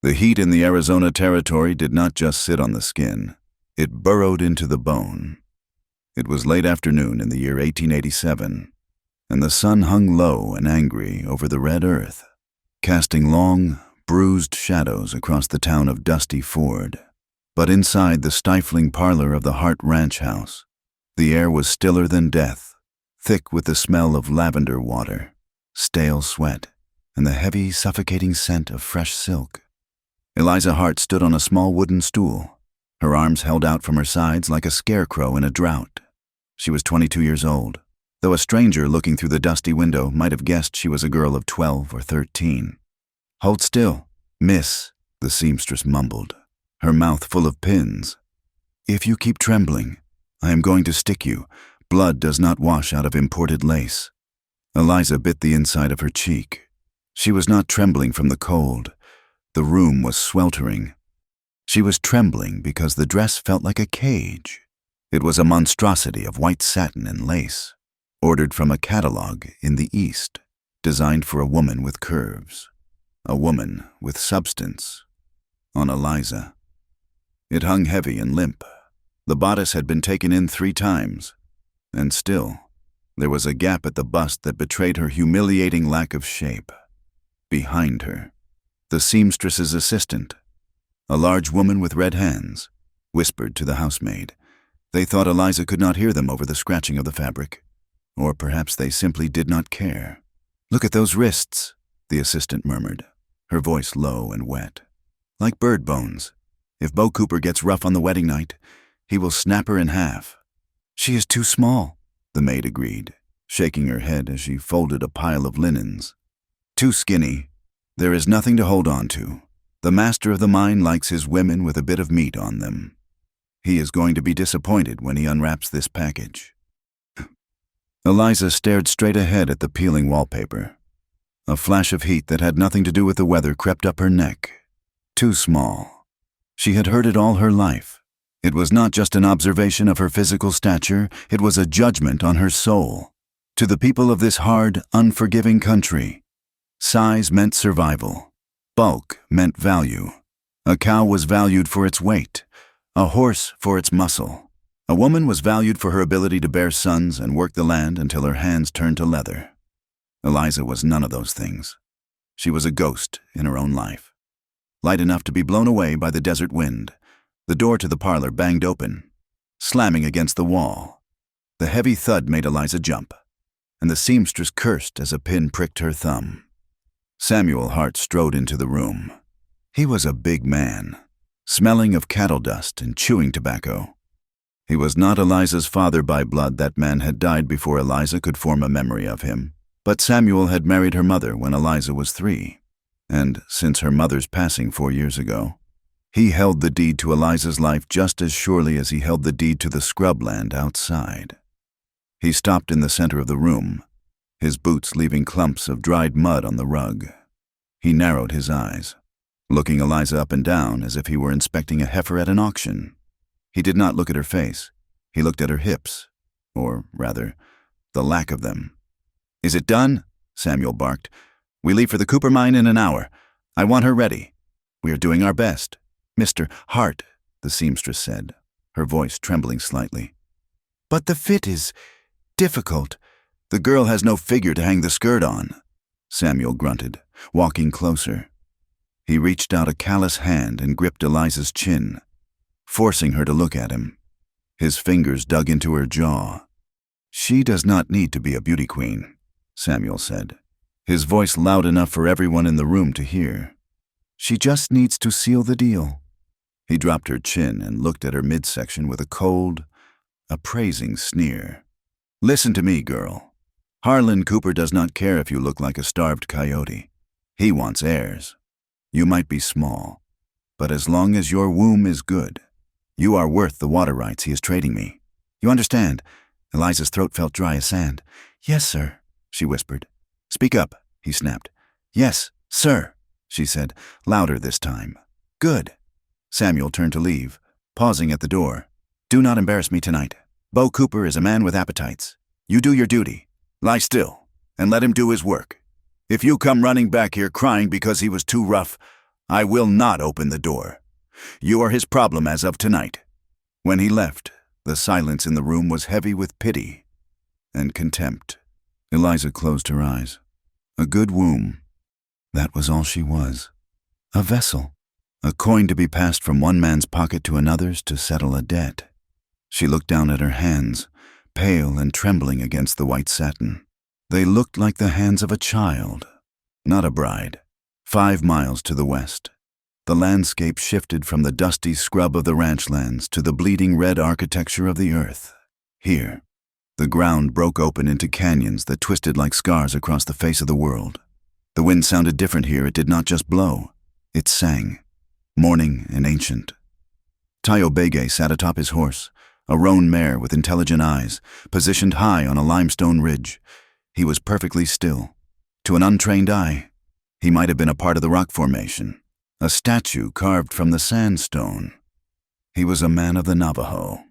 The heat in the Arizona territory did not just sit on the skin. It burrowed into the bone. It was late afternoon in the year 1887, and the sun hung low and angry over the red earth, casting long, bruised shadows across the town of Dusty Ford. But inside the stifling parlor of the Hart Ranch house, the air was stiller than death, thick with the smell of lavender water, stale sweat, and the heavy, suffocating scent of fresh silk. Eliza Hart stood on a small wooden stool, her arms held out from her sides like a scarecrow in a drought. She was 22 years old, though a stranger looking through the dusty window might have guessed she was a girl of 12 or 13. "Hold still, miss," the seamstress mumbled, her mouth full of pins. "If you keep trembling, I am going to stick you. Blood does not wash out of imported lace." Eliza bit the inside of her cheek. She was not trembling from the cold. The room was sweltering. She was trembling because the dress felt like a cage. It was a monstrosity of white satin and lace, ordered from a catalog in the East, designed for a woman with curves, a woman with substance. On Eliza. It hung heavy and limp. The bodice had been taken in 3 times, and still, there was a gap at the bust that betrayed her humiliating lack of shape. Behind her, the seamstress's assistant, a large woman with red hands, whispered to the housemaid. They thought Eliza could not hear them over the scratching of the fabric, or perhaps they simply did not care. "Look at those wrists," the assistant murmured, her voice low and wet. "Like bird bones. If Bo Cooper gets rough on the wedding night, he will snap her in half." "She is too small," the maid agreed, shaking her head as she folded a pile of linens. "Too skinny. There is nothing to hold on to. The master of the mine likes his women with a bit of meat on them. He is going to be disappointed when he unwraps this package." Eliza stared straight ahead at the peeling wallpaper. A flash of heat that had nothing to do with the weather crept up her neck. Too small. She had heard it all her life. It was not just an observation of her physical stature, it was a judgment on her soul. To the people of this hard, unforgiving country, size meant survival. Bulk meant value. A cow was valued for its weight, a horse for its muscle. A woman was valued for her ability to bear sons and work the land until her hands turned to leather. Eliza was none of those things. She was a ghost in her own life. Light enough to be blown away by the desert wind, the door to the parlor banged open, slamming against the wall. The heavy thud made Eliza jump, and the seamstress cursed as a pin pricked her thumb. Samuel Hart strode into the room. He was a big man, smelling of cattle dust and chewing tobacco. He was not Eliza's father by blood. That man had died before Eliza could form a memory of him. But Samuel had married her mother when Eliza was 3, and since her mother's passing 4 years ago, he held the deed to Eliza's life just as surely as he held the deed to the scrubland outside. He stopped in the center of the room, his boots leaving clumps of dried mud on the rug. He narrowed his eyes, looking Eliza up and down as if he were inspecting a heifer at an auction. He did not look at her face. He looked at her hips, or rather, the lack of them. "Is it done?" Samuel barked. "We leave for the Cooper mine in an hour. I want her ready. We are doing our best." "Mr. Hart," the seamstress said, her voice trembling slightly. "But the fit is difficult." "The girl has no figure to hang the skirt on," Samuel grunted, walking closer. He reached out a callous hand and gripped Eliza's chin, forcing her to look at him. His fingers dug into her jaw. "She does not need to be a beauty queen," Samuel said, his voice loud enough for everyone in the room to hear. "She just needs to seal the deal." He dropped her chin and looked at her midsection with a cold, appraising sneer. "Listen to me, girl. Harlan Cooper does not care if you look like a starved coyote. He wants heirs. You might be small, but as long as your womb is good, you are worth the water rights he is trading me. You understand?" Eliza's throat felt dry as sand. "Yes, sir," she whispered. "Speak up," he snapped. "Yes, sir," she said, louder this time. "Good." Samuel turned to leave, pausing at the door. "Do not embarrass me tonight. Bo Cooper is a man with appetites. You do your duty. Lie still, and let him do his work. If you come running back here crying because he was too rough, I will not open the door. You are his problem as of tonight." When he left, the silence in the room was heavy with pity and contempt. Eliza closed her eyes. A good womb. That was all she was. A vessel. A coin to be passed from one man's pocket to another's to settle a debt. She looked down at her hands, pale and trembling against the white satin. They looked like the hands of a child, not a bride. 5 miles to the west, the landscape shifted from the dusty scrub of the ranch lands to the bleeding red architecture of the earth. Here, the ground broke open into canyons that twisted like scars across the face of the world. The wind sounded different here. It did not just blow. It sang, mourning and ancient. Tayo Bege sat atop his horse, a roan mare with intelligent eyes, positioned high on a limestone ridge. He was perfectly still. To an untrained eye, he might have been a part of the rock formation, a statue carved from the sandstone. He was a man of the Navajo,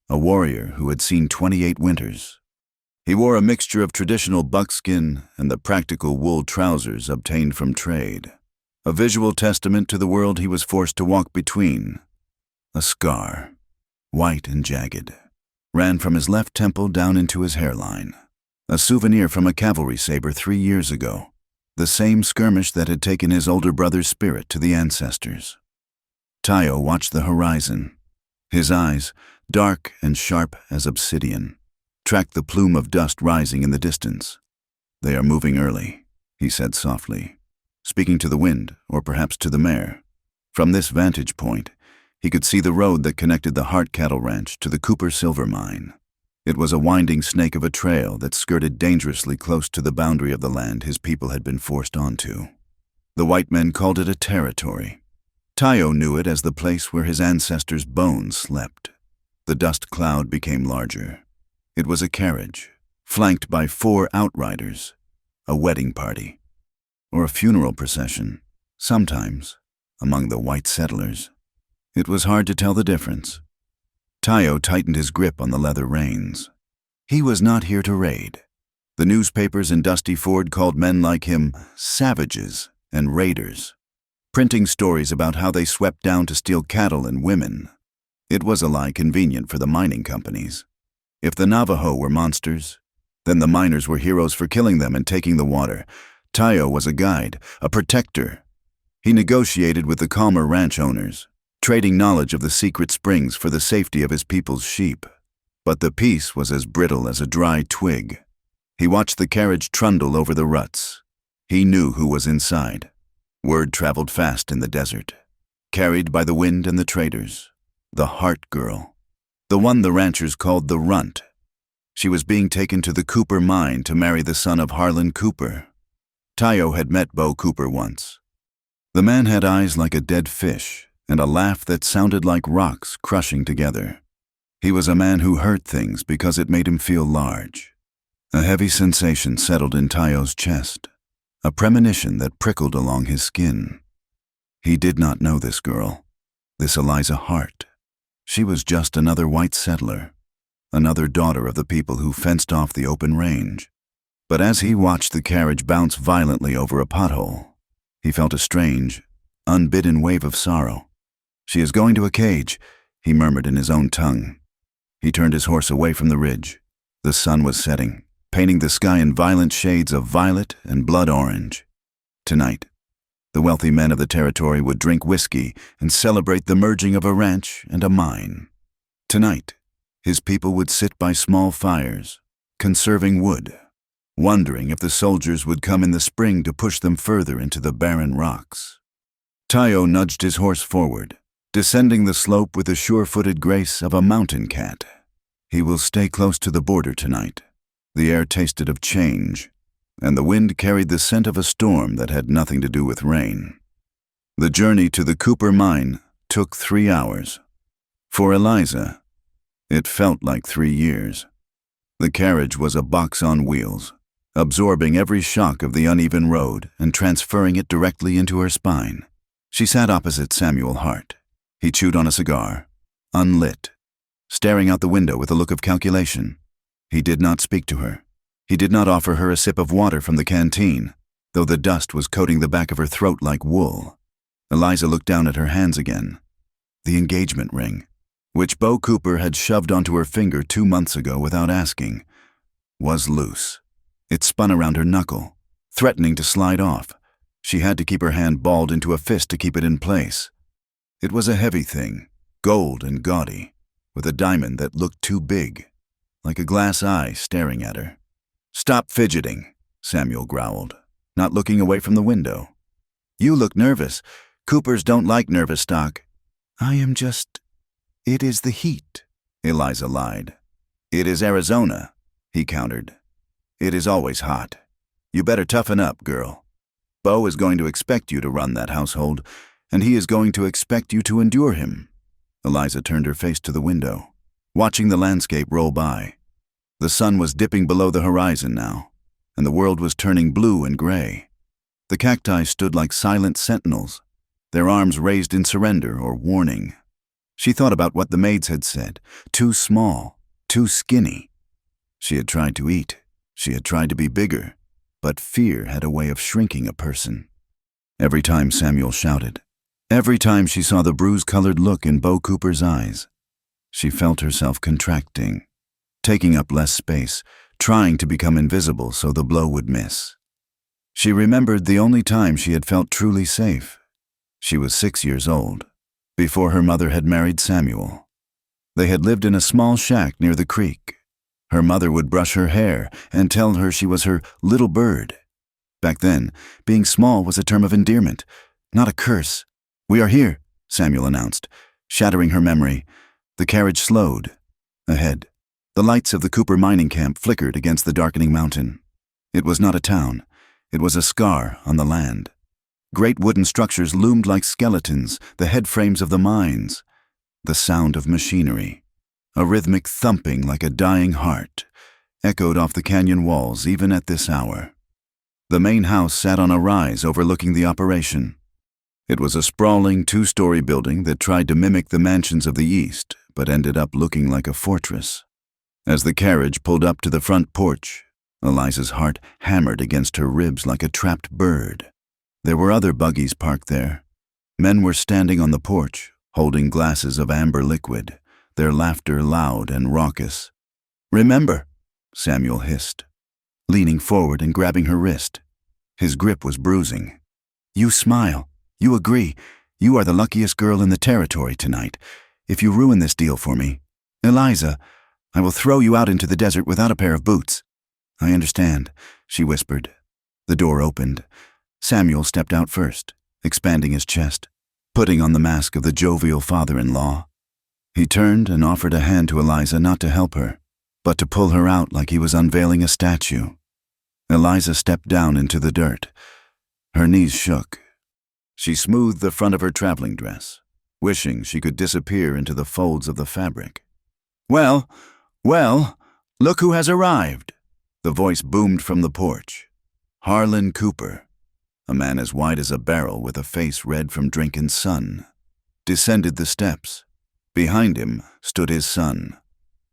a warrior who had seen 28 winters. He wore a mixture of traditional buckskin and the practical wool trousers obtained from trade, a visual testament to the world he was forced to walk between. A scar, white and jagged, ran from his left temple down into his hairline, a souvenir from a cavalry saber 3 years ago. The same skirmish that had taken his older brother's spirit to the ancestors. Tayo watched the horizon. His eyes, dark and sharp as obsidian, tracked the plume of dust rising in the distance. "They are moving early," he said softly, speaking to the wind, or perhaps to the mare. From this vantage point, he could see the road that connected the Hart Cattle Ranch to the Cooper Silver Mine. It was a winding snake of a trail that skirted dangerously close to the boundary of the land his people had been forced onto. The white men called it a territory. Tayo knew it as the place where his ancestors' bones slept. The dust cloud became larger. It was a carriage, flanked by 4 outriders, a wedding party, or a funeral procession, sometimes, among the white settlers. It was hard to tell the difference. Tayo tightened his grip on the leather reins. He was not here to raid. The newspapers in Dusty Ford called men like him savages and raiders, printing stories about how they swept down to steal cattle and women. It was a lie convenient for the mining companies. If the Navajo were monsters, then the miners were heroes for killing them and taking the water. Tayo was a guide, a protector. He negotiated with the calmer ranch owners, trading knowledge of the secret springs for the safety of his people's sheep. But the peace was as brittle as a dry twig. He watched the carriage trundle over the ruts. He knew who was inside. Word traveled fast in the desert, carried by the wind and the traders. The Hart girl, the one the ranchers called the Runt. She was being taken to the Cooper mine to marry the son of Harlan Cooper. Tayo had met Bo Cooper once. The man had eyes like a dead fish, and a laugh that sounded like rocks crushing together. He was a man who heard things because it made him feel large. A heavy sensation settled in Tayo's chest, a premonition that prickled along his skin. He did not know this girl, this Eliza Hart. She was just another white settler, another daughter of the people who fenced off the open range. But as he watched the carriage bounce violently over a pothole, he felt a strange, unbidden wave of sorrow. "She is going to a cage," he murmured in his own tongue. He turned his horse away from the ridge. The sun was setting, painting the sky in violent shades of violet and blood orange. Tonight, the wealthy men of the territory would drink whiskey and celebrate the merging of a ranch and a mine. Tonight, his people would sit by small fires, conserving wood, wondering if the soldiers would come in the spring to push them further into the barren rocks. Tayo nudged his horse forward, descending the slope with the sure-footed grace of a mountain cat. He will stay close to the border tonight. The air tasted of change, and the wind carried the scent of a storm that had nothing to do with rain. The journey to the Cooper mine took 3 hours. For Eliza, it felt like 3 years. The carriage was a box on wheels, absorbing every shock of the uneven road and transferring it directly into her spine. She sat opposite Samuel Hart. He chewed on a cigar, unlit, staring out the window with a look of calculation. He did not speak to her. He did not offer her a sip of water from the canteen, though the dust was coating the back of her throat like wool. Eliza looked down at her hands again. The engagement ring, which Bo Cooper had shoved onto her finger 2 months ago without asking, was loose. It spun around her knuckle, threatening to slide off. She had to keep her hand balled into a fist to keep it in place. It was a heavy thing, gold and gaudy, with a diamond that looked too big, like a glass eye staring at her. "Stop fidgeting," Samuel growled, not looking away from the window. "You look nervous. Coopers don't like nervous stock." "I am just... It is the heat," Eliza lied. "It is Arizona," he countered. "It is always hot. You better toughen up, girl. Bo is going to expect you to run that household, and he is going to expect you to endure him." Eliza turned her face to the window, watching the landscape roll by. The sun was dipping below the horizon now, and the world was turning blue and gray. The cacti stood like silent sentinels, their arms raised in surrender or warning. She thought about what the maids had said. Too small, too skinny. She had tried to eat. She had tried to be bigger, but fear had a way of shrinking a person. Every time Samuel shouted, every time she saw the bruise-colored look in Bo Cooper's eyes, she felt herself contracting, taking up less space, trying to become invisible so the blow would miss. She remembered the only time she had felt truly safe. She was 6 years old, before her mother had married Samuel. They had lived in a small shack near the creek. Her mother would brush her hair and tell her she was her little bird. Back then, being small was a term of endearment, not a curse. "We are here," Samuel announced, shattering her memory. The carriage slowed. Ahead, the lights of the Cooper mining camp flickered against the darkening mountain. It was not a town. It was a scar on the land. Great wooden structures loomed like skeletons, the head frames of the mines. The sound of machinery, a rhythmic thumping like a dying heart, echoed off the canyon walls even at this hour. The main house sat on a rise overlooking the operation. It was a sprawling 2-story building that tried to mimic the mansions of the East, but ended up looking like a fortress. As the carriage pulled up to the front porch, Eliza's heart hammered against her ribs like a trapped bird. There were other buggies parked there. Men were standing on the porch, holding glasses of amber liquid, their laughter loud and raucous. "Remember," Samuel hissed, leaning forward and grabbing her wrist. His grip was bruising. "You smile. You agree. You are the luckiest girl in the territory tonight. If you ruin this deal for me, Eliza, I will throw you out into the desert without a pair of boots." "I understand," she whispered. The door opened. Samuel stepped out first, expanding his chest, putting on the mask of the jovial father-in-law. He turned and offered a hand to Eliza not to help her, but to pull her out like he was unveiling a statue. Eliza stepped down into the dirt. Her knees shook. She smoothed the front of her traveling dress, wishing she could disappear into the folds of the fabric. Well, look who has arrived," the voice boomed from the porch. Harlan Cooper, a man as wide as a barrel with a face red from drinking sun, descended the steps. Behind him stood his son,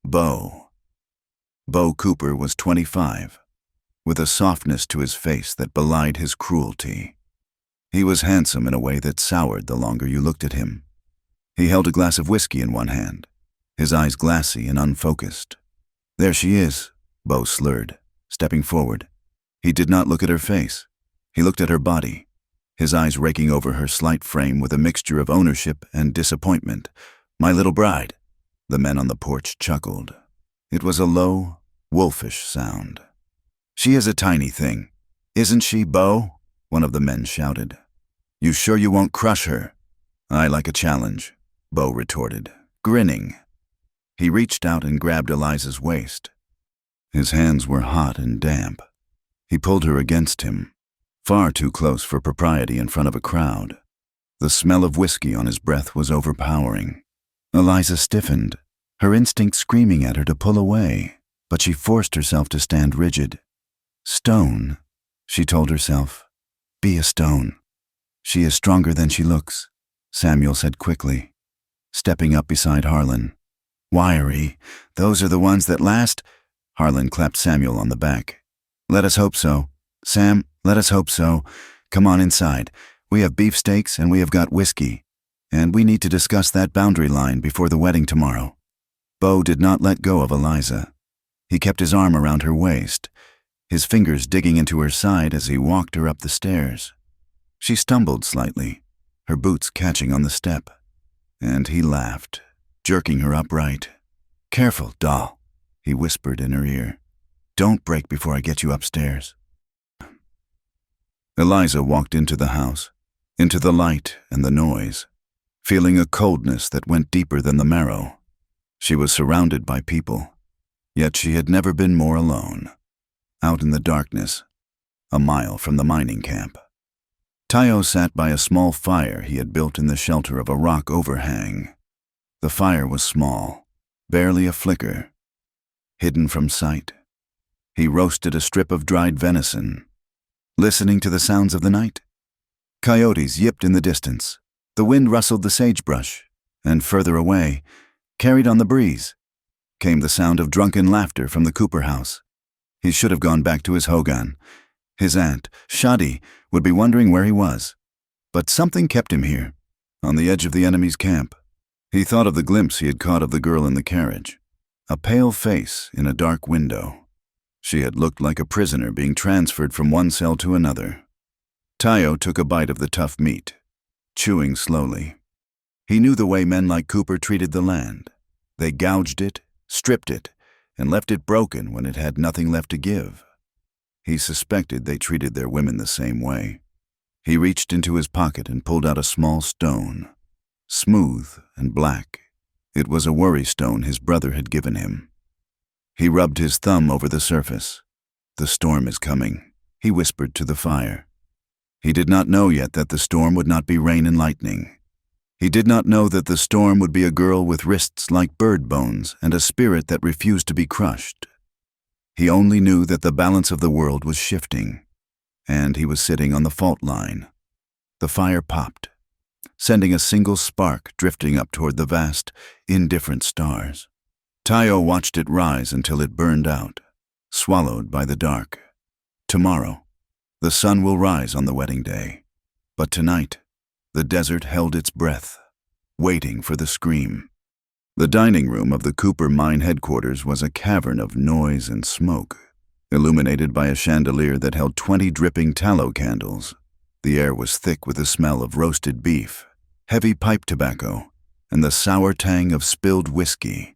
Bo. Bo Cooper was 25, with a softness to his face that belied his cruelty. He was handsome in a way that soured the longer you looked at him. He held a glass of whiskey in one hand, his eyes glassy and unfocused. "There she is," Bo slurred, stepping forward. He did not look at her face. He looked at her body, his eyes raking over her slight frame with a mixture of ownership and disappointment. "My little bride," the men on the porch chuckled. It was a low, wolfish sound. "She is a tiny thing. Isn't she, Bo?" one of the men shouted. "You sure you won't crush her?" "I like a challenge," Bo retorted, grinning. He reached out and grabbed Eliza's waist. His hands were hot and damp. He pulled her against him, far too close for propriety in front of a crowd. The smell of whiskey on his breath was overpowering. Eliza stiffened, her instinct screaming at her to pull away, but she forced herself to stand rigid. "Stone," she told herself. "Be a stone. She is stronger than she looks," Samuel said quickly, stepping up beside Harlan. "Wiry, those are the ones that last." Harlan clapped Samuel on the back. "Let us hope so. Sam, let us hope so. Come on inside. We have beefsteaks and we have got whiskey, and we need to discuss that boundary line before the wedding tomorrow." Bo did not let go of Eliza. He kept his arm around her waist, his fingers digging into her side as he walked her up the stairs. She stumbled slightly, her boots catching on the step, and he laughed, jerking her upright. "Careful, doll," he whispered in her ear. "Don't break before I get you upstairs." Eliza walked into the house, into the light and the noise, feeling a coldness that went deeper than the marrow. She was surrounded by people, yet she had never been more alone. Out in the darkness, a mile from the mining camp. Tayo sat by a small fire he had built in the shelter of a rock overhang. The fire was small, barely a flicker. Hidden from sight, he roasted a strip of dried venison, listening to the sounds of the night. Coyotes yipped in the distance. The wind rustled the sagebrush, and further away, carried on the breeze, came the sound of drunken laughter from the Cooper house. He should have gone back to his hogan. His aunt, Shadi, would be wondering where he was. But something kept him here, on the edge of the enemy's camp. He thought of the glimpse he had caught of the girl in the carriage, a pale face in a dark window. She had looked like a prisoner being transferred from one cell to another. Tayo took a bite of the tough meat, chewing slowly. He knew the way men like Cooper treated the land. They gouged it, stripped it, and left it broken when it had nothing left to give. He suspected they treated their women the same way. He reached into his pocket and pulled out a small stone, smooth and black. It was a worry stone his brother had given him. He rubbed his thumb over the surface. "The storm is coming," he whispered to the fire. He did not know yet that the storm would not be rain and lightning. He did not know that the storm would be a girl with wrists like bird bones and a spirit that refused to be crushed. He only knew that the balance of the world was shifting, and he was sitting on the fault line. The fire popped, sending a single spark drifting up toward the vast, indifferent stars. Tayo watched it rise until it burned out, swallowed by the dark. Tomorrow, the sun will rise on the wedding day, but tonight, the desert held its breath, waiting for the scream. The dining room of the Cooper mine headquarters was a cavern of noise and smoke, illuminated by a chandelier that held 20 dripping tallow candles. The air was thick with the smell of roasted beef, heavy pipe tobacco, and the sour tang of spilled whiskey.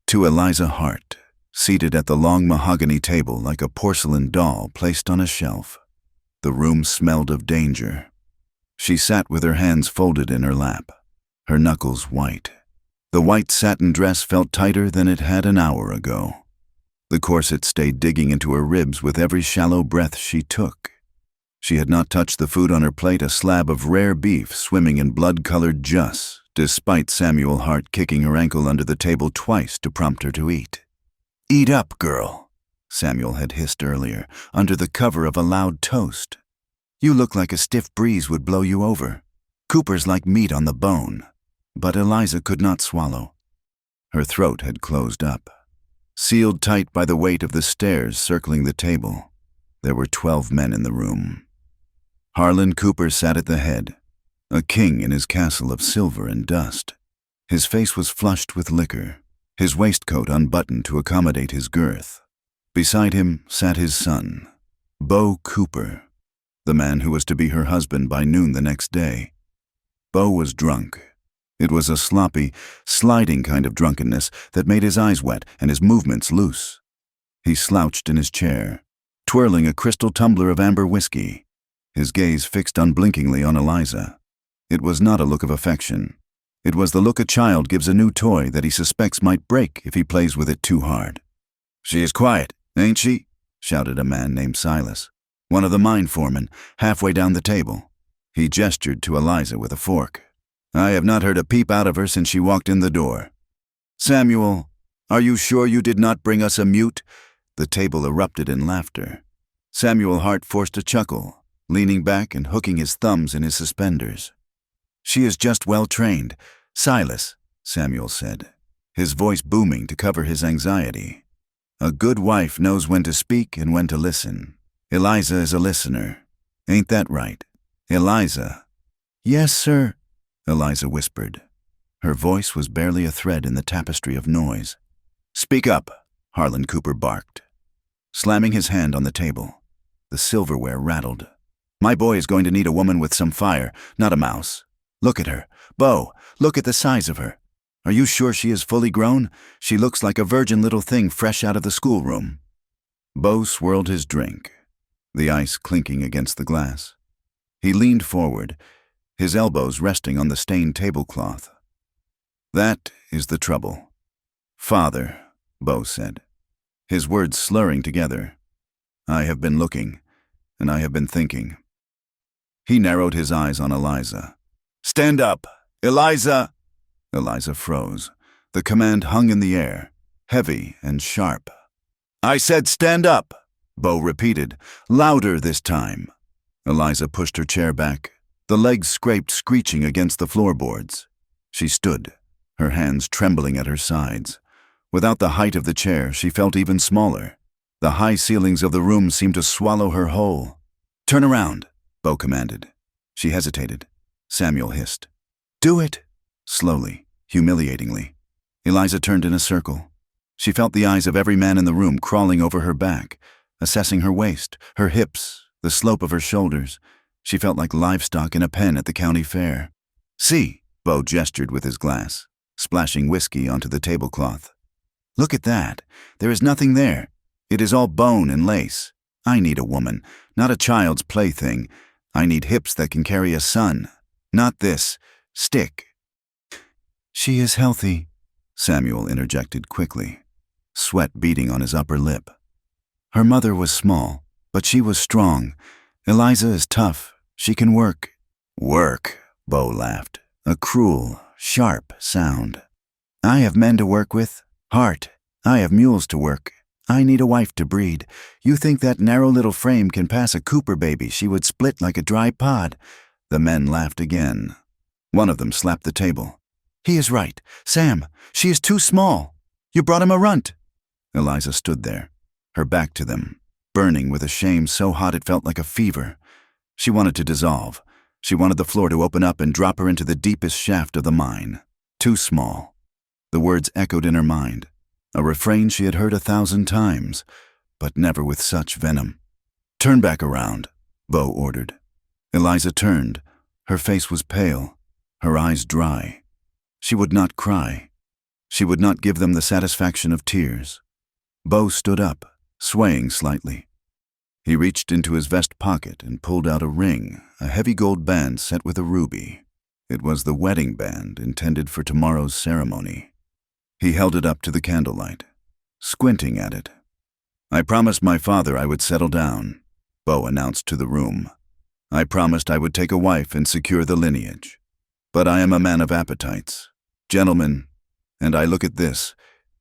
To Eliza Hart, seated at the long mahogany table like a porcelain doll placed on a shelf, the room smelled of danger. She sat with her hands folded in her lap, her knuckles white. The white satin dress felt tighter than it had an hour ago. The corset stayed digging into her ribs with every shallow breath she took. She had not touched the food on her plate, a slab of rare beef swimming in blood-colored juice, despite Samuel Hart kicking her ankle under the table twice to prompt her to eat. "Eat up, girl," Samuel had hissed earlier, under the cover of a loud toast. "You look like a stiff breeze would blow you over. Cooper's like meat on the bone." But Eliza could not swallow. Her throat had closed up, sealed tight by the weight of the stairs circling the table. There were 12 men in the room. Harlan Cooper sat at the head, a king in his castle of silver and dust. His face was flushed with liquor, his waistcoat unbuttoned to accommodate his girth. Beside him sat his son, Bo Cooper, the man who was to be her husband by noon the next day. Bo was drunk. It was a sloppy, sliding kind of drunkenness that made his eyes wet and his movements loose. He slouched in his chair, twirling a crystal tumbler of amber whiskey, his gaze fixed unblinkingly on Eliza. It was not a look of affection. It was the look a child gives a new toy that he suspects might break if he plays with it too hard. "She is quiet, ain't she?" shouted a man named Silas, one of the mine foremen, halfway down the table. He gestured to Eliza with a fork. "I have not heard a peep out of her since she walked in the door." "Samuel, are you sure you did not bring us a mute?" The table erupted in laughter. Samuel Hart forced a chuckle, leaning back and hooking his thumbs in his suspenders. "She is just well trained. Silas," Samuel said, his voice booming to cover his anxiety. "A good wife knows when to speak and when to listen. Eliza is a listener. Ain't that right? Eliza, Yes, sir, Eliza whispered. Her voice was barely a thread in the tapestry of noise. Speak up, Harlan Cooper barked, slamming his hand on the table. The silverware rattled. My boy is going to need a woman with some fire, not a mouse. Look at her. Bo, look at the size of her. Are you sure she is fully grown? She looks like a virgin little thing fresh out of the schoolroom. Bo swirled his drink, the ice clinking against the glass. He leaned forward, his elbows resting on the stained tablecloth. That is the trouble. Father, Bo said, his words slurring together. I have been looking, and I have been thinking. He narrowed his eyes on Eliza. Stand up, Eliza! Eliza froze. The command hung in the air, heavy and sharp. I said stand up, Bo repeated, louder this time. Eliza pushed her chair back. The legs scraped, screeching against the floorboards. She stood, her hands trembling at her sides. Without the height of the chair, she felt even smaller. The high ceilings of the room seemed to swallow her whole. Turn around, Bo commanded. She hesitated. Samuel hissed. Do it! Slowly, humiliatingly. Eliza turned in a circle. She felt the eyes of every man in the room crawling over her back, assessing her waist, her hips, the slope of her shoulders. She felt like livestock in a pen at the county fair. See, Bo gestured with his glass, splashing whiskey onto the tablecloth. Look at that. There is nothing there. It is all bone and lace. I need a woman, not a child's plaything. I need hips that can carry a son, not this stick. She is healthy, Samuel interjected quickly, sweat beading on his upper lip. Her mother was small, but she was strong. Eliza is tough. She can work. Work, Bo laughed, a cruel, sharp sound. I have men to work with. Heart. I have mules to work. I need a wife to breed. You think that narrow little frame can pass a Cooper baby? She would split like a dry pod. The men laughed again. One of them slapped the table. He is right. Sam, she is too small. You brought him a runt. Eliza stood there, her back to them, burning with a shame so hot it felt like a fever. She wanted to dissolve. She wanted the floor to open up and drop her into the deepest shaft of the mine. Too small. The words echoed in her mind, a refrain she had heard 1,000 times, but never with such venom. Turn back around, Bo ordered. Eliza turned. Her face was pale, her eyes dry. She would not cry. She would not give them the satisfaction of tears. Bo stood up, swaying slightly. He reached into his vest pocket and pulled out a ring, a heavy gold band set with a ruby. It was the wedding band intended for tomorrow's ceremony. He held it up to the candlelight, squinting at it. I promised my father I would settle down, Bo announced to the room. I promised I would take a wife and secure the lineage. But I am a man of appetites. Gentlemen, and I look at this.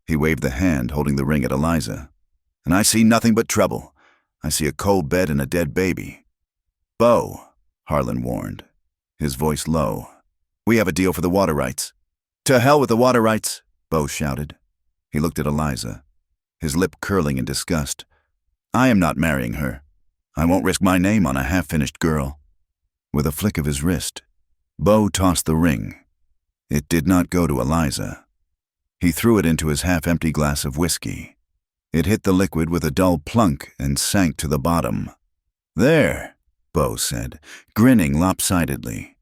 He waved the hand holding the ring at Eliza. And I see nothing but trouble. I see a cold bed and a dead baby. Bo, Harlan warned, his voice low. We have a deal for the water rights. To hell with the water rights, Bo shouted. He looked at Eliza, his lip curling in disgust. I am not marrying her. I won't risk my name on a half-finished girl. With a flick of his wrist, Bo tossed the ring. It did not go to Eliza. He threw it into his half-empty glass of whiskey. It hit the liquid with a dull plunk and sank to the bottom. There, Bo said, grinning lopsidedly.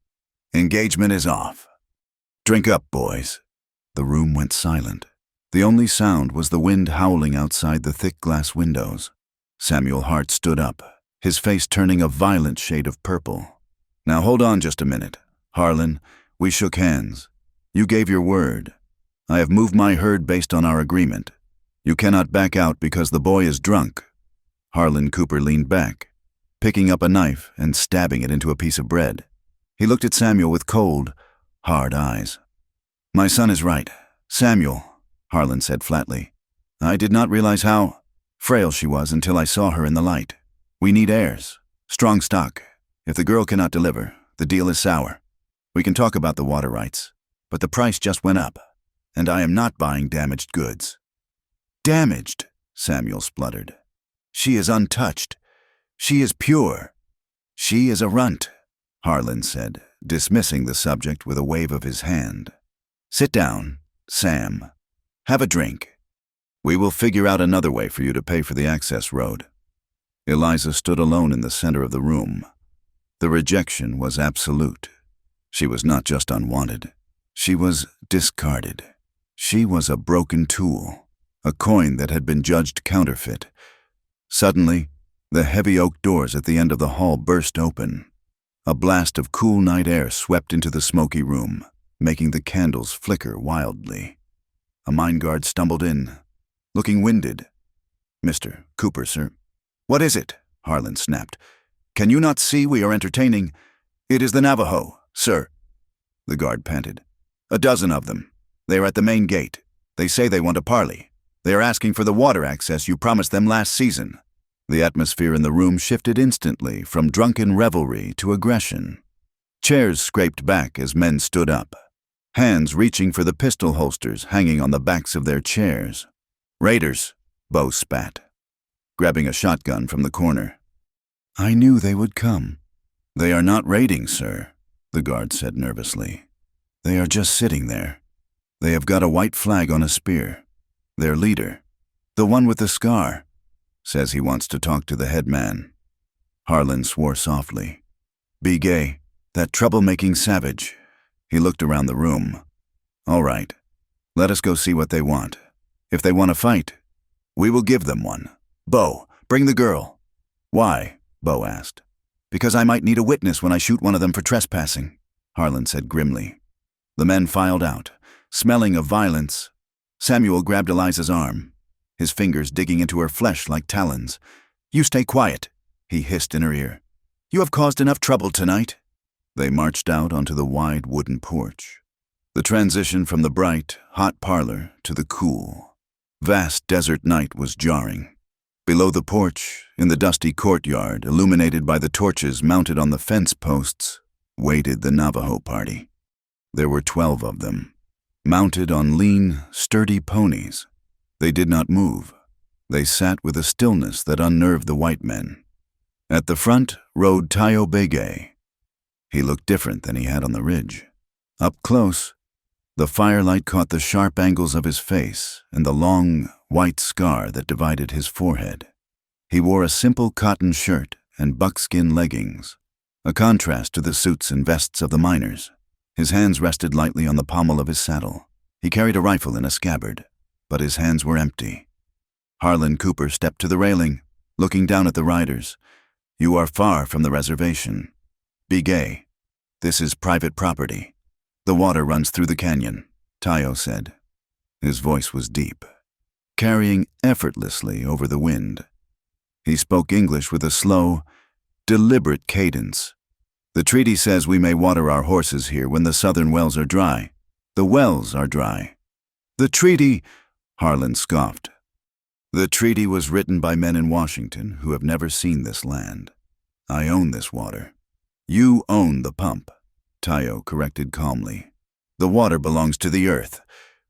Engagement is off. Drink up, boys. The room went silent. The only sound was the wind howling outside the thick glass windows. Samuel Hart stood up, his face turning a violent shade of purple. Now hold on just a minute. Harlan, we shook hands. You gave your word. I have moved my herd based on our agreement. You cannot back out because the boy is drunk. Harlan Cooper leaned back, picking up a knife and stabbing it into a piece of bread. He looked at Samuel with cold, hard eyes. My son is right. Samuel, Harlan said flatly. I did not realize how frail she was until I saw her in the light. We need heirs. Strong stock. If the girl cannot deliver, the deal is sour. We can talk about the water rights, but the price just went up, and I am not buying damaged goods. Damaged, Samuel spluttered. She is untouched. She is pure. She is a runt, Harlan said, dismissing the subject with a wave of his hand. "Sit down, Sam. Have a drink. We will figure out another way for you to pay for the access road." Eliza stood alone in the center of the room. The rejection was absolute. She was not just unwanted. She was discarded. She was a broken tool, a coin that had been judged counterfeit. Suddenly, the heavy oak doors at the end of the hall burst open. A blast of cool night air swept into the smoky room, making the candles flicker wildly. A mine guard stumbled in, looking winded. "Mr. Cooper, sir." "What is it?" Harlan snapped. "Can you not see we are entertaining?" "It is the Navajo, sir," the guard panted. "A dozen of them. They are at the main gate. They say they want a parley. They are asking for the water access you promised them last season." The atmosphere in the room shifted instantly from drunken revelry to aggression. Chairs scraped back as men stood up, hands reaching for the pistol holsters hanging on the backs of their chairs. "Raiders," Bo spat, grabbing a shotgun from the corner. "I knew they would come." "They are not raiding, sir," the guard said nervously. "They are just sitting there. They have got a white flag on a spear. Their leader, the one with the scar, says he wants to talk to the head man." Harlan swore softly. "Be gay, that troublemaking savage." He looked around the room. "All right, let us go see what they want. If they want to fight, we will give them one. Bo, bring the girl." "Why?" Bo asked. "Because I might need a witness when I shoot one of them for trespassing," Harlan said grimly. The men filed out, smelling of violence. Samuel grabbed Eliza's arm, his fingers digging into her flesh like talons. "You stay quiet," he hissed in her ear. "You have caused enough trouble tonight." They marched out onto the wide wooden porch. The transition from the bright, hot parlor to the cool, vast desert night was jarring. Below the porch, in the dusty courtyard, illuminated by the torches mounted on the fence posts, waited the Navajo party. There were 12 of them, mounted on lean, sturdy ponies. They did not move. They sat with a stillness that unnerved the white men. At the front rode Tayo Bege. He looked different than he had on the ridge. Up close, the firelight caught the sharp angles of his face and the long, white scar that divided his forehead. He wore a simple cotton shirt and buckskin leggings, a contrast to the suits and vests of the miners. His hands rested lightly on the pommel of his saddle. He carried a rifle in a scabbard, but his hands were empty. Harlan Cooper stepped to the railing, looking down at the riders. "You are far from the reservation. Be gay. This is private property. The water runs through the canyon," Tayo said. His voice was deep, carrying effortlessly over the wind. He spoke English with a slow, deliberate cadence. "The treaty says we may water our horses here when the southern wells are dry. The wells are dry." "The treaty," Harlan scoffed. "The treaty was written by men in Washington who have never seen this land. I own this water." "You own the pump," Tayo corrected calmly. "The water belongs to the earth.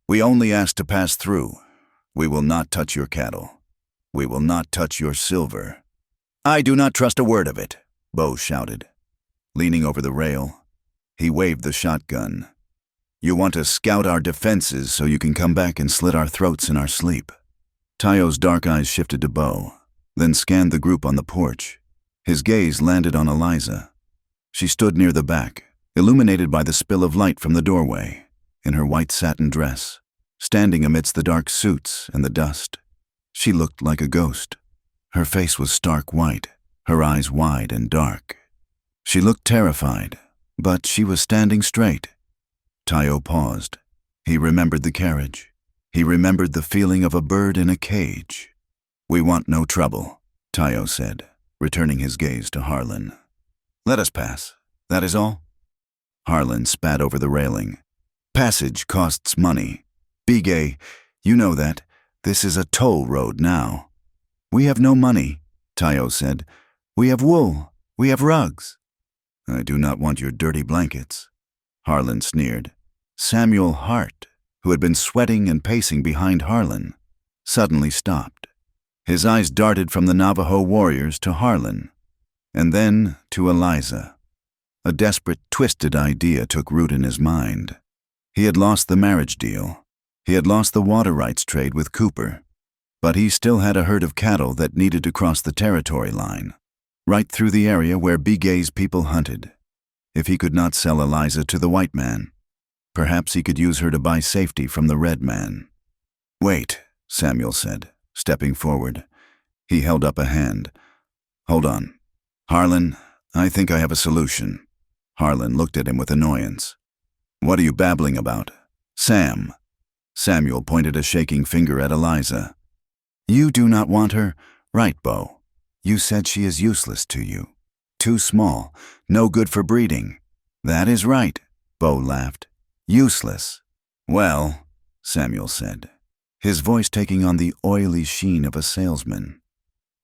We only ask to pass through. We will not touch your cattle. We will not touch your silver." "I do not trust a word of it," Bo shouted. Leaning over the rail, he waved the shotgun. "You want to scout our defenses so you can come back and slit our throats in our sleep." Tayo's dark eyes shifted to Bo, then scanned the group on the porch. His gaze landed on Eliza. She stood near the back, illuminated by the spill of light from the doorway, in her white satin dress, standing amidst the dark suits and the dust. She looked like a ghost. Her face was stark white, her eyes wide and dark. She looked terrified, but she was standing straight. Tayo paused. He remembered the carriage. He remembered the feeling of a bird in a cage. "We want no trouble," Tayo said, returning his gaze to Harlan. "Let us pass. That is all?" Harlan spat over the railing. "Passage costs money. Be gay, you know that. This is a toll road now." "We have no money," Tayo said. "We have wool. We have rugs." "I do not want your dirty blankets," Harlan sneered. Samuel Hart, who had been sweating and pacing behind Harlan, suddenly stopped. His eyes darted from the Navajo warriors to Harlan, and then to Eliza. A desperate, twisted idea took root in his mind. He had lost the marriage deal. He had lost the water rights trade with Cooper. But he still had a herd of cattle that needed to cross the territory line, right through the area where Bigay's people hunted. If he could not sell Eliza to the white man, perhaps he could use her to buy safety from the red man. "Wait," Samuel said, stepping forward. He held up a hand. "Hold on. Harlan, I think I have a solution." Harlan looked at him with annoyance. "What are you babbling about?" "Sam." Samuel pointed a shaking finger at Eliza. "You do not want her, right, Bo? You said she is useless to you. Too small, no good for breeding." "That is right," Bo laughed. "Useless." "Well," Samuel said, his voice taking on the oily sheen of a salesman.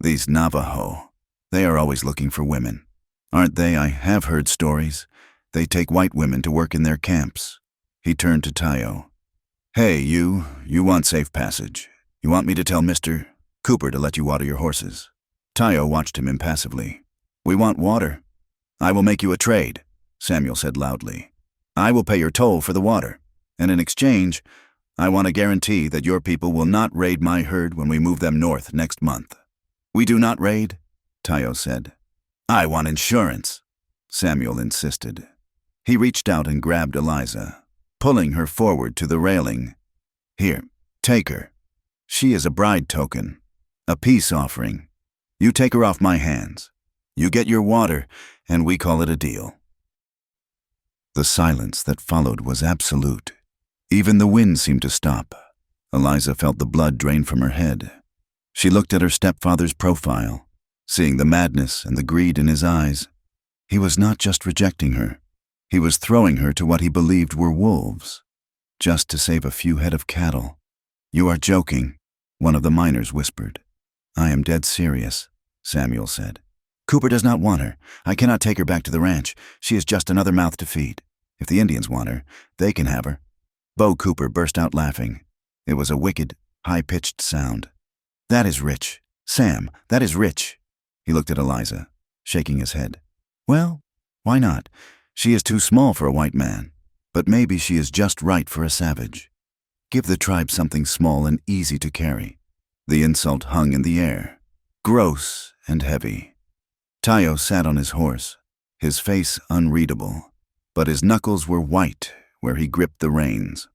"These Navajo, they are always looking for women. Aren't they? I have heard stories. They take white women to work in their camps." He turned to Tayo. "Hey, you want safe passage. You want me to tell Mr. Cooper to let you water your horses?" Tayo watched him impassively. "We want water." "I will make you a trade," Samuel said loudly. "I will pay your toll for the water, and in exchange, I want a guarantee that your people will not raid my herd when we move them north next month." "We do not raid," Tayo said. "I want insurance," Samuel insisted. He reached out and grabbed Eliza, pulling her forward to the railing. "Here, take her. She is a bride token, a peace offering. You take her off my hands. You get your water, and we call it a deal." The silence that followed was absolute. Even the wind seemed to stop. Eliza felt the blood drain from her head. She looked at her stepfather's profile, seeing the madness and the greed in his eyes. He was not just rejecting her. He was throwing her to what he believed were wolves, just to save a few head of cattle. "You are joking," one of the miners whispered. "I am dead serious," Samuel said. "Cooper does not want her. I cannot take her back to the ranch. She is just another mouth to feed. If the Indians want her, they can have her." Bo Cooper burst out laughing. It was a wicked, high-pitched sound. "That is rich. Sam, that is rich." He looked at Eliza, shaking his head. "Well, why not? She is too small for a white man, but maybe she is just right for a savage. Give the tribe something small and easy to carry." The insult hung in the air, gross and heavy. Tayo sat on his horse, his face unreadable, but his knuckles were white where he gripped the reins.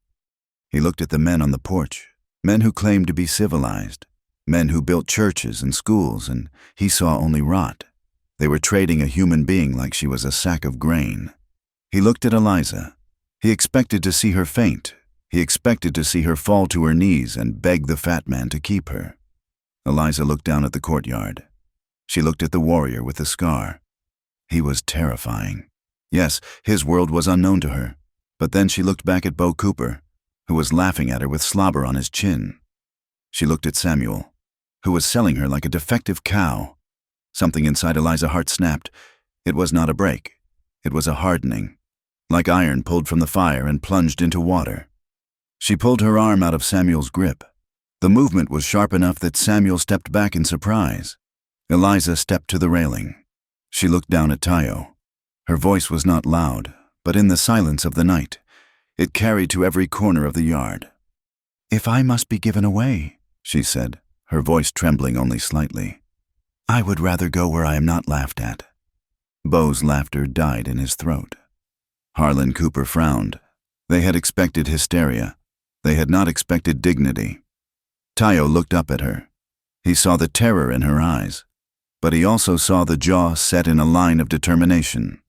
He looked at the men on the porch, men who claimed to be civilized, men who built churches and schools, and he saw only rot. They were trading a human being like she was a sack of grain. He looked at Eliza. He expected to see her faint. He expected to see her fall to her knees and beg the fat man to keep her. Eliza looked down at the courtyard. She looked at the warrior with the scar. He was terrifying. Yes, his world was unknown to her. But then she looked back at Bo Cooper, who was laughing at her with slobber on his chin. She looked at Samuel, who was selling her like a defective cow. Something inside Eliza's heart snapped. It was not a break. It was a hardening, like iron pulled from the fire and plunged into water. She pulled her arm out of Samuel's grip. The movement was sharp enough that Samuel stepped back in surprise. Eliza stepped to the railing. She looked down at Tayo. Her voice was not loud, but in the silence of the night, it carried to every corner of the yard. "If I must be given away," she said, her voice trembling only slightly, "I would rather go where I am not laughed at." Bo's laughter died in his throat. Harlan Cooper frowned. They had expected hysteria. They had not expected dignity. Tayo looked up at her. He saw the terror in her eyes, but he also saw the jaw set in a line of determination.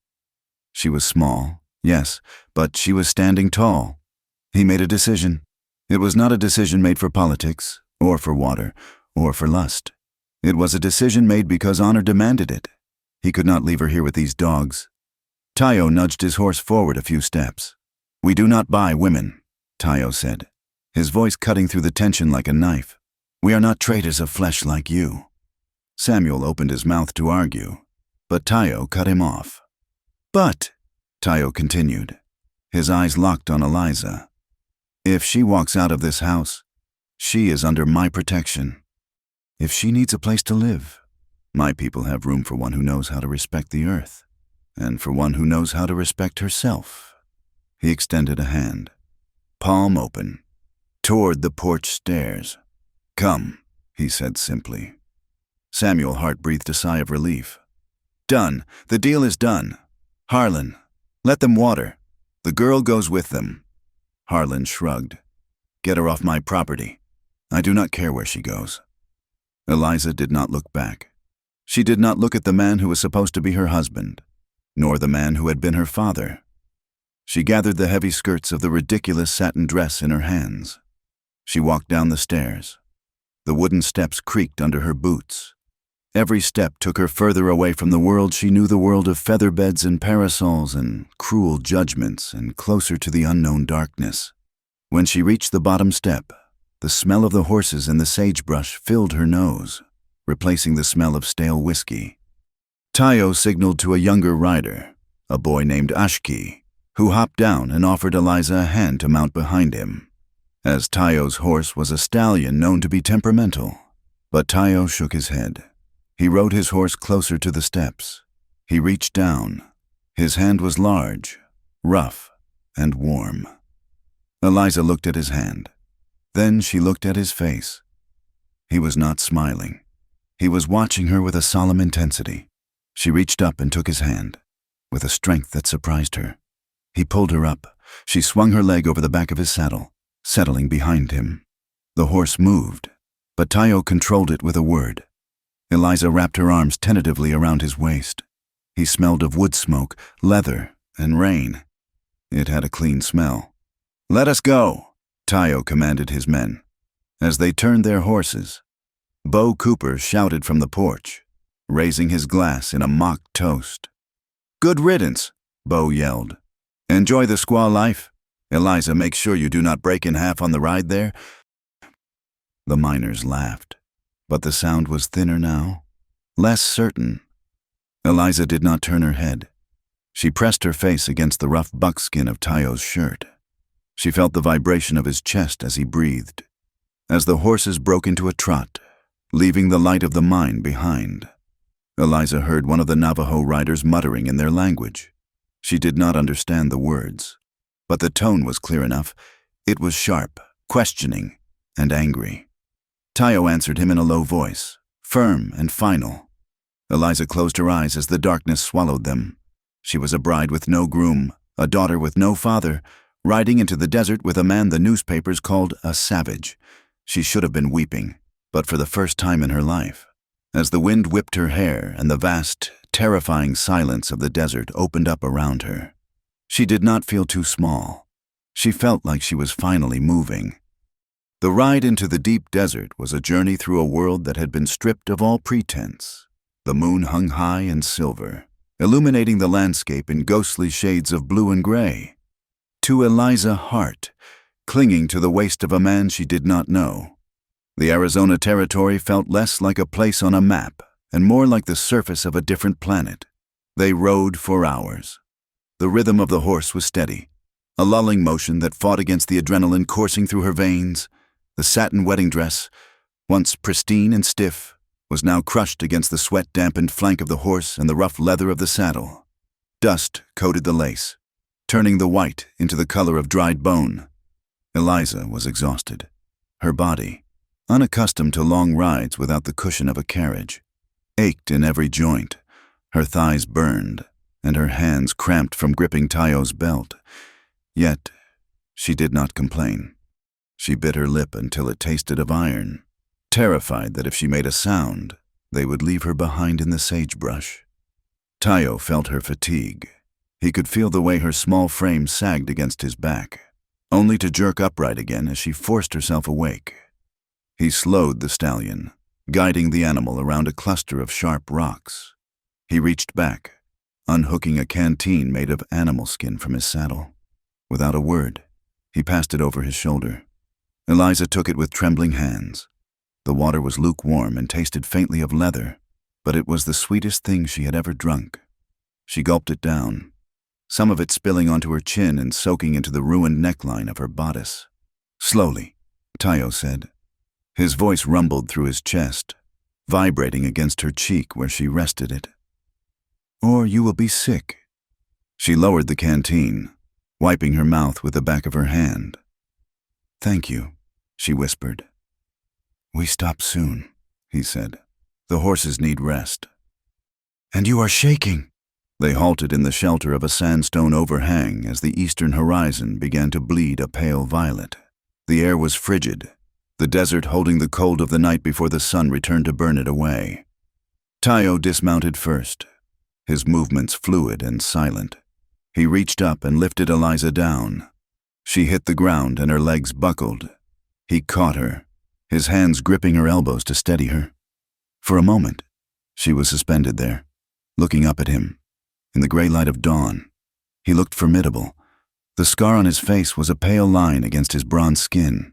She was small, yes, but she was standing tall. He made a decision. It was not a decision made for politics, or for water, or for lust. It was a decision made because honor demanded it. He could not leave her here with these dogs. Tayo nudged his horse forward a few steps. "We do not buy women," Tayo said, his voice cutting through the tension like a knife. "We are not traders of flesh like you." Samuel opened his mouth to argue, but Tayo cut him off. "But," Tayo continued, his eyes locked on Eliza, "if she walks out of this house, she is under my protection. If she needs a place to live, my people have room for one who knows how to respect the earth. and for one who knows how to respect herself. He extended a hand, palm open, toward the porch stairs. "Come," he said simply. Samuel Hart breathed a sigh of relief. "Done. The deal is done. Harlan, let them water. The girl goes with them." Harlan shrugged. "Get her off my property. I do not care where she goes." Eliza did not look back. She did not look at the man who was supposed to be her husband, nor the man who had been her father. She gathered the heavy skirts of the ridiculous satin dress in her hands. She walked down the stairs. The wooden steps creaked under her boots. Every step took her further away from the world she knew, the world of feather beds and parasols and cruel judgments, and closer to the unknown darkness. When she reached the bottom step, the smell of the horses and the sagebrush filled her nose, replacing the smell of stale whiskey. Tayo signaled to a younger rider, a boy named Ashki, who hopped down and offered Eliza a hand to mount behind him. As Tayo's horse was a stallion known to be temperamental, but Tayo shook his head. He rode his horse closer to the steps. He reached down. His hand was large, rough, and warm. Eliza looked at his hand. Then she looked at his face. He was not smiling. He was watching her with a solemn intensity. She reached up and took his hand, with a strength that surprised her. He pulled her up. She swung her leg over the back of his saddle, settling behind him. The horse moved, but Tayo controlled it with a word. Eliza wrapped her arms tentatively around his waist. He smelled of wood smoke, leather, and rain. It had a clean smell. "Let us go," Tayo commanded his men. As they turned their horses, Bo Cooper shouted from the porch, raising his glass in a mock toast. "Good riddance," Bo yelled. "Enjoy the squaw life. Eliza, make sure you do not break in half on the ride there." The miners laughed, but the sound was thinner now, less certain. Eliza did not turn her head. She pressed her face against the rough buckskin of Tayo's shirt. She felt the vibration of his chest as he breathed, as the horses broke into a trot, leaving the light of the mine behind. Eliza heard one of the Navajo riders muttering in their language. She did not understand the words, but the tone was clear enough. It was sharp, questioning, and angry. Tayo answered him in a low voice, firm and final. Eliza closed her eyes as the darkness swallowed them. She was a bride with no groom, a daughter with no father, riding into the desert with a man the newspapers called a savage. She should have been weeping, but for the first time in her life. As the wind whipped her hair and the vast, terrifying silence of the desert opened up around her, she did not feel too small. She felt like she was finally moving. The ride into the deep desert was a journey through a world that had been stripped of all pretense. The moon hung high and silver, illuminating the landscape in ghostly shades of blue and gray. To Eliza Hart, clinging to the waist of a man she did not know, the Arizona Territory felt less like a place on a map and more like the surface of a different planet. They rode for hours. The rhythm of the horse was steady, a lulling motion that fought against the adrenaline coursing through her veins. The satin wedding dress, once pristine and stiff, was now crushed against the sweat-dampened flank of the horse and the rough leather of the saddle. Dust coated the lace, turning the white into the color of dried bone. Eliza was exhausted. Her body, unaccustomed to long rides without the cushion of a carriage, ached in every joint. Her thighs burned, and her hands cramped from gripping Tayo's belt. Yet, she did not complain. She bit her lip until it tasted of iron, terrified that if she made a sound, they would leave her behind in the sagebrush. Tayo felt her fatigue. He could feel the way her small frame sagged against his back, only to jerk upright again as she forced herself awake. He slowed the stallion, guiding the animal around a cluster of sharp rocks. He reached back, unhooking a canteen made of animal skin from his saddle. Without a word, he passed it over his shoulder. Eliza took it with trembling hands. The water was lukewarm and tasted faintly of leather, but it was the sweetest thing she had ever drunk. She gulped it down, some of it spilling onto her chin and soaking into the ruined neckline of her bodice. "Slowly," Tayo said. His voice rumbled through his chest, vibrating against her cheek where she rested it. "Or you will be sick," She lowered the canteen, wiping her mouth with the back of her hand. "Thank you," she whispered. "We stop soon," he said. "The horses need rest." "And you are shaking." They halted in the shelter of a sandstone overhang as the eastern horizon began to bleed a pale violet. The air was frigid, the desert holding the cold of the night before the sun returned to burn it away. Tayo dismounted first, his movements fluid and silent. He reached up and lifted Eliza down. She hit the ground and her legs buckled. He caught her, his hands gripping her elbows to steady her. For a moment, she was suspended there, looking up at him. In the gray light of dawn, he looked formidable. The scar on his face was a pale line against his bronze skin.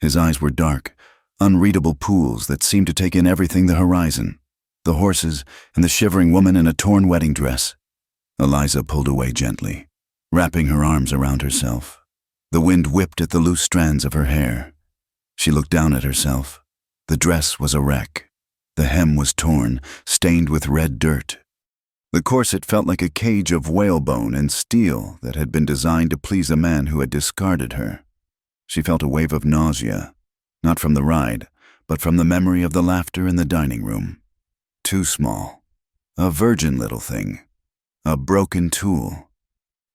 His eyes were dark, unreadable pools that seemed to take in everything the horizon, the horses and the shivering woman in a torn wedding dress. Eliza pulled away gently, wrapping her arms around herself. The wind whipped at the loose strands of her hair. She looked down at herself. The dress was a wreck. The hem was torn, stained with red dirt. The corset felt like a cage of whalebone and steel that had been designed to please a man who had discarded her. She felt a wave of nausea, not from the ride, but from the memory of the laughter in the dining room. Too small. A virgin little thing. A broken tool.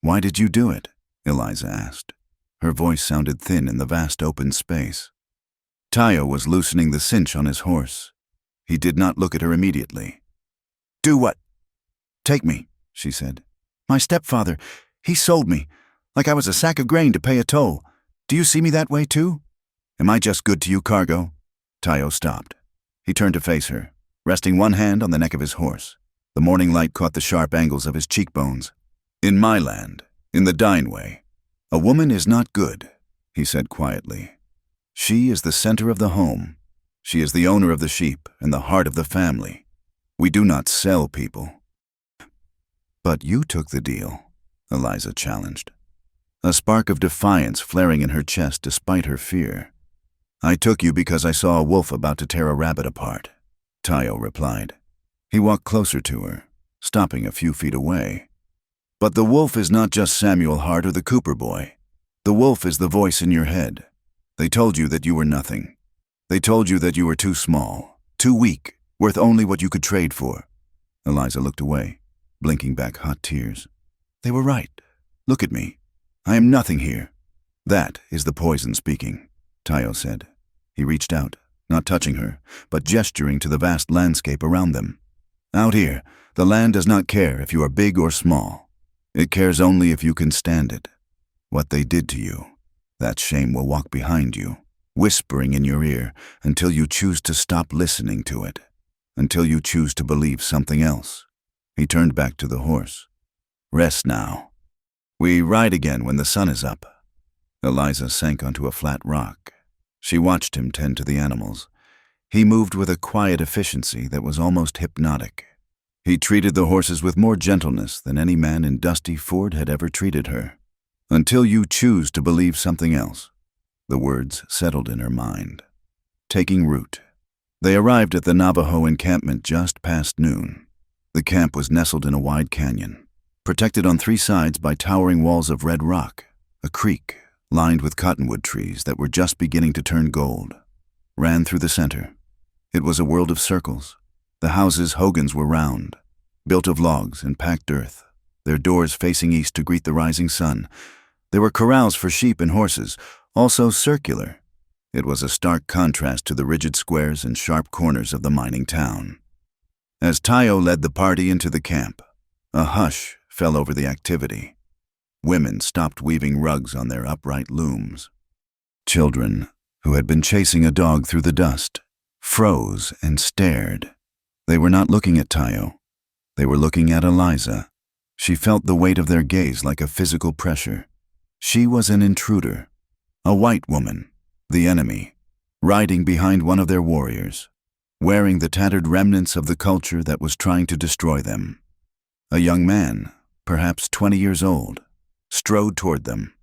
"Why did you do it?" Eliza asked. Her voice sounded thin in the vast open space. Tayo was loosening the cinch on his horse. He did not look at her immediately. "Do what?" "Take me," she said. "My stepfather, he sold me, like I was a sack of grain to pay a toll. Do you see me that way too? Am I just good to you, cargo?" Tayo stopped. He turned to face her, resting one hand on the neck of his horse. The morning light caught the sharp angles of his cheekbones. "In my land, in the Dineway, a woman is not good," he said quietly. "She is the center of the home. She is the owner of the sheep and the heart of the family. We do not sell people." "But you took the deal," Eliza challenged, a spark of defiance flaring in her chest despite her fear. "I took you because I saw a wolf about to tear a rabbit apart," Tayo replied. He walked closer to her, stopping a few feet away. "But the wolf is not just Samuel Hart or the Cooper boy. The wolf is the voice in your head. They told you that you were nothing. They told you that you were too small, too weak, worth only what you could trade for." Eliza looked away, blinking back hot tears. "They were right. Look at me. I am nothing here." "That is the poison speaking," Tayo said. He reached out, not touching her, but gesturing to the vast landscape around them. "Out here, the land does not care if you are big or small. It cares only if you can stand it. What they did to you, that shame will walk behind you, whispering in your ear until you choose to stop listening to it, until you choose to believe something else." He turned back to the horse. "Rest now. We ride again when the sun is up." Eliza sank onto a flat rock. She watched him tend to the animals. He moved with a quiet efficiency that was almost hypnotic. He treated the horses with more gentleness than any man in Dusty Ford had ever treated her. "Until you choose to believe something else." The words settled in her mind. Taking root. They arrived at the Navajo encampment just past noon. The camp was nestled in a wide canyon, protected on three sides by towering walls of red rock. A creek, lined with cottonwood trees that were just beginning to turn gold, ran through the center. It was a world of circles. The houses' hogans were round, built of logs and packed earth, their doors facing east to greet the rising sun. There were corrals for sheep and horses, also circular. It was a stark contrast to the rigid squares and sharp corners of the mining town. As Tayo led the party into the camp, a hush fell over the activity. Women stopped weaving rugs on their upright looms. Children, who had been chasing a dog through the dust, froze and stared. They were not looking at Tayo. They were looking at Eliza. She felt the weight of their gaze like a physical pressure. She was an intruder, a white woman, the enemy, riding behind one of their warriors, wearing the tattered remnants of the culture that was trying to destroy them. A young man, perhaps 20 years old, strode toward them.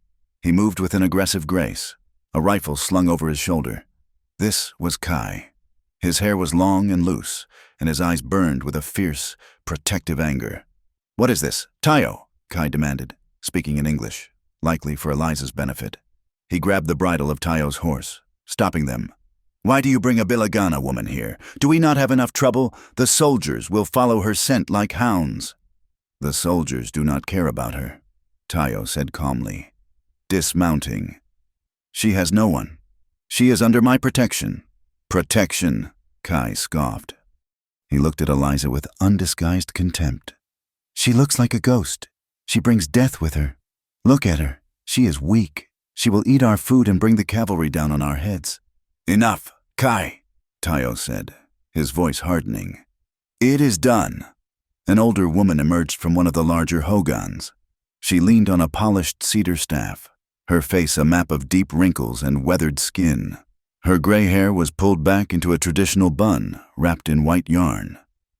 He moved with an aggressive grace, a rifle slung over his shoulder. This was Kai. His hair was long and loose, and his eyes burned with a fierce, protective anger. "What is this? Tayo!" Kai demanded, speaking in English, likely for Eliza's benefit. He grabbed the bridle of Tayo's horse, stopping them. "Why do you bring a Bilagana woman here? Do we not have enough trouble? The soldiers will follow her scent like hounds." "The soldiers do not care about her," Tayo said calmly, dismounting. "She has no one. She is under my protection." "Protection," Kai scoffed. He looked at Eliza with undisguised contempt. "She looks like a ghost. She brings death with her. Look at her. She is weak. She will eat our food and bring the cavalry down on our heads." "Enough, Kai," Tayo said, his voice hardening. "It is done." An older woman emerged from one of the larger hogans. She leaned on a polished cedar staff, her face a map of deep wrinkles and weathered skin. Her gray hair was pulled back into a traditional bun, wrapped in white yarn.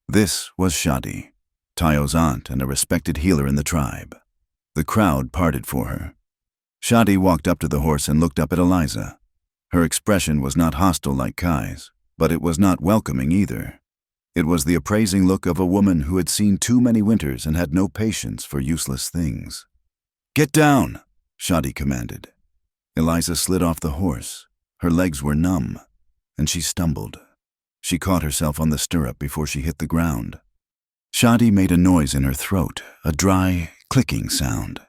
This was Shadi, Tayo's aunt and a respected healer in the tribe. The crowd parted for her. Shadi walked up to the horse and looked up at Eliza. Her expression was not hostile like Kai's, but it was not welcoming either. It was the appraising look of a woman who had seen too many winters and had no patience for useless things. "Get down," Shadi commanded. Eliza slid off the horse. Her legs were numb, and she stumbled. She caught herself on the stirrup before she hit the ground. Shadi made a noise in her throat, a dry, clicking sound.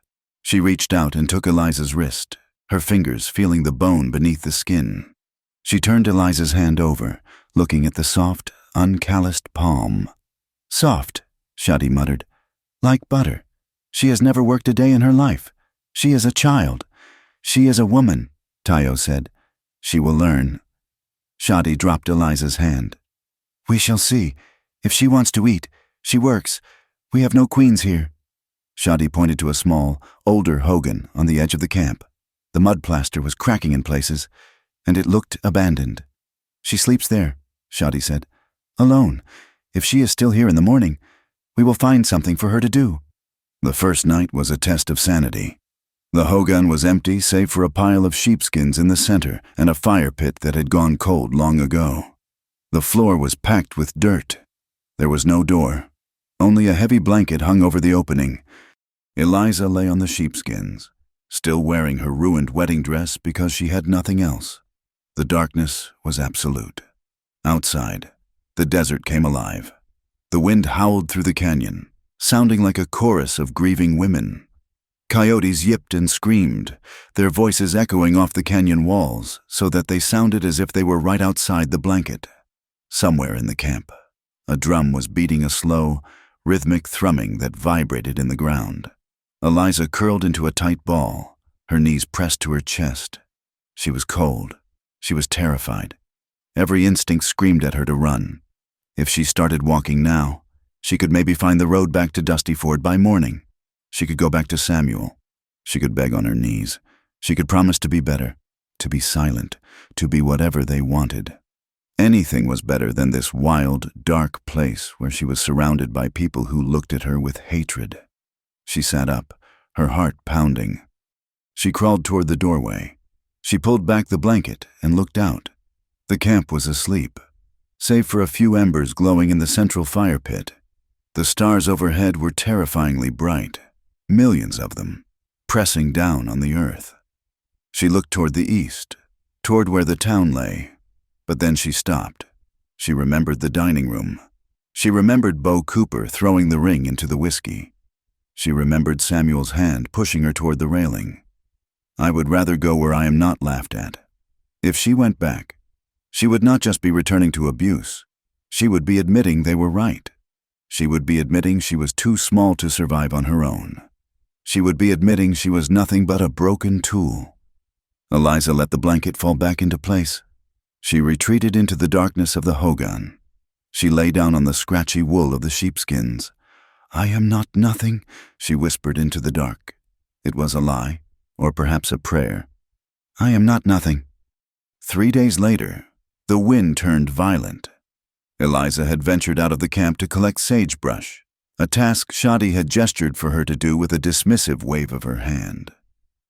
She reached out and took Eliza's wrist, her fingers feeling the bone beneath the skin. She turned Eliza's hand over, looking at the soft, uncalloused palm. "Soft," Shadi muttered, "like butter. She has never worked a day in her life. She is a child. She is a woman," Tayo said. "She will learn." Shadi dropped Eliza's hand. "We shall see. If she wants to eat, she works. We have no queens here." Shadi pointed to a small, older hogan on the edge of the camp. The mud plaster was cracking in places, and it looked abandoned. "She sleeps there," Shadi said. "Alone. If she is still here in the morning, we will find something for her to do." The first night was a test of sanity. The hogan was empty save for a pile of sheepskins in the center and a fire pit that had gone cold long ago. The floor was packed with dirt. There was no door. Only a heavy blanket hung over the opening. Eliza lay on the sheepskins, still wearing her ruined wedding dress because she had nothing else. The darkness was absolute. Outside, the desert came alive. The wind howled through the canyon, sounding like a chorus of grieving women. Coyotes yipped and screamed, their voices echoing off the canyon walls so that they sounded as if they were right outside the blanket. Somewhere in the camp, a drum was beating a slow, rhythmic thrumming that vibrated in the ground. Eliza curled into a tight ball, her knees pressed to her chest. She was cold. She was terrified. Every instinct screamed at her to run. If she started walking now, she could maybe find the road back to Dusty Ford by morning. She could go back to Samuel. She could beg on her knees. She could promise to be better, to be silent, to be whatever they wanted. Anything was better than this wild, dark place where she was surrounded by people who looked at her with hatred. She sat up, her heart pounding. She crawled toward the doorway. She pulled back the blanket and looked out. The camp was asleep, save for a few embers glowing in the central fire pit. The stars overhead were terrifyingly bright, millions of them, pressing down on the earth. She looked toward the east, toward where the town lay, but then she stopped. She remembered the dining room. She remembered Bo Cooper throwing the ring into the whiskey. She remembered Samuel's hand pushing her toward the railing. I would rather go where I am not laughed at. If she went back, she would not just be returning to abuse. She would be admitting they were right. She would be admitting she was too small to survive on her own. She would be admitting she was nothing but a broken tool. Eliza let the blanket fall back into place. She retreated into the darkness of the hogan. She lay down on the scratchy wool of the sheepskins. "I am not nothing," she whispered into the dark. It was a lie, or perhaps a prayer. "I am not nothing." 3 days later, the wind turned violent. Eliza had ventured out of the camp to collect sagebrush, a task Shadi had gestured for her to do with a dismissive wave of her hand.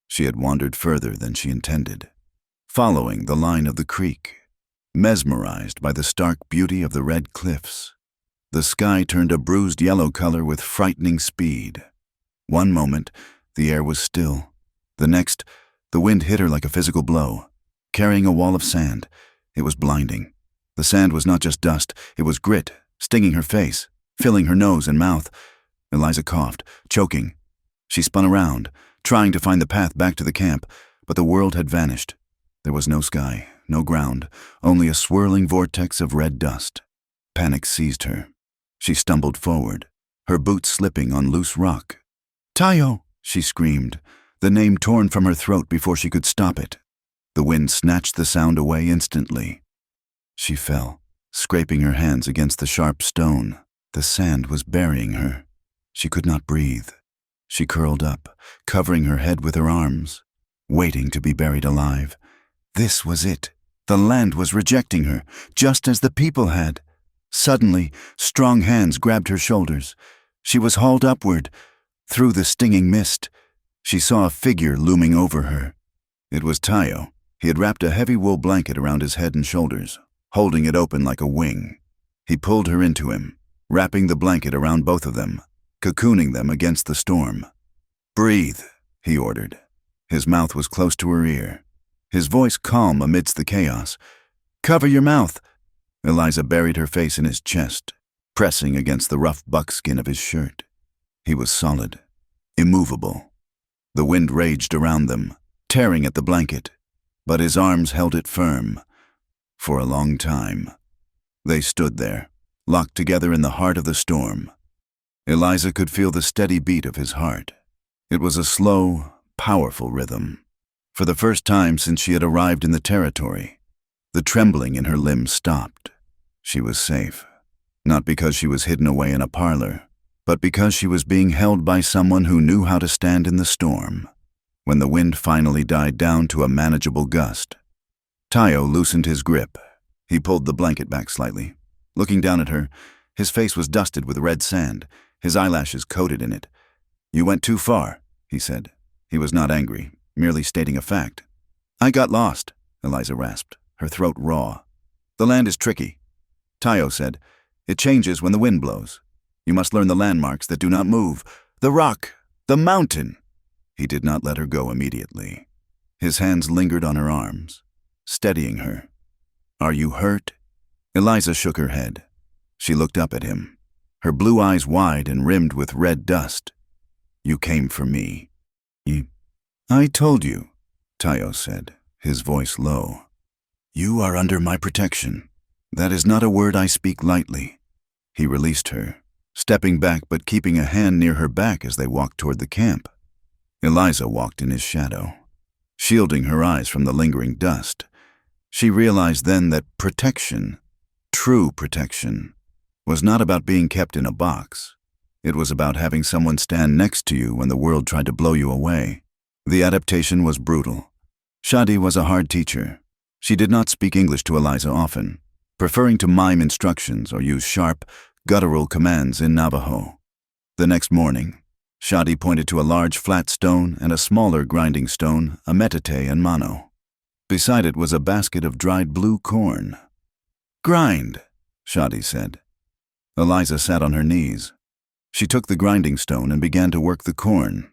She had wandered further than she intended, following the line of the creek, mesmerized by the stark beauty of the red cliffs. The sky turned a bruised yellow color with frightening speed. One moment, the air was still. The next, the wind hit her like a physical blow, carrying a wall of sand. It was blinding. The sand was not just dust, it was grit, stinging her face, filling her nose and mouth. Eliza coughed, choking. She spun around, trying to find the path back to the camp, but the world had vanished. There was no sky, no ground, only a swirling vortex of red dust. Panic seized her. She stumbled forward, her boots slipping on loose rock. "Tayo!" she screamed, the name torn from her throat before she could stop it. The wind snatched the sound away instantly. She fell, scraping her hands against the sharp stone. The sand was burying her. She could not breathe. She curled up, covering her head with her arms, waiting to be buried alive. This was it. The land was rejecting her, just as the people had. Suddenly, strong hands grabbed her shoulders. She was hauled upward. Through the stinging mist, she saw a figure looming over her. It was Tayo. He had wrapped a heavy wool blanket around his head and shoulders, holding it open like a wing. He pulled her into him, wrapping the blanket around both of them, cocooning them against the storm. "Breathe," he ordered. His mouth was close to her ear, his voice calm amidst the chaos. "Cover your mouth." Eliza buried her face in his chest, pressing against the rough buckskin of his shirt. He was solid, immovable. The wind raged around them, tearing at the blanket, but his arms held it firm. For a long time, they stood there, locked together in the heart of the storm. Eliza could feel the steady beat of his heart. It was a slow, powerful rhythm. For the first time since she had arrived in the territory, the trembling in her limbs stopped. She was safe, not because she was hidden away in a parlor, but because she was being held by someone who knew how to stand in the storm. When the wind finally died down to a manageable gust, Tayo loosened his grip. He pulled the blanket back slightly. Looking down at her, his face was dusted with red sand, his eyelashes coated in it. "You went too far," he said. He was not angry, merely stating a fact. "I got lost," Eliza rasped, her throat raw. "The land is tricky," Tayo said. "It changes when the wind blows. You must learn the landmarks that do not move. The rock, the mountain." He did not let her go immediately. His hands lingered on her arms, steadying her. "Are you hurt?" Eliza shook her head. She looked up at him, her blue eyes wide and rimmed with red dust. "You came for me." "I told you," Tayo said, his voice low. "You are under my protection. That is not a word I speak lightly." He released her, stepping back but keeping a hand near her back as they walked toward the camp. Eliza walked in his shadow, shielding her eyes from the lingering dust. She realized then that protection, true protection, was not about being kept in a box. It was about having someone stand next to you when the world tried to blow you away. The adaptation was brutal. Shadi was a hard teacher. She did not speak English to Eliza often, preferring to mime instructions or use sharp, guttural commands in Navajo. The next morning, Shadi pointed to a large flat stone and a smaller grinding stone, imitated and mano. Beside it was a basket of dried blue corn. "Grind," Shadi said. Eliza sat on her knees. She took the grinding stone and began to work the corn.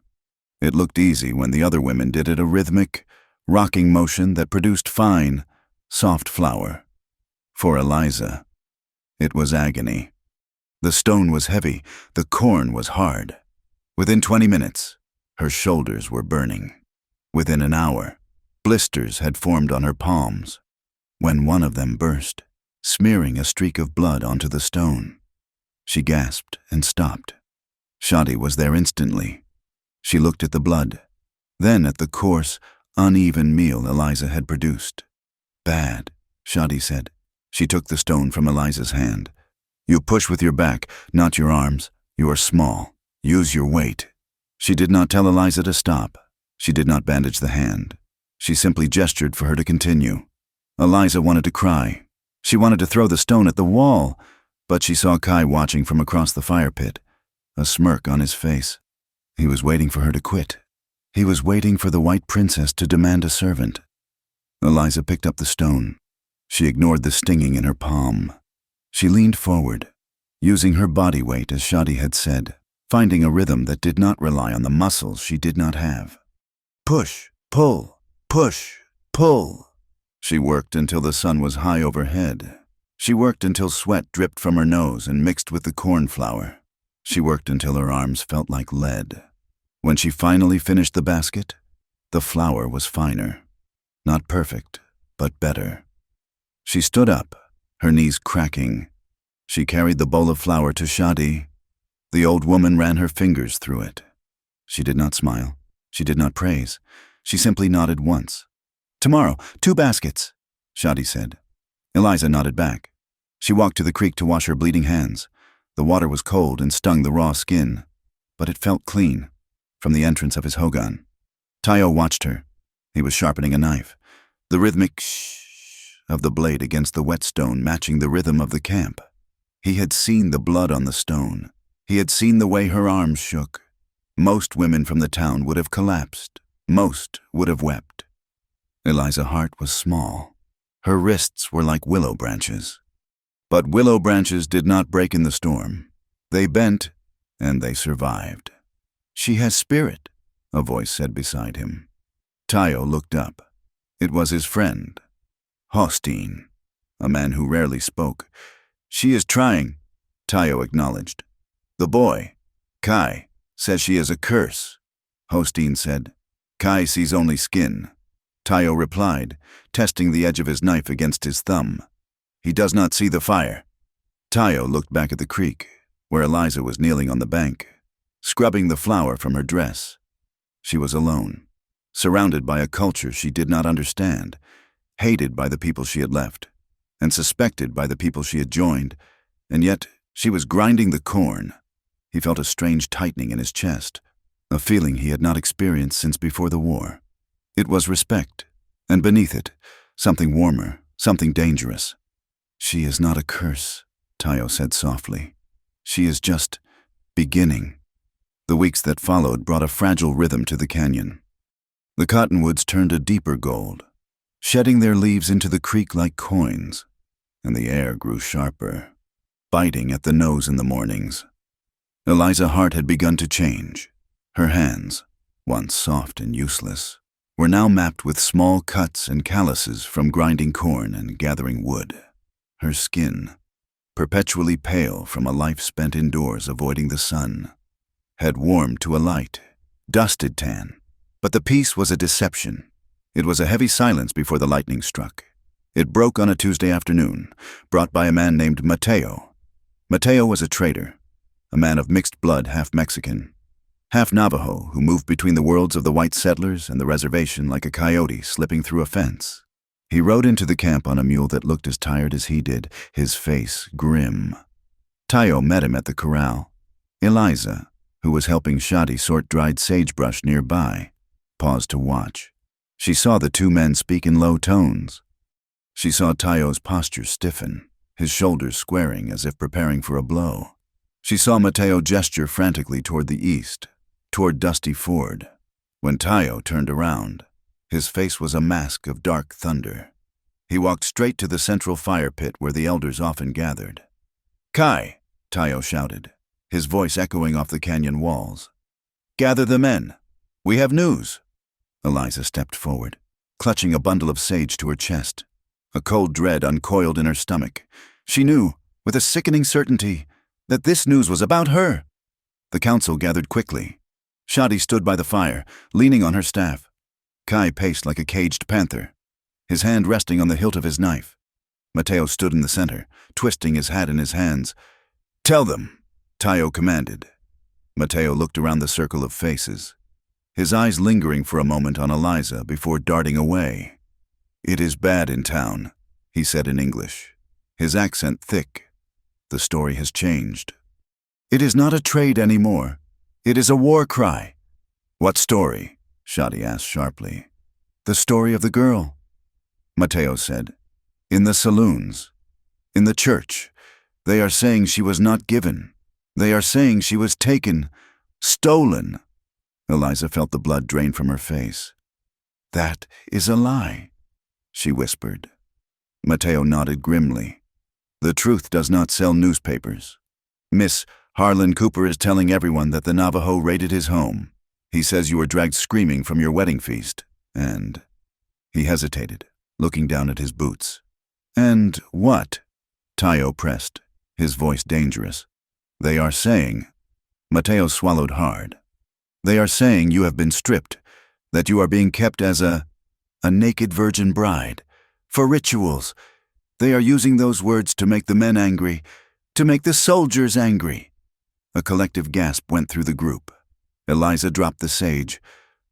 It looked easy when the other women did it, a rhythmic, rocking motion that produced fine, soft flour. For Eliza, it was agony. The stone was heavy, the corn was hard. Within 20 minutes, her shoulders were burning. Within an hour, blisters had formed on her palms, when one of them burst, smearing a streak of blood onto the stone. She gasped and stopped. Shadi was there instantly. She looked at the blood, then at the coarse, uneven meal Eliza had produced. "Bad," Shadi said. She took the stone from Eliza's hand. "You push with your back, not your arms. You are small. Use your weight." She did not tell Eliza to stop. She did not bandage the hand. She simply gestured for her to continue. Eliza wanted to cry. She wanted to throw the stone at the wall, but she saw Kai watching from across the fire pit, a smirk on his face. He was waiting for her to quit. He was waiting for the white princess to demand a servant. Eliza picked up the stone. She ignored the stinging in her palm. She leaned forward, using her body weight as Shadi had said. finding a rhythm that did not rely on the muscles she did not have. Push, pull, push, pull. She worked until the sun was high overhead. She worked until sweat dripped from her nose and mixed with the corn flour. She worked until her arms felt like lead. When she finally finished the basket, the flour was finer. Not perfect, but better. She stood up, her knees cracking. She carried the bowl of flour to Shadi. The old woman ran her fingers through it. She did not smile. She did not praise. She simply nodded once. "Tomorrow, 2 baskets," Shadi said. Eliza nodded back. She walked to the creek to wash her bleeding hands. The water was cold and stung the raw skin, but it felt clean, from the entrance of his hogan. Tayo watched her. He was sharpening a knife, the rhythmic shh of the blade against the wet stone matching the rhythm of the camp. He had seen the blood on the stone. He had seen the way her arms shook. Most women from the town would have collapsed. Most would have wept. Eliza's heart was small. Her wrists were like willow branches. But willow branches did not break in the storm. They bent, and they survived. "She has spirit," a voice said beside him. Tayo looked up. It was his friend, Hosteen, a man who rarely spoke. "She is trying," Tayo acknowledged. "The boy, Kai, says she is a curse," Hosteen said. "Kai sees only skin," Tayo replied, testing the edge of his knife against his thumb. "He does not see the fire." Tayo looked back at the creek, where Eliza was kneeling on the bank, scrubbing the flour from her dress. She was alone, surrounded by a culture she did not understand, hated by the people she had left, and suspected by the people she had joined, and yet she was grinding the corn. He felt a strange tightening in his chest, a feeling he had not experienced since before the war. It was respect, and beneath it, something warmer, something dangerous. "She is not a curse," Tayo said softly. "She is just beginning." The weeks that followed brought a fragile rhythm to the canyon. The cottonwoods turned a deeper gold, shedding their leaves into the creek like coins, and the air grew sharper, biting at the nose in the mornings. Eliza's heart had begun to change. Her hands, once soft and useless, were now mapped with small cuts and calluses from grinding corn and gathering wood. Her skin, perpetually pale from a life spent indoors avoiding the sun, had warmed to a light, dusted tan. But the peace was a deception. It was a heavy silence before the lightning struck. It broke on a Tuesday afternoon, brought by a man named Mateo. Mateo was a trader, a man of mixed blood, half Mexican, half Navajo, who moved between the worlds of the white settlers and the reservation like a coyote slipping through a fence. He rode into the camp on a mule that looked as tired as he did, his face grim. Tayo met him at the corral. Eliza, who was helping Shadi sort dried sagebrush nearby, paused to watch. She saw the 2 men speak in low tones. She saw Tayo's posture stiffen, his shoulders squaring as if preparing for a blow. She saw Mateo gesture frantically toward the east, toward Dusty Ford. When Tayo turned around, his face was a mask of dark thunder. He walked straight to the central fire pit where the elders often gathered. "Kai," Tayo shouted, his voice echoing off the canyon walls. "Gather the men. We have news." Eliza stepped forward, clutching a bundle of sage to her chest. A cold dread uncoiled in her stomach. She knew, with a sickening certainty, that this news was about her. The council gathered quickly. Shadi stood by the fire, leaning on her staff. Kai paced like a caged panther, his hand resting on the hilt of his knife. Mateo stood in the center, twisting his hat in his hands. "Tell them," Tayo commanded. Mateo looked around the circle of faces, his eyes lingering for a moment on Eliza before darting away. "It is bad in town," he said in English, his accent thick. "The story has changed. It is not a trade anymore. It is a war cry." "What story?" Shadi asked sharply. "The story of the girl," Mateo said. "In the saloons. In the church. They are saying she was not given. They are saying she was taken. Stolen." Eliza felt the blood drain from her face. "That is a lie," she whispered. Mateo nodded grimly. "The truth does not sell newspapers. Miss Harlan Cooper is telling everyone that the Navajo raided his home. He says you were dragged screaming from your wedding feast, and—" He hesitated, looking down at his boots. "And what?" Tayo pressed, his voice dangerous. "They are saying—" Mateo swallowed hard. "They are saying you have been stripped, that you are being kept as a naked virgin bride, for rituals. They are using those words to make the men angry, to make the soldiers angry." A collective gasp went through the group. Eliza dropped the sage.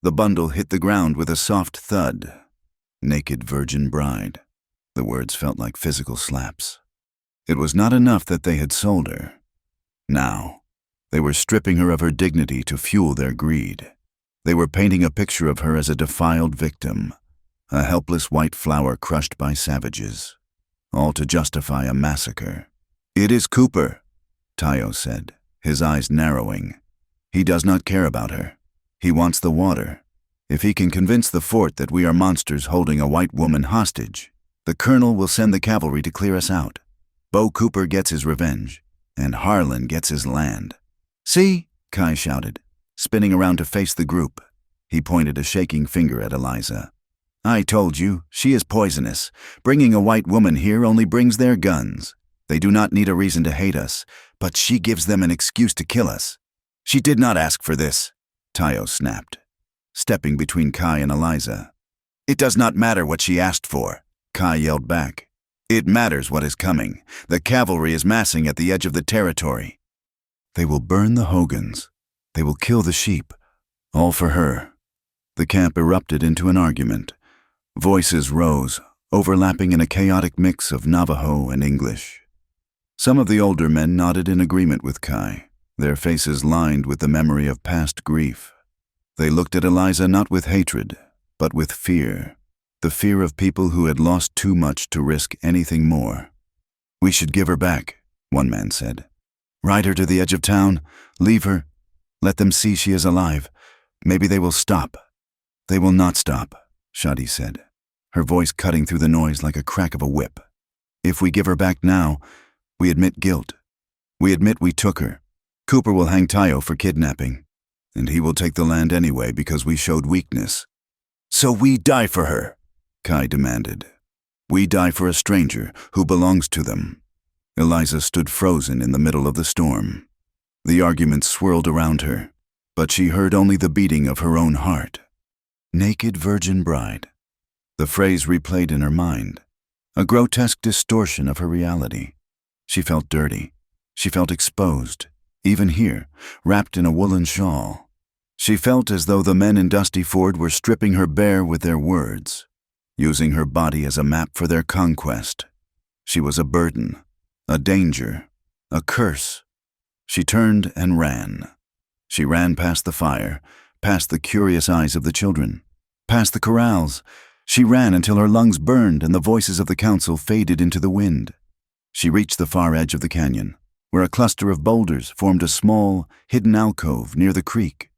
The bundle hit the ground with a soft thud. Naked virgin bride. The words felt like physical slaps. It was not enough that they had sold her. Now, they were stripping her of her dignity to fuel their greed. They were painting a picture of her as a defiled victim, a helpless white flower crushed by savages, all to justify a massacre. "It is Cooper," Tayo said, his eyes narrowing. "He does not care about her. He wants the water. If he can convince the fort that we are monsters holding a white woman hostage, the colonel will send the cavalry to clear us out. Bo Cooper gets his revenge, and Harlan gets his land." "See?" Kai shouted, spinning around to face the group. He pointed a shaking finger at Eliza. "I told you, she is poisonous. Bringing a white woman here only brings their guns. They do not need a reason to hate us, but she gives them an excuse to kill us." "She did not ask for this," Tayo snapped, stepping between Kai and Eliza. "It does not matter what she asked for," Kai yelled back. "It matters what is coming. The cavalry is massing at the edge of the territory. They will burn the hogans. They will kill the sheep. All for her." The camp erupted into an argument. Voices rose, overlapping in a chaotic mix of Navajo and English. Some of the older men nodded in agreement with Kai, their faces lined with the memory of past grief. They looked at Eliza not with hatred, but with fear, the fear of people who had lost too much to risk anything more. "We should give her back," one man said. "Ride her to the edge of town, leave her, let them see she is alive. Maybe they will stop." "They will not stop," Shadi said, her voice cutting through the noise like a crack of a whip. "If we give her back now, we admit guilt. We admit we took her. Cooper will hang Tayo for kidnapping, and he will take the land anyway because we showed weakness. So we die for her," Kai demanded. "We die for a stranger who belongs to them." Eliza stood frozen in the middle of the storm. The argument swirled around her, but she heard only the beating of her own heart. Naked virgin bride. The phrase replayed in her mind, a grotesque distortion of her reality. She felt dirty. She felt exposed, even here, wrapped in a woolen shawl. She felt as though the men in Dusty Ford were stripping her bare with their words, using her body as a map for their conquest. She was a burden, a danger, a curse. She turned and ran. She ran past the fire, past the curious eyes of the children, past the corrals. She ran until her lungs burned and the voices of the council faded into the wind. She reached the far edge of the canyon, where a cluster of boulders formed a small, hidden alcove near the creek.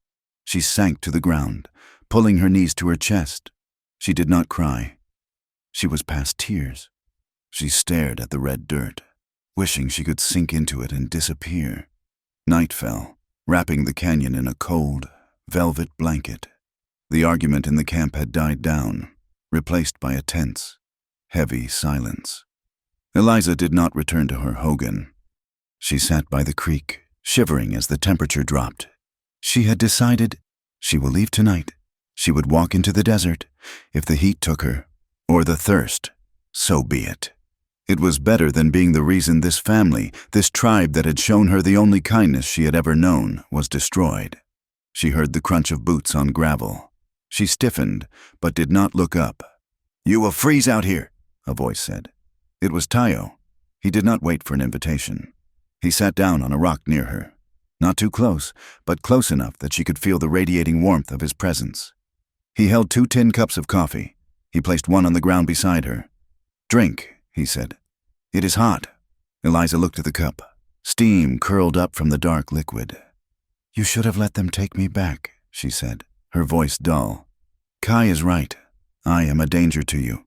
She sank to the ground, pulling her knees to her chest. She did not cry. She was past tears. She stared at the red dirt, wishing she could sink into it and disappear. Night fell, wrapping the canyon in a cold, velvet blanket. The argument in the camp had died down, replaced by a tense, heavy silence. Eliza did not return to her hogan. She sat by the creek, shivering as the temperature dropped. She had decided she will leave tonight. She would walk into the desert. If the heat took her, or the thirst, so be it. It was better than being the reason this family, this tribe that had shown her the only kindness she had ever known, was destroyed. She heard the crunch of boots on gravel. She stiffened, but did not look up. "You will freeze out here," a voice said. It was Tayo. He did not wait for an invitation. He sat down on a rock near her, not too close, but close enough that she could feel the radiating warmth of his presence. He held 2 tin cups of coffee. He placed one on the ground beside her. "Drink," he said. "It is hot." Eliza looked at the cup. Steam curled up from the dark liquid. "You should have let them take me back," she said, her voice dull. "Kai is right. I am a danger to you."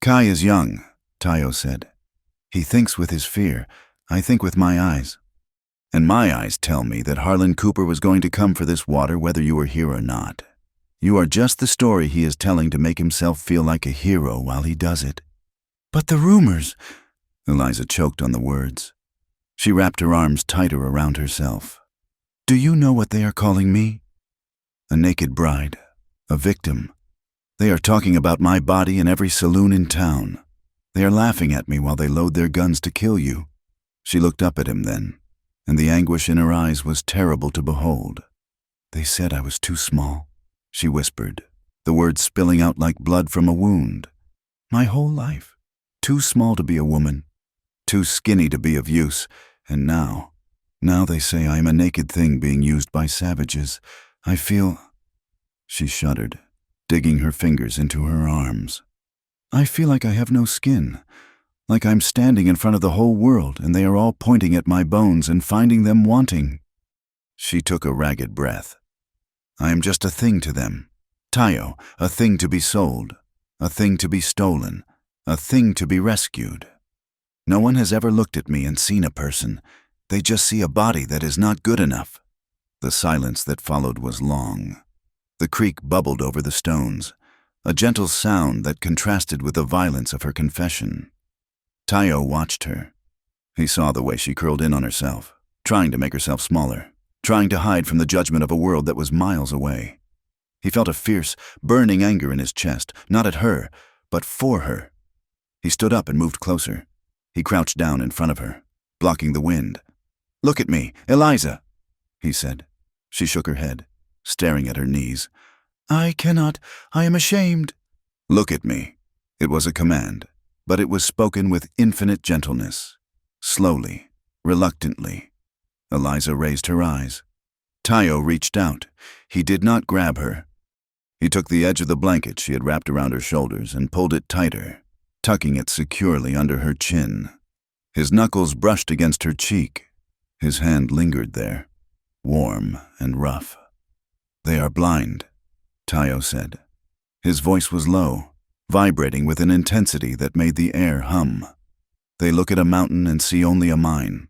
"Kai is young," Tayo said. "He thinks with his fear. I think with my eyes." And my eyes tell me that Harlan Cooper was going to come for this water whether you were here or not. You are just the story he is telling to make himself feel like a hero while he does it." "But the rumors—" Eliza choked on the words. She wrapped her arms tighter around herself. "Do you know what they are calling me? A naked bride, a victim. They are talking about my body in every saloon in town. They are laughing at me while they load their guns to kill you." She looked up at him then, and the anguish in her eyes was terrible to behold. "They said I was too small," she whispered, the words spilling out like blood from a wound. "My whole life. Too small to be a woman, too skinny to be of use, and now they say I am a naked thing being used by savages. I feel—" She shuddered, digging her fingers into her arms. "I feel like I have no skin, like I'm standing in front of the whole world and they are all pointing at my bones and finding them wanting." She took a ragged breath. "I am just a thing to them. Tayo, a thing to be sold, a thing to be stolen, a thing to be rescued. No one has ever looked at me and seen a person. They just see a body that is not good enough." The silence that followed was long. The creek bubbled over the stones, a gentle sound that contrasted with the violence of her confession. Tayo watched her. He saw the way she curled in on herself, trying to make herself smaller, trying to hide from the judgment of a world that was miles away. He felt a fierce, burning anger in his chest, not at her, but for her. He stood up and moved closer. He crouched down in front of her, blocking the wind. "Look at me, Eliza," he said. She shook her head, staring at her knees. "I cannot. I am ashamed." "Look at me." It was a command, but it was spoken with infinite gentleness. Slowly, reluctantly, Eliza raised her eyes. Tayo reached out. He did not grab her. He took the edge of the blanket she had wrapped around her shoulders and pulled it tighter, tucking it securely under her chin. His knuckles brushed against her cheek. His hand lingered there, warm and rough. "They are blind," Tayo said. His voice was low, vibrating with an intensity that made the air hum. "They look at a mountain and see only a mine.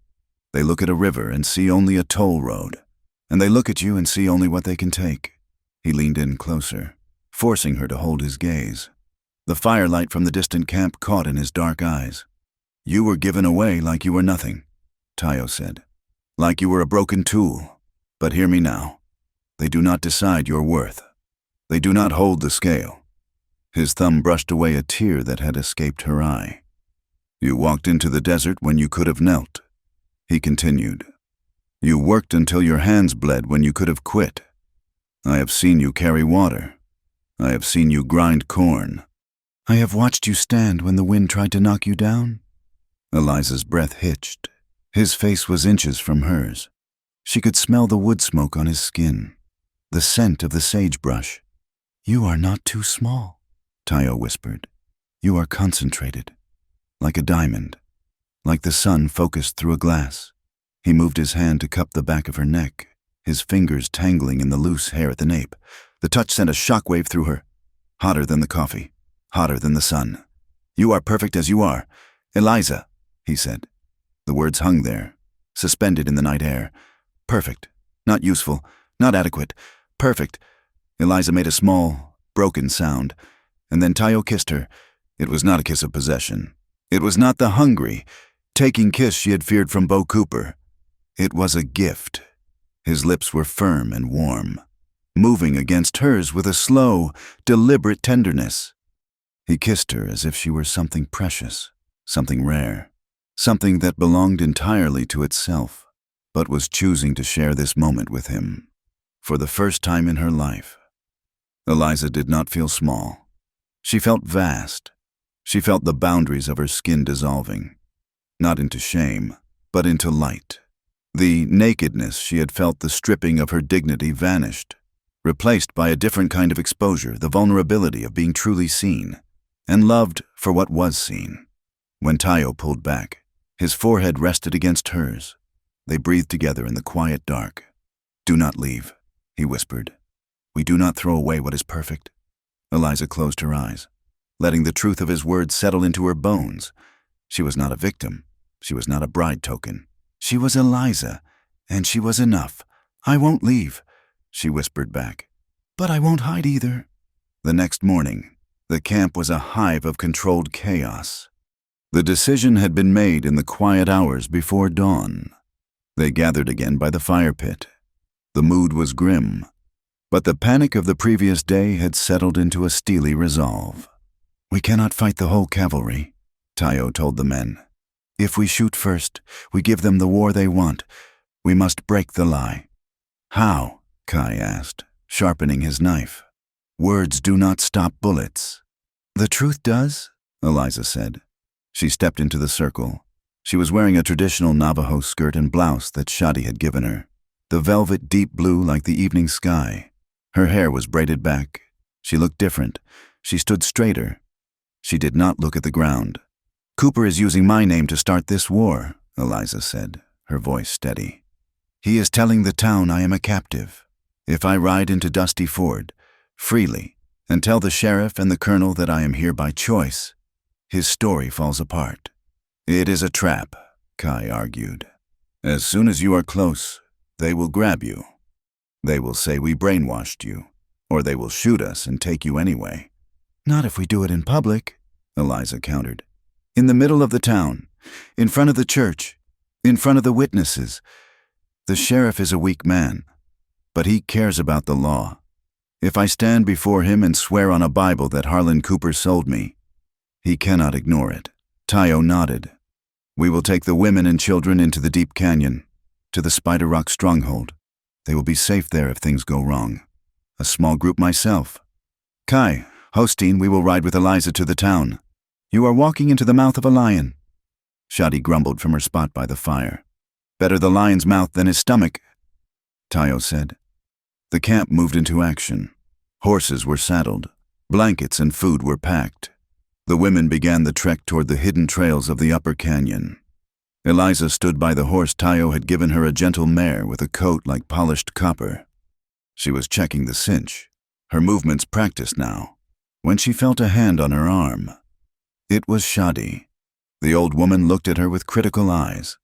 They look at a river and see only a toll road. And they look at you and see only what they can take." He leaned in closer, forcing her to hold his gaze. The firelight from the distant camp caught in his dark eyes. "You were given away like you were nothing," Tayo said. "Like you were a broken tool. But hear me now. They do not decide your worth. They do not hold the scale." His thumb brushed away a tear that had escaped her eye. "You walked into the desert when you could have knelt," he continued. "You worked until your hands bled when you could have quit. I have seen you carry water. I have seen you grind corn. I have watched you stand when the wind tried to knock you down." Eliza's breath hitched. His face was inches from hers. She could smell the wood smoke on his skin, the scent of the sagebrush. "You are not too small," Tayo whispered. "You are concentrated, like a diamond, like the sun focused through a glass." He moved his hand to cup the back of her neck, his fingers tangling in the loose hair at the nape. The touch sent a shockwave through her. "Hotter than the coffee, hotter than the sun. You are perfect as you are, Eliza," he said. The words hung there, suspended in the night air. Perfect, not useful, not adequate, perfect. Eliza made a small, broken sound, and then Tayo kissed her. It was not a kiss of possession. It was not the hungry, taking kiss she had feared from Bo Cooper. It was a gift. His lips were firm and warm, moving against hers with a slow, deliberate tenderness. He kissed her as if she were something precious, something rare, something that belonged entirely to itself, but was choosing to share this moment with him, for the first time in her life. Eliza did not feel small. She felt vast. She felt the boundaries of her skin dissolving, not into shame, but into light. The nakedness she had felt, the stripping of her dignity, vanished, replaced by a different kind of exposure, the vulnerability of being truly seen, and loved for what was seen. When Tayo pulled back, his forehead rested against hers. They breathed together in the quiet dark. "Do not leave," he whispered. "We do not throw away what is perfect." Eliza closed her eyes, letting the truth of his words settle into her bones. She was not a victim. She was not a bride token. She was Eliza, And she was enough. "I won't leave," she whispered back. "But I won't hide either." The next morning, the camp was a hive of controlled chaos. The decision had been made in the quiet hours before dawn. They gathered again by the fire pit. The mood was grim, but the panic of the previous day had settled into a steely resolve. "We cannot fight the whole cavalry," Tayo told the men. "If we shoot first, we give them the war they want. We must break the lie." "How?" Kai asked, sharpening his knife. "Words do not stop bullets." "The truth does," Eliza said. She stepped into the circle. She was wearing a traditional Navajo skirt and blouse that Shadi had given her, the velvet deep blue like the evening sky. Her hair was braided back. She looked different. She stood straighter. She did not look at the ground. "Cooper is using my name to start this war," Eliza said, her voice steady. "He is telling the town I am a captive. If I ride into Dusty Ford, freely, and tell the sheriff and the colonel that I am here by choice, his story falls apart." "It is a trap," Kai argued. "As soon as you are close, they will grab you. They will say we brainwashed you, or they will shoot us and take you anyway." "Not if we do it in public," Eliza countered. "In the middle of the town, in front of the church, in front of the witnesses. The sheriff is a weak man, but he cares about the law. If I stand before him and swear on a Bible that Harlan Cooper sold me, he cannot ignore it." Tayo nodded. "We will take the women and children into the deep canyon, to the Spider Rock stronghold. They will be safe there if things go wrong. A small group myself. Kai, Hosteen, we will ride with Eliza to the town. You are walking into the mouth of a lion." Shadi grumbled from her spot by the fire. "Better the lion's mouth than his stomach," Tayo said. The camp moved into action. Horses were saddled. Blankets and food were packed. The women began the trek toward the hidden trails of the upper canyon. Eliza stood by the horse Tayo had given her, a gentle mare with a coat like polished copper. She was checking the cinch, her movements practiced now, when she felt a hand on her arm. It was Shadi. The old woman looked at her with critical eyes.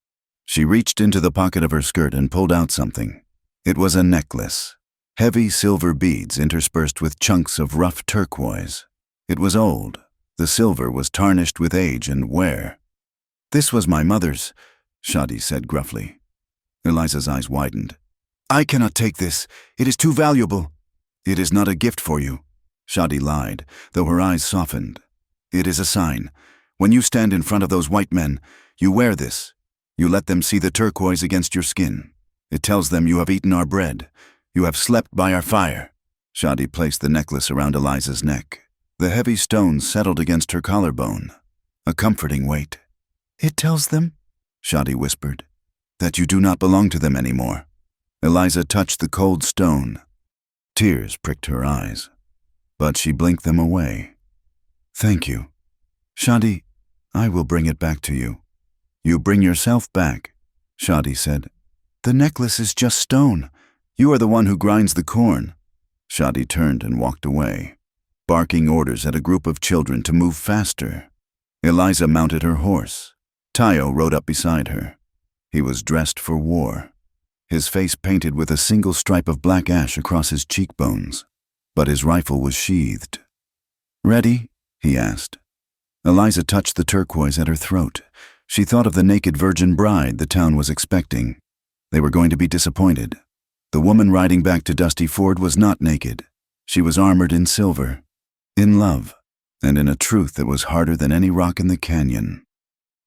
She reached into the pocket of her skirt and pulled out something. It was a necklace, heavy silver beads interspersed with chunks of rough turquoise. It was old. The silver was tarnished with age and wear. "This was my mother's," Shadi said gruffly. Eliza's eyes widened. "I cannot take this. It is too valuable." "It is not a gift for you," Shadi lied, though her eyes softened. "It is a sign. When you stand in front of those white men, you wear this. You let them see the turquoise against your skin. It tells them you have eaten our bread. You have slept by our fire." Shadi placed the necklace around Eliza's neck. The heavy stones settled against her collarbone, a comforting weight. "It tells them," Shadi whispered, "that you do not belong to them anymore." Eliza touched the cold stone. Tears pricked her eyes, but she blinked them away. "Thank you. Shadi, I will bring it back to you." "You bring yourself back," Shadi said. "The necklace is just stone. You are the one who grinds the corn." Shadi turned and walked away, barking orders at a group of children to move faster. Eliza mounted her horse. Tayo rode up beside her. He was dressed for war, his face painted with a single stripe of black ash across his cheekbones, but his rifle was sheathed. "Ready?" he asked. Eliza touched the turquoise at her throat. She thought of the naked virgin bride the town was expecting. They were going to be disappointed. The woman riding back to Dusty Ford was not naked. She was armored in silver, in love, and in a truth that was harder than any rock in the canyon.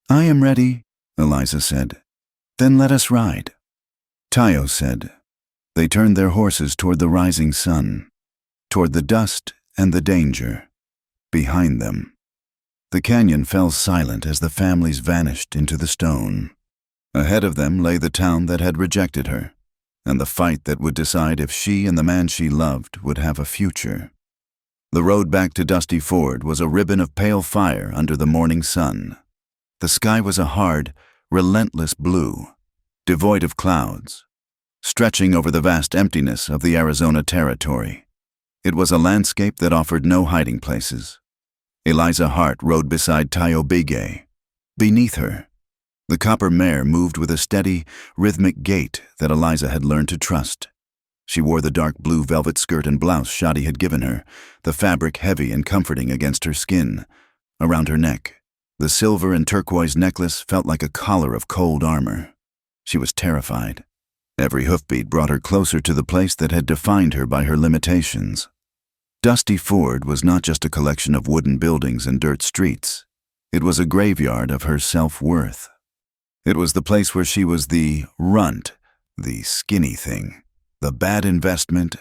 "I am ready," Eliza said. "Then let us ride." Tayo said. They turned their horses toward the rising sun, toward the dust and the danger. Behind them, the canyon fell silent as the families vanished into the stone. Ahead of them lay the town that had rejected her, and the fight that would decide if she and the man she loved would have a future. The road back to Dusty Ford was a ribbon of pale fire under the morning sun. The sky was a hard, relentless blue, devoid of clouds, stretching over the vast emptiness of the Arizona Territory. It was a landscape that offered no hiding places. Eliza Hart rode beside Tayo Bigay. Beneath her, The copper mare moved with a steady, rhythmic gait that Eliza had learned to trust. She wore the dark blue velvet skirt and blouse Shadi had given her, the fabric heavy and comforting against her skin. Around her neck, the silver and turquoise necklace felt like a collar of cold armor. She was terrified. Every hoofbeat brought her closer to the place that had defined her by her limitations. Dusty Ford was not just a collection of wooden buildings and dirt streets. It was a graveyard of her self-worth. It was the place where she was the runt, the skinny thing, the bad investment.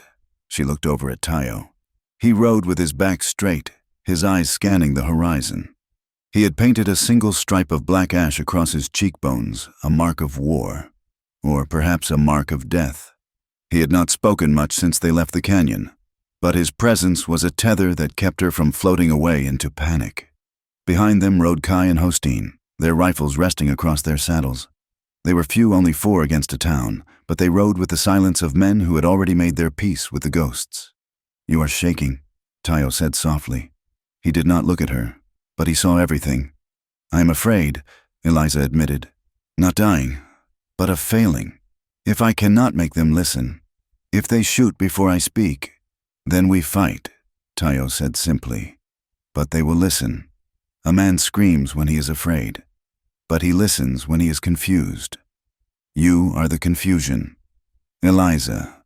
She looked over at Tayo. He rode with his back straight, his eyes scanning the horizon. He had painted a single stripe of black ash across his cheekbones, a mark of war, or perhaps a mark of death. He had not spoken much since they left the canyon, but his presence was a tether that kept her from floating away into panic. Behind them rode Kai and Hosteen, their rifles resting across their saddles. They were few, only 4 against a town, but they rode with the silence of men who had already made their peace with the ghosts. "You are shaking," Tayo said softly. He did not look at her, but he saw everything. "I am afraid," Eliza admitted. "Not dying, but of failing. If I cannot make them listen, if they shoot before I speak, then we fight," Tayo said simply. "But they will listen. A man screams when he is afraid, but he listens when he is confused. You are the confusion. Eliza,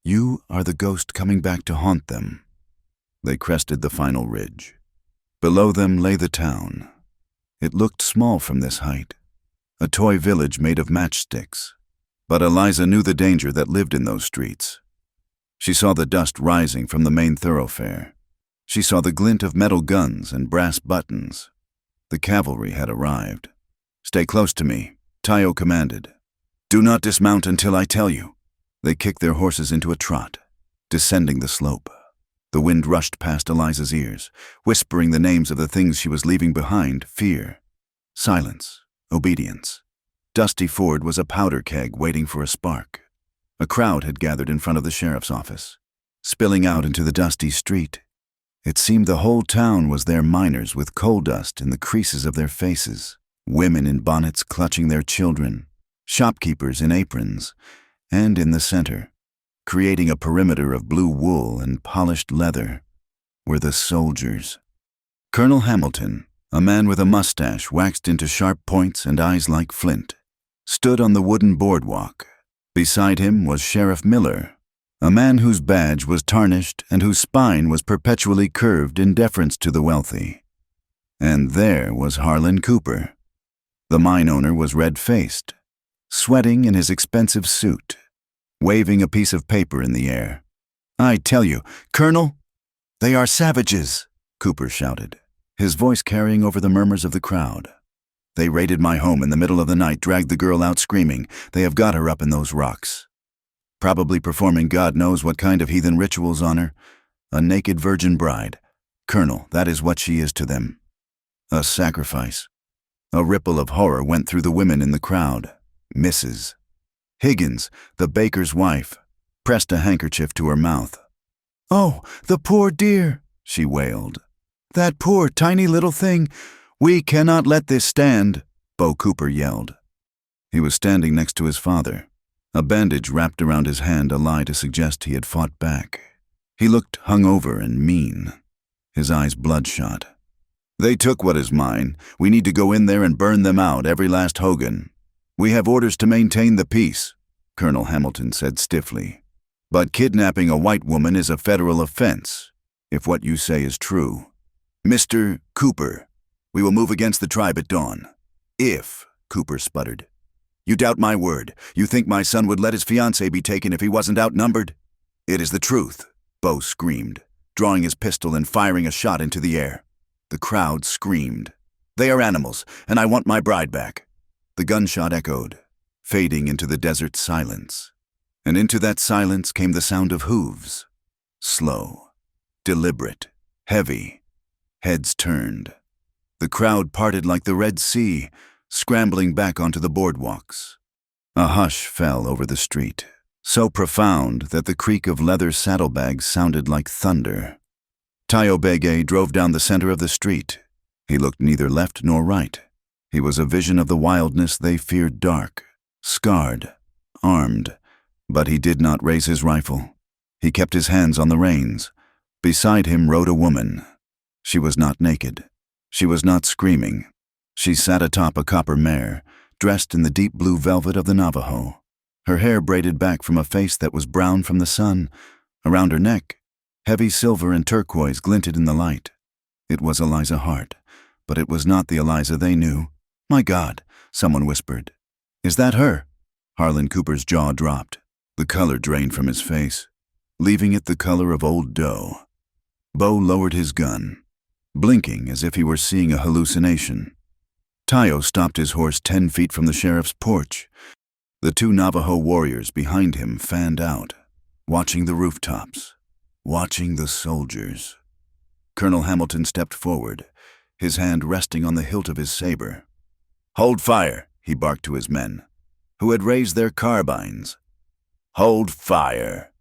you are the ghost coming back to haunt them." They crested the final ridge. Below them lay the town. It looked small from this height, a toy village made of matchsticks. But Eliza knew the danger that lived in those streets. She saw the dust rising from the main thoroughfare. She saw the glint of metal guns and brass buttons. The cavalry had arrived. "Stay close to me," Tayo commanded. "Do not dismount until I tell you." They kicked their horses into a trot, descending the slope. The wind rushed past Eliza's ears, whispering the names of the things she was leaving behind: fear, silence, obedience. Dusty Ford was a powder keg waiting for a spark. A crowd had gathered in front of the sheriff's office, spilling out into the dusty street. It seemed the whole town was there, miners with coal dust in the creases of their faces, women in bonnets clutching their children, shopkeepers in aprons, and in the center, creating a perimeter of blue wool and polished leather, were the soldiers. Colonel Hamilton, a man with a mustache waxed into sharp points and eyes like flint, stood on the wooden boardwalk. Beside him was Sheriff Miller, a man whose badge was tarnished and whose spine was perpetually curved in deference to the wealthy. And there was Harlan Cooper. The mine owner was red-faced, sweating in his expensive suit, waving a piece of paper in the air. "I tell you, Colonel, they are savages," Cooper shouted, his voice carrying over the murmurs of the crowd. "They raided my home in the middle of the night, dragged the girl out screaming. They have got her up in those rocks. Probably performing God knows what kind of heathen rituals on her. A naked virgin bride. Colonel, that is what she is to them. A sacrifice." A ripple of horror went through the women in the crowd. Mrs. Higgins, the baker's wife, pressed a handkerchief to her mouth. "Oh, the poor dear," she wailed. "That poor tiny little thing. We cannot let this stand," Bo Cooper yelled. He was standing next to his father, a bandage wrapped around his hand, a lie to suggest he had fought back. He looked hungover and mean, his eyes bloodshot. "They took what is mine. We need to go in there and burn them out, every last Hogan. We have orders to maintain the peace," Colonel Hamilton said stiffly. "But kidnapping a white woman is a federal offense, if what you say is true. Mr. Cooper, we will move against the tribe at dawn." "If," Cooper sputtered. "You doubt my word? You think my son would let his fiancée be taken if he wasn't outnumbered?" "It is the truth," Bo screamed, drawing his pistol and firing a shot into the air. The crowd screamed. "They are animals, and I want my bride back." The gunshot echoed, fading into the desert silence. And into that silence came the sound of hooves. Slow, deliberate, heavy, heads turned. The crowd parted like the Red Sea, scrambling back onto the boardwalks. A hush fell over the street, so profound that the creak of leather saddlebags sounded like thunder. Tayo Bege drove down the center of the street. He looked neither left nor right. He was a vision of the wildness they feared, dark, scarred, armed, but he did not raise his rifle. He kept his hands on the reins. Beside him rode a woman. She was not naked. She was not screaming. She sat atop a copper mare, dressed in the deep blue velvet of the Navajo. Her hair braided back from a face that was brown from the sun. Around her neck, heavy silver and turquoise glinted in the light. It was Eliza Hart, but it was not the Eliza they knew. "My God," someone whispered. "Is that her?" Harlan Cooper's jaw dropped. The color drained from his face, leaving it the color of old dough. Bo lowered his gun, blinking as if he were seeing a hallucination. Tayo stopped his horse 10 feet from the sheriff's porch. The 2 Navajo warriors behind him fanned out, watching the rooftops, watching the soldiers. Colonel Hamilton stepped forward, his hand resting on the hilt of his saber. "Hold fire," he barked to his men, who had raised their carbines. "Hold fire."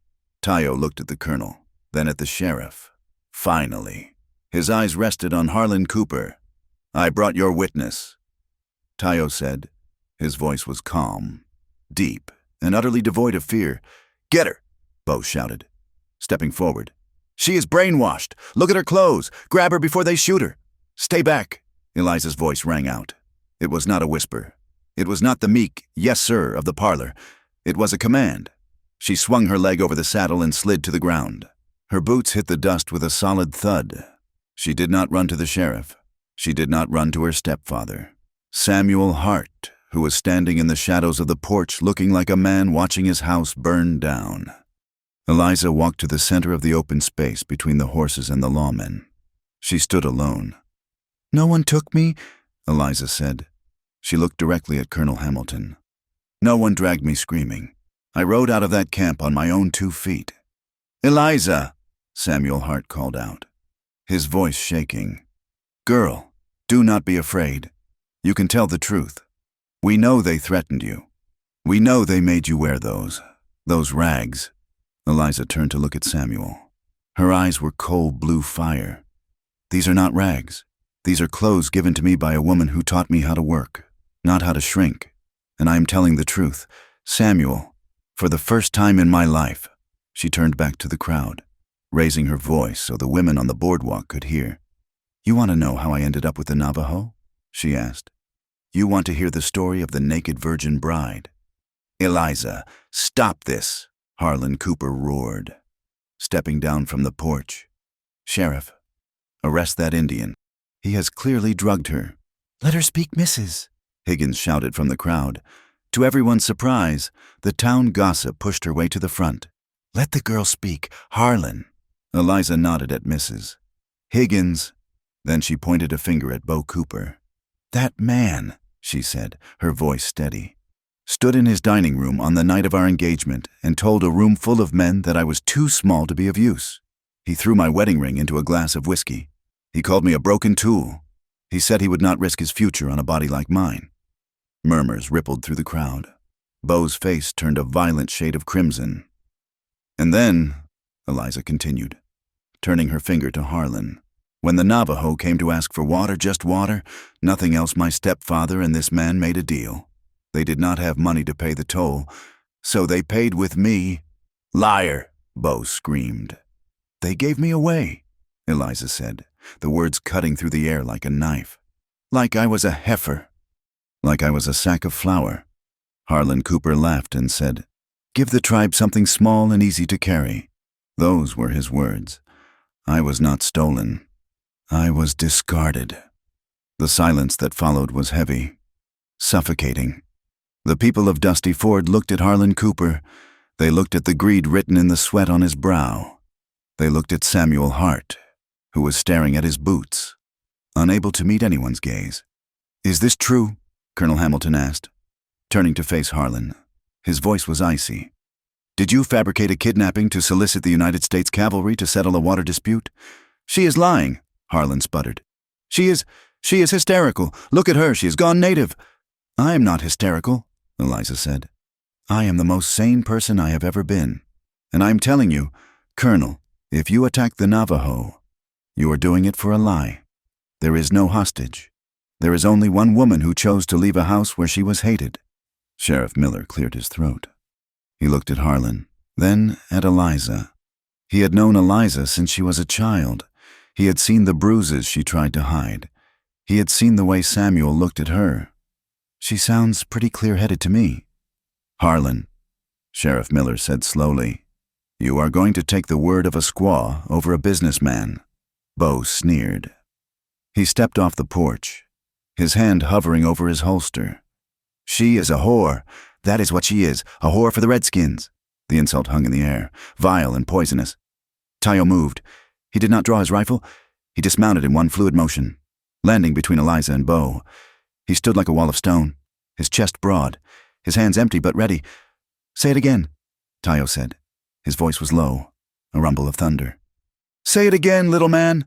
Tayo looked at the colonel, then at the sheriff. Finally, his eyes rested on Harlan Cooper. "I brought your witness," Tayo said. His voice was calm, deep, and utterly devoid of fear. "Get her," Bo shouted, stepping forward. "She is brainwashed. Look at her clothes. Grab her before they shoot her." "Stay back," Eliza's voice rang out. It was not a whisper. It was not the meek "yes, sir" of the parlor. It was a command. She swung her leg over the saddle and slid to the ground. Her boots hit the dust with a solid thud. She did not run to the sheriff. She did not run to her stepfather, Samuel Hart, who was standing in the shadows of the porch looking like a man watching his house burn down. Eliza walked to the center of the open space between the horses and the lawmen. She stood alone. "No one took me," Eliza said. She looked directly at Colonel Hamilton. "No one dragged me screaming. I rode out of that camp on my own 2 feet." "Eliza," Samuel Hart called out, his voice shaking. "Girl, do not be afraid. You can tell the truth. We know they threatened you. We know they made you wear those rags." Eliza turned to look at Samuel. Her eyes were cold blue fire. "These are not rags. These are clothes given to me by a woman who taught me how to work, not how to shrink. And I am telling the truth. Samuel, for the first time in my life," she turned back to the crowd, raising her voice so the women on the boardwalk could hear. "You want to know how I ended up with the Navajo?" she asked. "You want to hear the story of the naked virgin bride?" "Eliza, stop this," Harlan Cooper roared, stepping down from the porch. "Sheriff, arrest that Indian. He has clearly drugged her." "Let her speak, Mrs." Higgins shouted from the crowd. To everyone's surprise, the town gossip pushed her way to the front. "Let the girl speak, Harlan." Eliza nodded at Mrs. "Higgins." Then she pointed a finger at Bo Cooper. "That man," she said, her voice steady, "stood in his dining room on the night of our engagement and told a room full of men that I was too small to be of use. He threw my wedding ring into a glass of whiskey. He called me a broken tool. He said he would not risk his future on a body like mine." Murmurs rippled through the crowd. Bo's face turned a violent shade of crimson. "And then," Eliza continued, turning her finger to Harlan, "when the Navajo came to ask for water, just water, nothing else, my stepfather and this man made a deal. They did not have money to pay the toll, so they paid with me." "Liar," Bo screamed. "They gave me away," Eliza said, the words cutting through the air like a knife. "Like I was a heifer. Like I was a sack of flour." Harlan Cooper laughed and said, "Give the tribe something small and easy to carry." Those were his words. I was not stolen. I was discarded. The silence that followed was heavy, suffocating. The people of Dusty Ford looked at Harlan Cooper. They looked at the greed written in the sweat on his brow. They looked at Samuel Hart, who was staring at his boots, unable to meet anyone's gaze. "Is this true?" Colonel Hamilton asked, turning to face Harlan. His voice was icy. "Did you fabricate a kidnapping to solicit the United States cavalry to settle a water dispute?" "She is lying," Harlan sputtered. She is hysterical. Look at her, she has gone native." "I am not hysterical," Eliza said. "I am the most sane person I have ever been. And I am telling you, Colonel, if you attack the Navajo, you are doing it for a lie. There is no hostage. There is only one woman who chose to leave a house where she was hated. Sheriff Miller cleared his throat. He looked at Harlan, then at Eliza. He had known Eliza since she was a child. He had seen the bruises she tried to hide. He had seen the way Samuel looked at her. She sounds pretty clear-headed to me. Harlan, Sheriff Miller said slowly, you are going to take the word of a squaw over a businessman. Bo sneered. He stepped off the porch, his hand hovering over his holster. She is a whore. That is what she is, a whore for the Redskins. The insult hung in the air, vile and poisonous. Tayo moved. He did not draw his rifle. He dismounted in one fluid motion, landing between Eliza and Bo. He stood like a wall of stone, his chest broad, his hands empty but ready. Say it again, Tayo said. His voice was low, a rumble of thunder. Say it again, little man.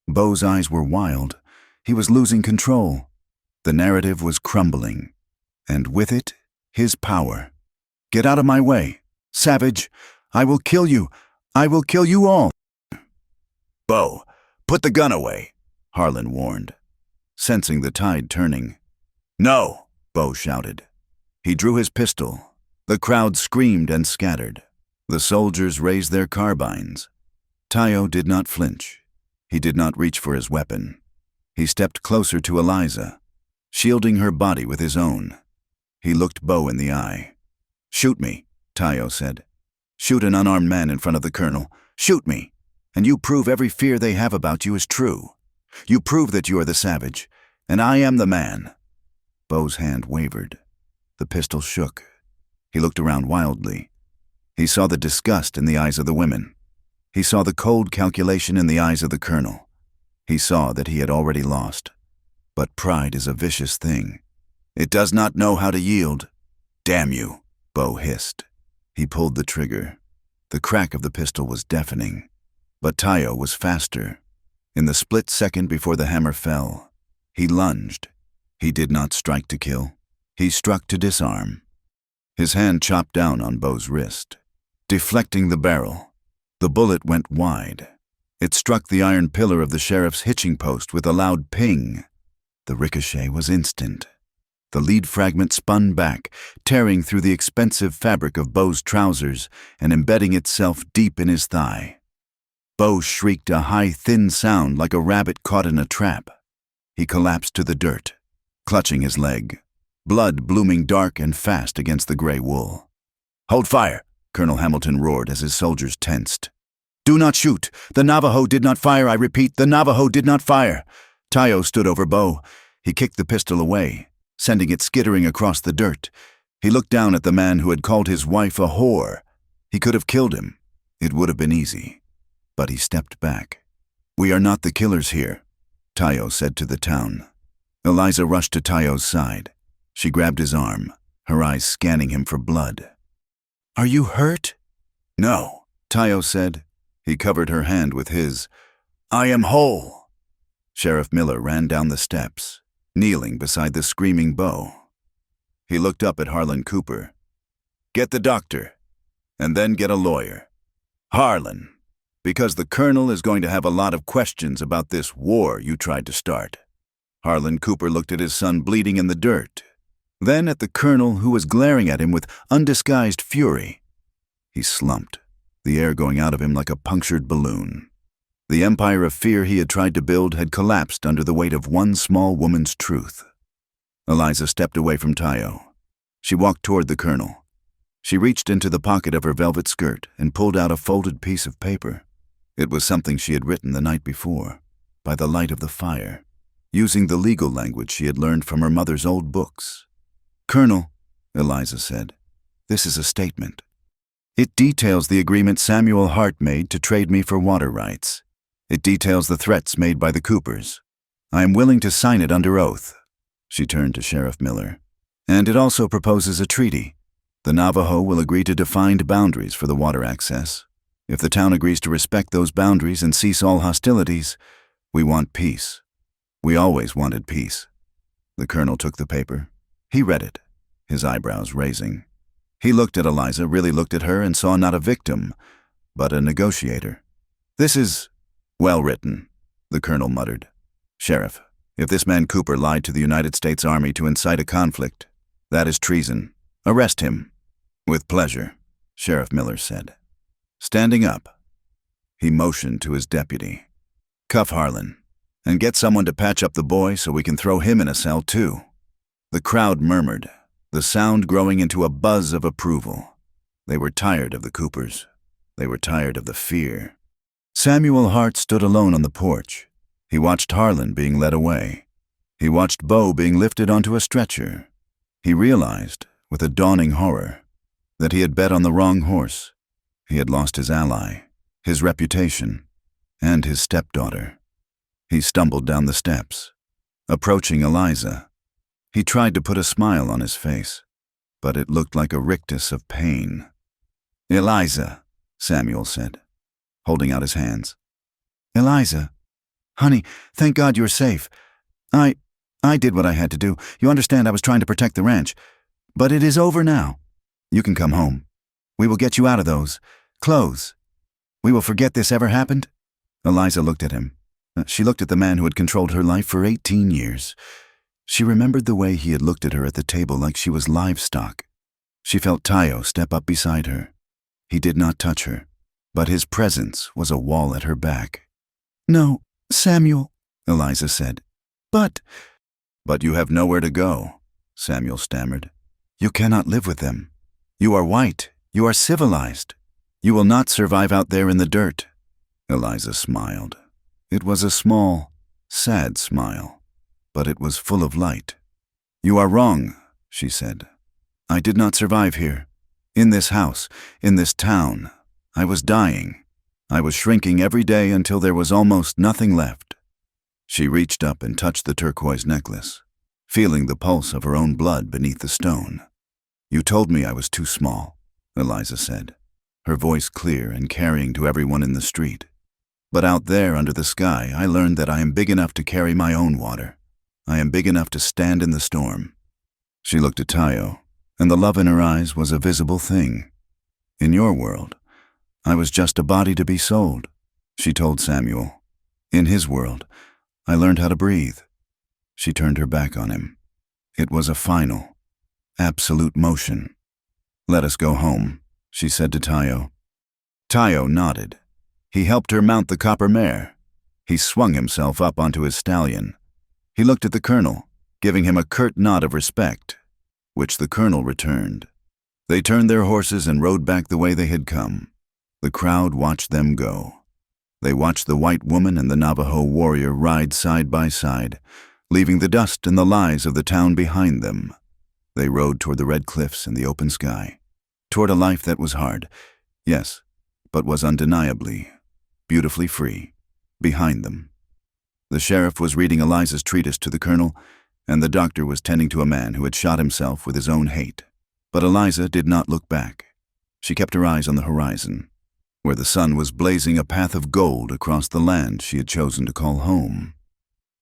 Bo's eyes were wild. He was losing control. The narrative was crumbling, and with it, his power. Get out of my way, savage. I will kill you. I will kill you all. Bo, put the gun away, Harlan warned, sensing the tide turning. No, Bo shouted. He drew his pistol. The crowd screamed and scattered. The soldiers raised their carbines. Tayo did not flinch. He did not reach for his weapon. He stepped closer to Eliza, shielding her body with his own. He looked Bo in the eye. Shoot me, Tayo said. Shoot an unarmed man in front of the colonel. Shoot me, and you prove every fear they have about you is true. You prove that you are the savage, and I am the man. Bo's hand wavered. The pistol shook. He looked around wildly. He saw the disgust in the eyes of the women. He saw the cold calculation in the eyes of the colonel. He saw that he had already lost. But pride is a vicious thing. It does not know how to yield. Damn you, Bo hissed. He pulled the trigger. The crack of the pistol was deafening. But Tayo was faster. In the split second before the hammer fell, he lunged. He did not strike to kill. He struck to disarm. His hand chopped down on Bo's wrist, deflecting the barrel. The bullet went wide. It struck the iron pillar of the sheriff's hitching post with a loud ping. The ricochet was instant. The lead fragment spun back, tearing through the expensive fabric of Bo's trousers and embedding itself deep in his thigh. Bo shrieked a high, thin sound like a rabbit caught in a trap. He collapsed to the dirt, clutching his leg, blood blooming dark and fast against the gray wool. Hold fire, Colonel Hamilton roared as his soldiers tensed. Do not shoot. The Navajo did not fire, I repeat, the Navajo did not fire. Tayo stood over Bo. He kicked the pistol away, sending it skittering across the dirt. He looked down at the man who had called his wife a whore. He could have killed him. It would have been easy. But he stepped back. We are not the killers here, Tayo said to the town. Eliza rushed to Tayo's side. She grabbed his arm, her eyes scanning him for blood. Are you hurt? No, Tayo said. He covered her hand with his. I am whole. Sheriff Miller ran down the steps, kneeling beside the screaming Bo. He looked up at Harlan Cooper. Get the doctor, and then get a lawyer. Harlan, because the colonel is going to have a lot of questions about this war you tried to start. Harlan Cooper looked at his son bleeding in the dirt, then at the colonel who was glaring at him with undisguised fury. He slumped, the air going out of him like a punctured balloon. The empire of fear he had tried to build had collapsed under the weight of one small woman's truth. Eliza stepped away from Tayo. She walked toward the colonel. She reached into the pocket of her velvet skirt and pulled out a folded piece of paper. It was something she had written the night before, by the light of the fire, using the legal language she had learned from her mother's old books. Colonel, Eliza said, this is a statement. It details the agreement Samuel Hart made to trade me for water rights. It details the threats made by the Coopers. I am willing to sign it under oath. She turned to Sheriff Miller. And it also proposes a treaty. The Navajo will agree to defined boundaries for the water access. If the town agrees to respect those boundaries and cease all hostilities, we want peace. We always wanted peace. The colonel took the paper. He read it, his eyebrows raising. He looked at Eliza, really looked at her, and saw not a victim, but a negotiator. This is well written, the colonel muttered. Sheriff, If this man Cooper lied to the United States Army to incite a conflict, that is treason. Arrest him." "With pleasure," Sheriff Miller said. Standing up, he motioned to his deputy. "Cuff Harlan, and get someone to patch up the boy so we can throw him in a cell too." The crowd murmured, the sound growing into a buzz of approval. They were tired of the Coopers. They were tired of the fear. Samuel Hart stood alone on the porch. He watched Harlan being led away. He watched Bo being lifted onto a stretcher. He realized, with a dawning horror, that he had bet on the wrong horse. He had lost his ally, his reputation, and his stepdaughter. He stumbled down the steps, approaching Eliza. He tried to put a smile on his face, but it looked like a rictus of pain. "Eliza," Samuel said, holding out his hands. "Eliza, honey, thank God you're safe. I did what I had to do. You understand I was trying to protect the ranch. But it is over now. You can come home. We will get you out of those clothes. We will forget this ever happened." Eliza looked at him. She looked at the man who had controlled her life for 18 years. She remembered the way he had looked at her at the table like she was livestock. She felt Tayo step up beside her. He did not touch her, but his presence was a wall at her back. "No, Samuel," Eliza said. But you have nowhere to go," Samuel stammered. "You cannot live with them. You are white. You are civilized. You will not survive out there in the dirt." Eliza smiled. It was a small, sad smile, but it was full of light. "You are wrong," she said. "I did not survive here. In this house, in this town, I was dying. I was shrinking every day until there was almost nothing left." She reached up and touched the turquoise necklace, feeling the pulse of her own blood beneath the stone. "You told me I was too small," Eliza said, her voice clear and carrying to everyone in the street. "But out there under the sky, I learned that I am big enough to carry my own water. I am big enough to stand in the storm." She looked at Tayo, and the love in her eyes was a visible thing. "In your world, I was just a body to be sold," she told Samuel. "In his world, I learned how to breathe." She turned her back on him. It was a final, absolute motion. "Let us go home," she said to Tayo. Tayo nodded. He helped her mount the copper mare. He swung himself up onto his stallion. He looked at the colonel, giving him a curt nod of respect, which the colonel returned. They turned their horses and rode back the way they had come. The crowd watched them go. They watched the white woman and the Navajo warrior ride side by side, leaving the dust and the lies of the town behind them. They rode toward the red cliffs and the open sky, toward a life that was hard, yes, but was undeniably, beautifully free, behind them. The sheriff was reading Eliza's treatise to the colonel, and the doctor was tending to a man who had shot himself with his own hate. But Eliza did not look back. She kept her eyes on the horizon, where the sun was blazing a path of gold across the land she had chosen to call home.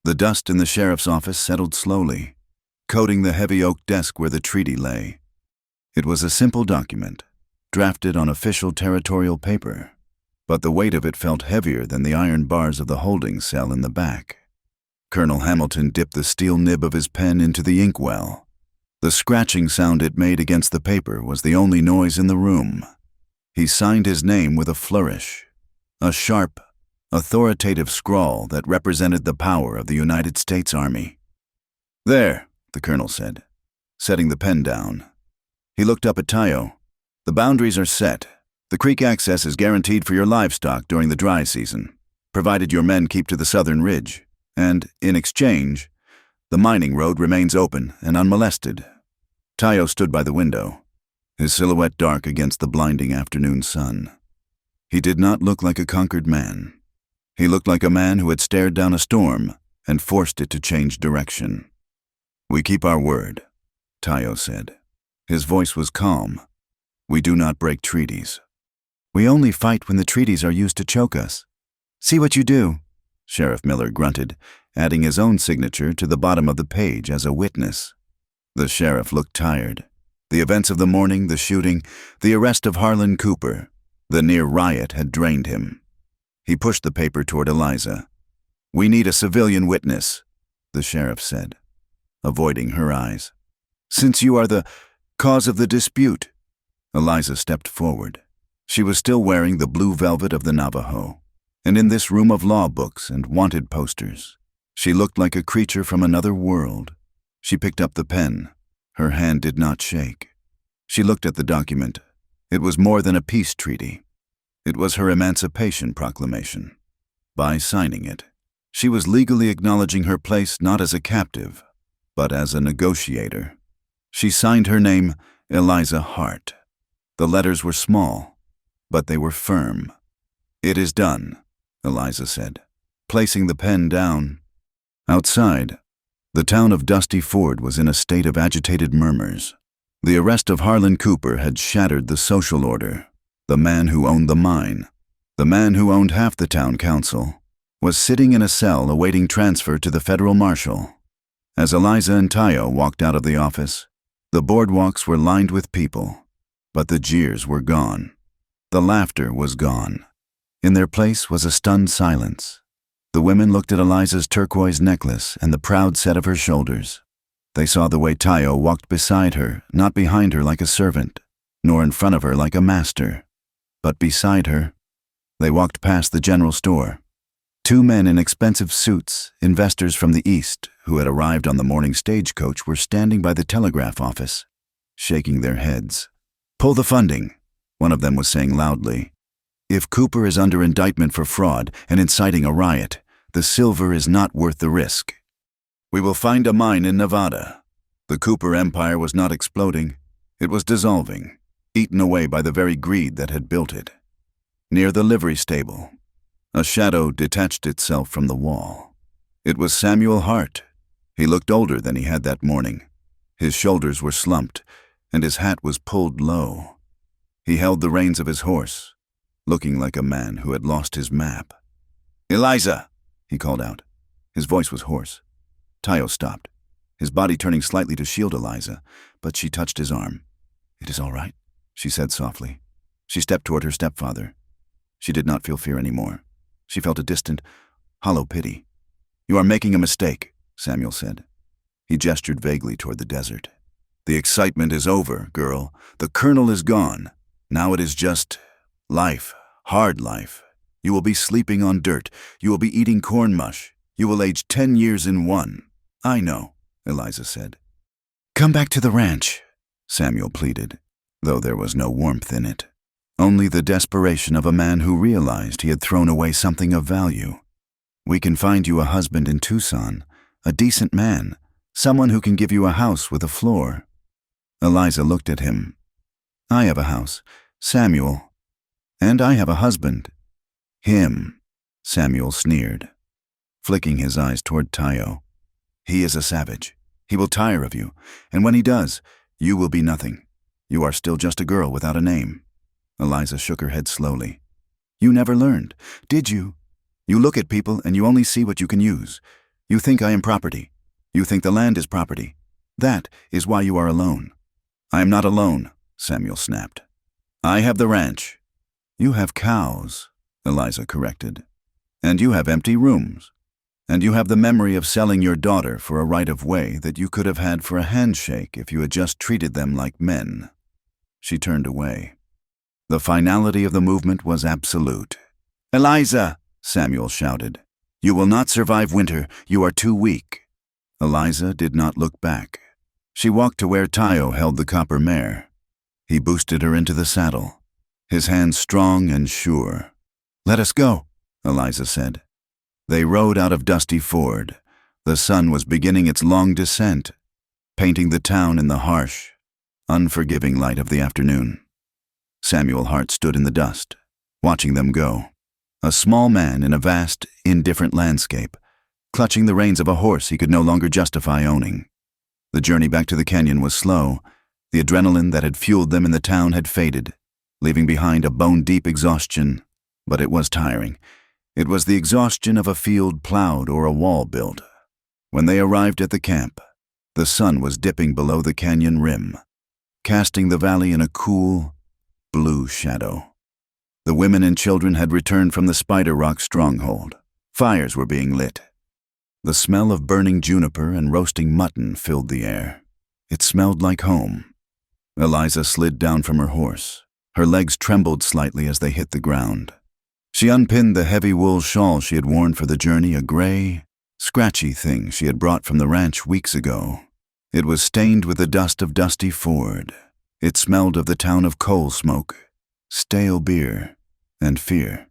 The dust in the sheriff's office settled slowly, coating the heavy oak desk where the treaty lay. It was a simple document, drafted on official territorial paper, but the weight of it felt heavier than the iron bars of the holding cell in the back. Colonel Hamilton dipped the steel nib of his pen into the inkwell. The scratching sound it made against the paper was the only noise in the room. He signed his name with a flourish, a sharp, authoritative scrawl that represented the power of the United States Army. "There," the colonel said, setting the pen down. He looked up at Tayo. "The boundaries are set. The creek access is guaranteed for your livestock during the dry season, provided your men keep to the southern ridge, and, in exchange, the mining road remains open and unmolested." Tayo stood by the window, his silhouette dark against the blinding afternoon sun. He did not look like a conquered man. He looked like a man who had stared down a storm and forced it to change direction. "We keep our word," Tayo said. His voice was calm. "We do not break treaties." "We only fight when the treaties are used to choke us. See what you do," Sheriff Miller grunted, adding his own signature to the bottom of the page as a witness. The sheriff looked tired. The events of the morning, the shooting, the arrest of Harlan Cooper, the near riot had drained him. He pushed the paper toward Eliza. "We need a civilian witness." the sheriff said, avoiding her eyes. "Since you are the cause of the dispute." Eliza stepped forward. She was still wearing the blue velvet of the Navajo, and in this room of law books and wanted posters, she looked like a creature from another world. She picked up the pen. Her hand did not shake. She looked at the document. It was more than a peace treaty. It was her emancipation proclamation. By signing it, she was legally acknowledging her place not as a captive, but as a negotiator. She signed her name, Eliza Hart. The letters were small, but they were firm. "It is done," Eliza said, placing the pen down. Outside, the town of Dusty Ford was in a state of agitated murmurs. The arrest of Harlan Cooper had shattered the social order. The man who owned the mine, the man who owned half the town council, was sitting in a cell awaiting transfer to the federal marshal. As Eliza and Tayo walked out of the office, the boardwalks were lined with people, but the jeers were gone. The laughter was gone. In their place was a stunned silence. The women looked at Eliza's turquoise necklace and the proud set of her shoulders. They saw the way Tayo walked beside her, not behind her like a servant, nor in front of her like a master, but beside her. They walked past the general store. Two men in expensive suits, investors from the East, who had arrived on the morning stagecoach, were standing by the telegraph office, shaking their heads. "Pull the funding," one of them was saying loudly. "If Cooper is under indictment for fraud and inciting a riot, the silver is not worth the risk. We will find a mine in Nevada." The Cooper empire was not exploding. It was dissolving, eaten away by the very greed that had built it. Near the livery stable, a shadow detached itself from the wall. It was Samuel Hart. He looked older than he had that morning. His shoulders were slumped, and his hat was pulled low. He held the reins of his horse, looking like a man who had lost his map. "Eliza!" he called out. His voice was hoarse. Tayo stopped, his body turning slightly to shield Eliza, but she touched his arm. "It is all right," she said softly. She stepped toward her stepfather. She did not feel fear anymore. She felt a distant, hollow pity. "You are making a mistake," Samuel said. He gestured vaguely toward the desert. "The excitement is over, girl. The colonel is gone. Now it is just life, hard life. You will be sleeping on dirt. You will be eating corn mush. You will age 10 years in one." "I know," Eliza said. "Come back to the ranch," Samuel pleaded, though there was no warmth in it. Only the desperation of a man who realized he had thrown away something of value. "We can find you a husband in Tucson, a decent man, someone who can give you a house with a floor." Eliza looked at him. "I have a house, Samuel, and I have a husband." "Him," Samuel sneered, flicking his eyes toward Tayo. "He is a savage. He will tire of you, and when he does, you will be nothing. You are still just a girl without a name." Eliza shook her head slowly. "You never learned, did you? You look at people and you only see what you can use. You think I am property. You think the land is property. That is why you are alone." "I am not alone," Samuel snapped. "I have the ranch." "You have cows," Eliza corrected. "And you have empty rooms. And you have the memory of selling your daughter for a right-of-way that you could have had for a handshake if you had just treated them like men." She turned away. The finality of the movement was absolute. "Eliza!" Samuel shouted. "You will not survive winter. You are too weak." Eliza did not look back. She walked to where Tayo held the copper mare. He boosted her into the saddle, his hands strong and sure. "Let us go," Eliza said. They rode out of Dusty Ford. The sun was beginning its long descent, painting the town in the harsh, unforgiving light of the afternoon. Samuel Hart stood in the dust, watching them go. A small man in a vast, indifferent landscape, clutching the reins of a horse he could no longer justify owning. The journey back to the canyon was slow. The adrenaline that had fueled them in the town had faded, leaving behind a bone-deep exhaustion. But it was tiring. It was the exhaustion of a field plowed or a wall built. When they arrived at the camp, the sun was dipping below the canyon rim, casting the valley in a cool, blue shadow. The women and children had returned from the Spider Rock stronghold. Fires were being lit. The smell of burning juniper and roasting mutton filled the air. It smelled like home. Eliza slid down from her horse. Her legs trembled slightly as they hit the ground. She unpinned the heavy wool shawl she had worn for the journey, a gray, scratchy thing she had brought from the ranch weeks ago. It was stained with the dust of Dusty Ford. It smelled of the town of coal smoke, stale beer, and fear.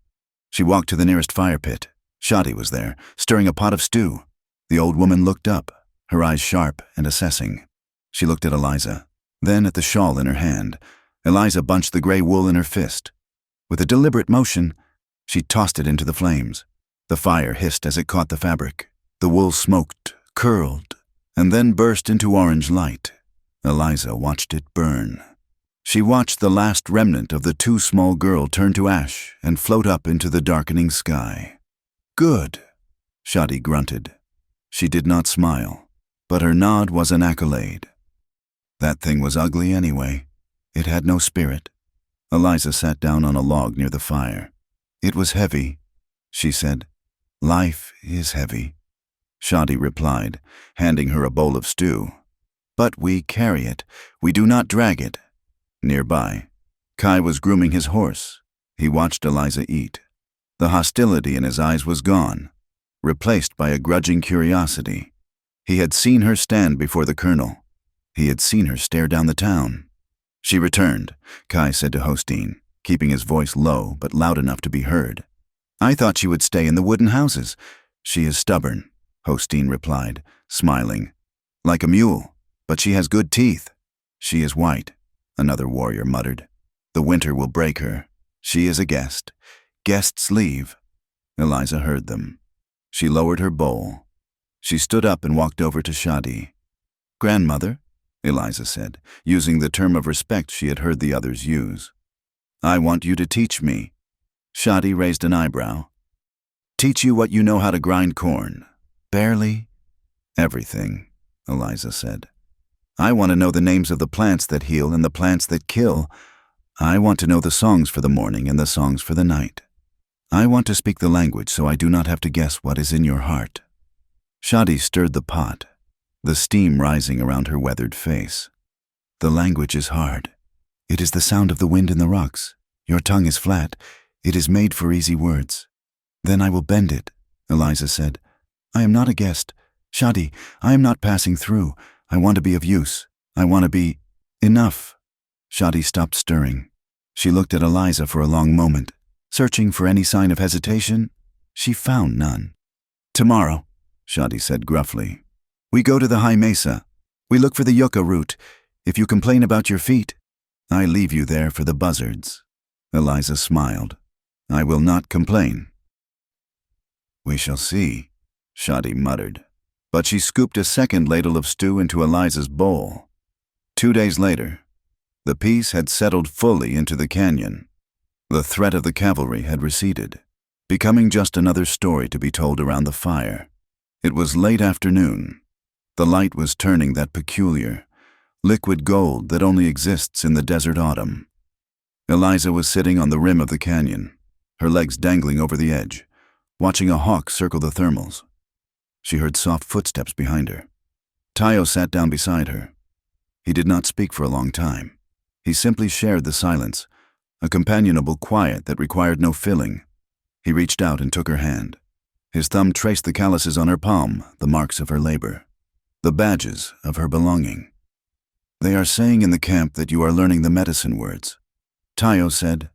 She walked to the nearest fire pit. Shadi was there, stirring a pot of stew. The old woman looked up, her eyes sharp and assessing. She looked at Eliza, then at the shawl in her hand. Eliza bunched the gray wool in her fist. With a deliberate motion, she tossed it into the flames. The fire hissed as it caught the fabric. The wool smoked, curled, and then burst into orange light. Eliza watched it burn. She watched the last remnant of the too small girl turn to ash and float up into the darkening sky. "Good," Shadi grunted. She did not smile, but her nod was an accolade. That thing was ugly anyway. It had no spirit. Eliza sat down on a log near the fire. "It was heavy," she said. "Life is heavy," Shadi replied, handing her a bowl of stew. "But we carry it. We do not drag it." Nearby, Kai was grooming his horse. He watched Eliza eat. The hostility in his eyes was gone, replaced by a grudging curiosity. He had seen her stand before the colonel. He had seen her stare down the town. "She returned," Kai said to Hosteen, keeping his voice low but loud enough to be heard. "I thought she would stay in the wooden houses." "She is stubborn," Hosteen replied, smiling. "Like a mule, but she has good teeth." "She is white," another warrior muttered. "The winter will break her. She is a guest. Guests leave." Eliza heard them. She lowered her bowl. She stood up and walked over to Shadi. "Grandmother," Eliza said, using the term of respect she had heard the others use. "I want you to teach me." Shadi raised an eyebrow. "Teach you what you know how to grind corn." "Barely." "Everything," Eliza said. "I want to know the names of the plants that heal and the plants that kill. I want to know the songs for the morning and the songs for the night. I want to speak the language so I do not have to guess what is in your heart." Shadi stirred the pot, the steam rising around her weathered face. "The language is hard. It is the sound of the wind in the rocks. Your tongue is flat. It is made for easy words." "Then I will bend it," Eliza said. "I am not a guest. Shadi, I am not passing through. I want to be of use. I want to be enough." Shadi stopped stirring. She looked at Eliza for a long moment, searching for any sign of hesitation. She found none. "Tomorrow," Shadi said gruffly, "we go to the high mesa. We look for the yucca root. If you complain about your feet, I leave you there for the buzzards." Eliza smiled. "I will not complain." "We shall see," Shadi muttered. But she scooped a second ladle of stew into Eliza's bowl. 2 days later, the peace had settled fully into the canyon. The threat of the cavalry had receded, becoming just another story to be told around the fire. It was late afternoon. The light was turning that peculiar, liquid gold that only exists in the desert autumn. Eliza was sitting on the rim of the canyon, her legs dangling over the edge, watching a hawk circle the thermals. She heard soft footsteps behind her. Tayo sat down beside her. He did not speak for a long time. He simply shared the silence, a companionable quiet that required no filling. He reached out and took her hand. His thumb traced the calluses on her palm, the marks of her labor, the badges of her belonging. "They are saying in the camp that you are learning the medicine words." Tayo said.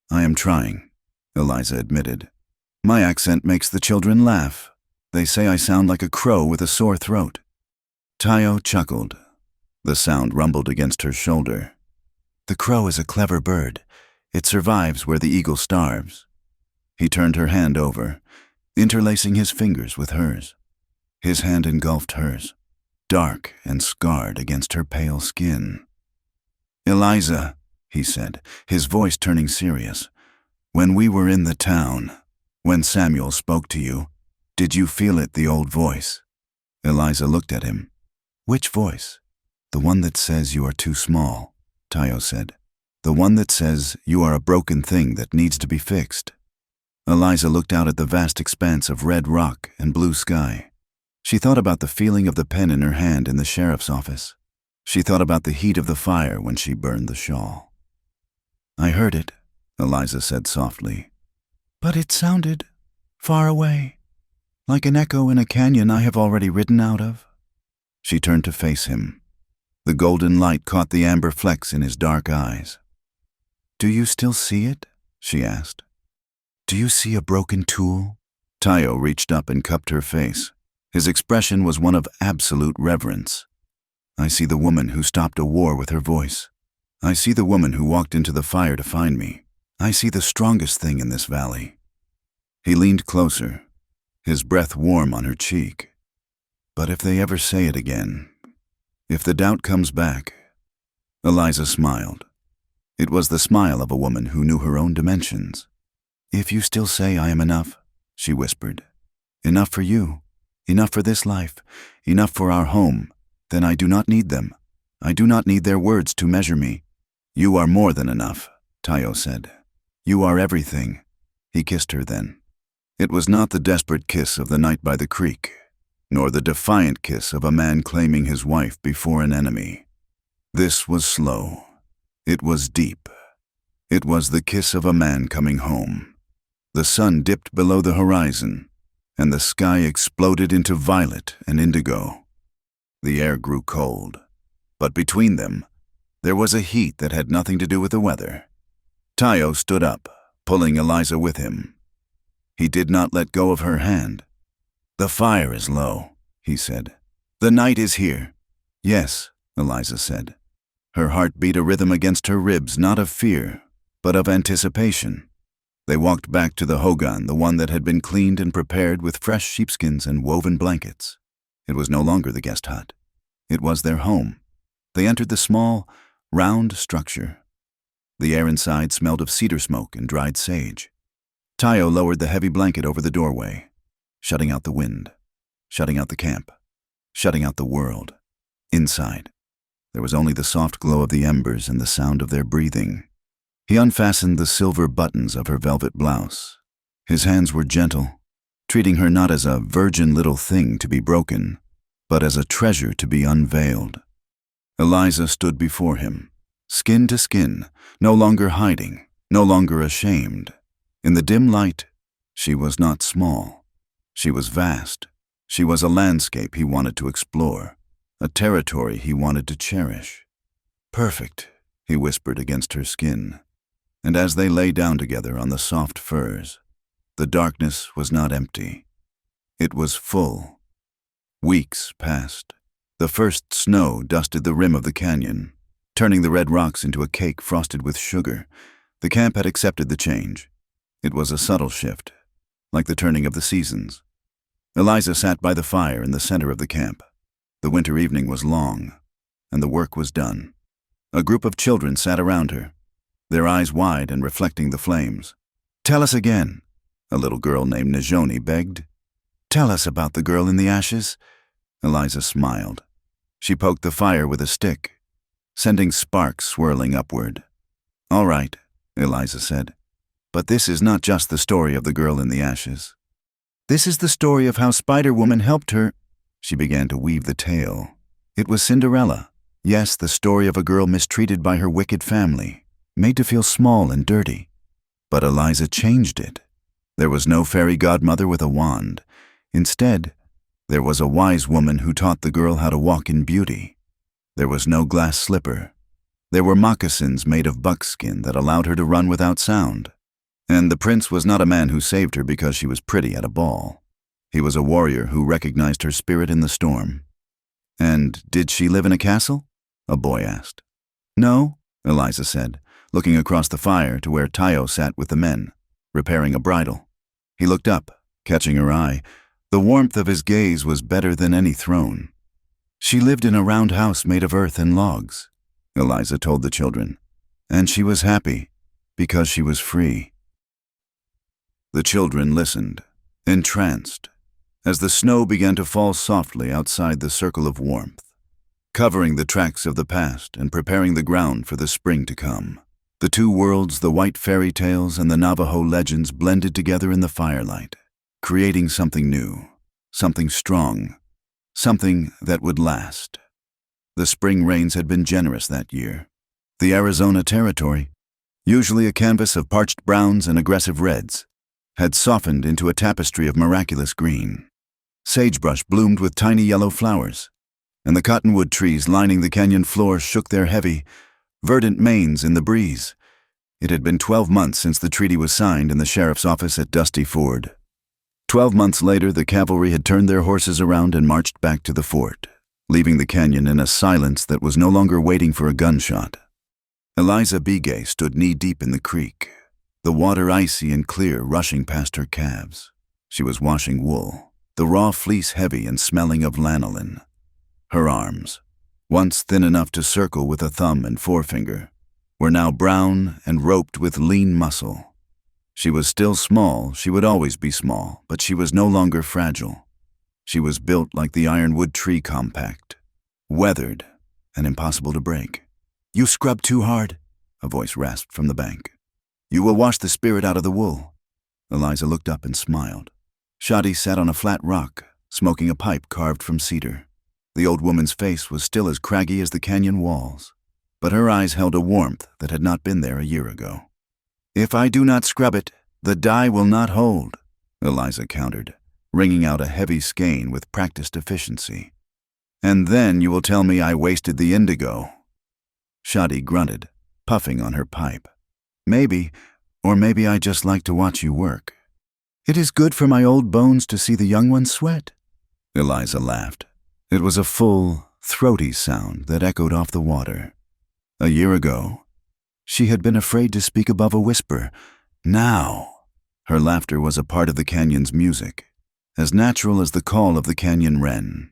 "I am trying," Eliza admitted. "My accent makes the children laugh. They say I sound like a crow with a sore throat." Tayo chuckled. The sound rumbled against her shoulder. "The crow is a clever bird. It survives where the eagle starves." He turned her hand over, interlacing his fingers with hers. His hand engulfed hers, dark and scarred against her pale skin. "Eliza," he said, his voice turning serious, "when we were in the town, when Samuel spoke to you, did you feel it, the old voice?" Eliza looked at him. "Which voice?" "The one that says you are too small," Tayo said. "The one that says you are a broken thing that needs to be fixed." Eliza looked out at the vast expanse of red rock and blue sky. She thought about the feeling of the pen in her hand in the sheriff's office. She thought about the heat of the fire when she burned the shawl. "I heard it," Eliza said softly. "But it sounded far away, like an echo in a canyon I have already ridden out of." She turned to face him. The golden light caught the amber flecks in his dark eyes. "Do you still see it?" she asked. "Do you see a broken tool?" Tayo reached up and cupped her face. His expression was one of absolute reverence. "I see the woman who stopped a war with her voice. I see the woman who walked into the fire to find me. I see the strongest thing in this valley." He leaned closer, his breath warm on her cheek. "But if they ever say it again, if the doubt comes back..." Eliza smiled. It was the smile of a woman who knew her own dimensions. "If you still say I am enough," she whispered, "enough for you, enough for this life, enough for our home, then I do not need them. I do not need their words to measure me." "You are more than enough," Tayo said. "You are everything." He kissed her then. It was not the desperate kiss of the night by the creek, nor the defiant kiss of a man claiming his wife before an enemy. This was slow. It was deep. It was the kiss of a man coming home. The sun dipped below the horizon, and the sky exploded into violet and indigo. The air grew cold, but between them, there was a heat that had nothing to do with the weather. Tayo stood up, pulling Eliza with him. He did not let go of her hand. "The fire is low," he said. "The night is here." "Yes," Eliza said. Her heart beat a rhythm against her ribs, not of fear, but of anticipation. They walked back to the hogan, the one that had been cleaned and prepared with fresh sheepskins and woven blankets. It was no longer the guest hut. It was their home. They entered the small, round structure. The air inside smelled of cedar smoke and dried sage. Tayo lowered the heavy blanket over the doorway, shutting out the wind, shutting out the camp, shutting out the world. Inside, there was only the soft glow of the embers and the sound of their breathing. He unfastened the silver buttons of her velvet blouse. His hands were gentle, treating her not as a virgin little thing to be broken, but as a treasure to be unveiled. Eliza stood before him, skin to skin, no longer hiding, no longer ashamed. In the dim light, she was not small. She was vast. She was a landscape he wanted to explore, a territory he wanted to cherish. "Perfect," he whispered against her skin. And as they lay down together on the soft furs, the darkness was not empty. It was full. Weeks passed. The first snow dusted the rim of the canyon, turning the red rocks into a cake frosted with sugar. The camp had accepted the change. It was a subtle shift, like the turning of the seasons. Eliza sat by the fire in the center of the camp. The winter evening was long, and the work was done. A group of children sat around her, their eyes wide and reflecting the flames. "Tell us again," a little girl named Najoni begged. "Tell us about the girl in the ashes." Eliza smiled. She poked the fire with a stick, sending sparks swirling upward. "All right," Eliza said. "But this is not just the story of the girl in the ashes. This is the story of how Spider-Woman helped her." She began to weave the tale. It was Cinderella. Yes, the story of a girl mistreated by her wicked family, made to feel small and dirty. But Eliza changed it. There was no fairy godmother with a wand. Instead, there was a wise woman who taught the girl how to walk in beauty. There was no glass slipper. There were moccasins made of buckskin that allowed her to run without sound. And the prince was not a man who saved her because she was pretty at a ball. He was a warrior who recognized her spirit in the storm. "And did she live in a castle?" a boy asked. "No," Eliza said, looking across the fire to where Tayo sat with the men, repairing a bridle. He looked up, catching her eye. The warmth of his gaze was better than any throne. "She lived in a round house made of earth and logs," Eliza told the children. "And she was happy, because she was free." The children listened, entranced, as the snow began to fall softly outside the circle of warmth, covering the tracks of the past and preparing the ground for the spring to come. The two worlds, the white fairy tales and the Navajo legends, blended together in the firelight, creating something new, something strong, something that would last. The spring rains had been generous that year. The Arizona Territory, usually a canvas of parched browns and aggressive reds, had softened into a tapestry of miraculous green. Sagebrush bloomed with tiny yellow flowers, and the cottonwood trees lining the canyon floor shook their heavy, verdant manes in the breeze. It had been 12 months since the treaty was signed in the sheriff's office at Dusty Ford. 12 months later, the cavalry had turned their horses around and marched back to the fort, leaving the canyon in a silence that was no longer waiting for a gunshot. Eliza Begay stood knee-deep in the creek, the water icy and clear rushing past her calves. She was washing wool, the raw fleece heavy and smelling of lanolin. Her arms, once thin enough to circle with a thumb and forefinger, were now brown and roped with lean muscle. She was still small, she would always be small, but she was no longer fragile. She was built like the ironwood tree compact, weathered and impossible to break. "You scrub too hard," a voice rasped from the bank. "You will wash the spirit out of the wool." Eliza looked up and smiled. Shadi sat on a flat rock, smoking a pipe carved from cedar. The old woman's face was still as craggy as the canyon walls, but her eyes held a warmth that had not been there a year ago. "If I do not scrub it, the dye will not hold," Eliza countered, wringing out a heavy skein with practiced efficiency. "And then you will tell me I wasted the indigo." Shadi grunted, puffing on her pipe. "Maybe, or maybe I just like to watch you work. It is good for my old bones to see the young ones sweat." Eliza laughed. It was a full, throaty sound that echoed off the water. A year ago, she had been afraid to speak above a whisper. Now, her laughter was a part of the canyon's music, as natural as the call of the canyon wren.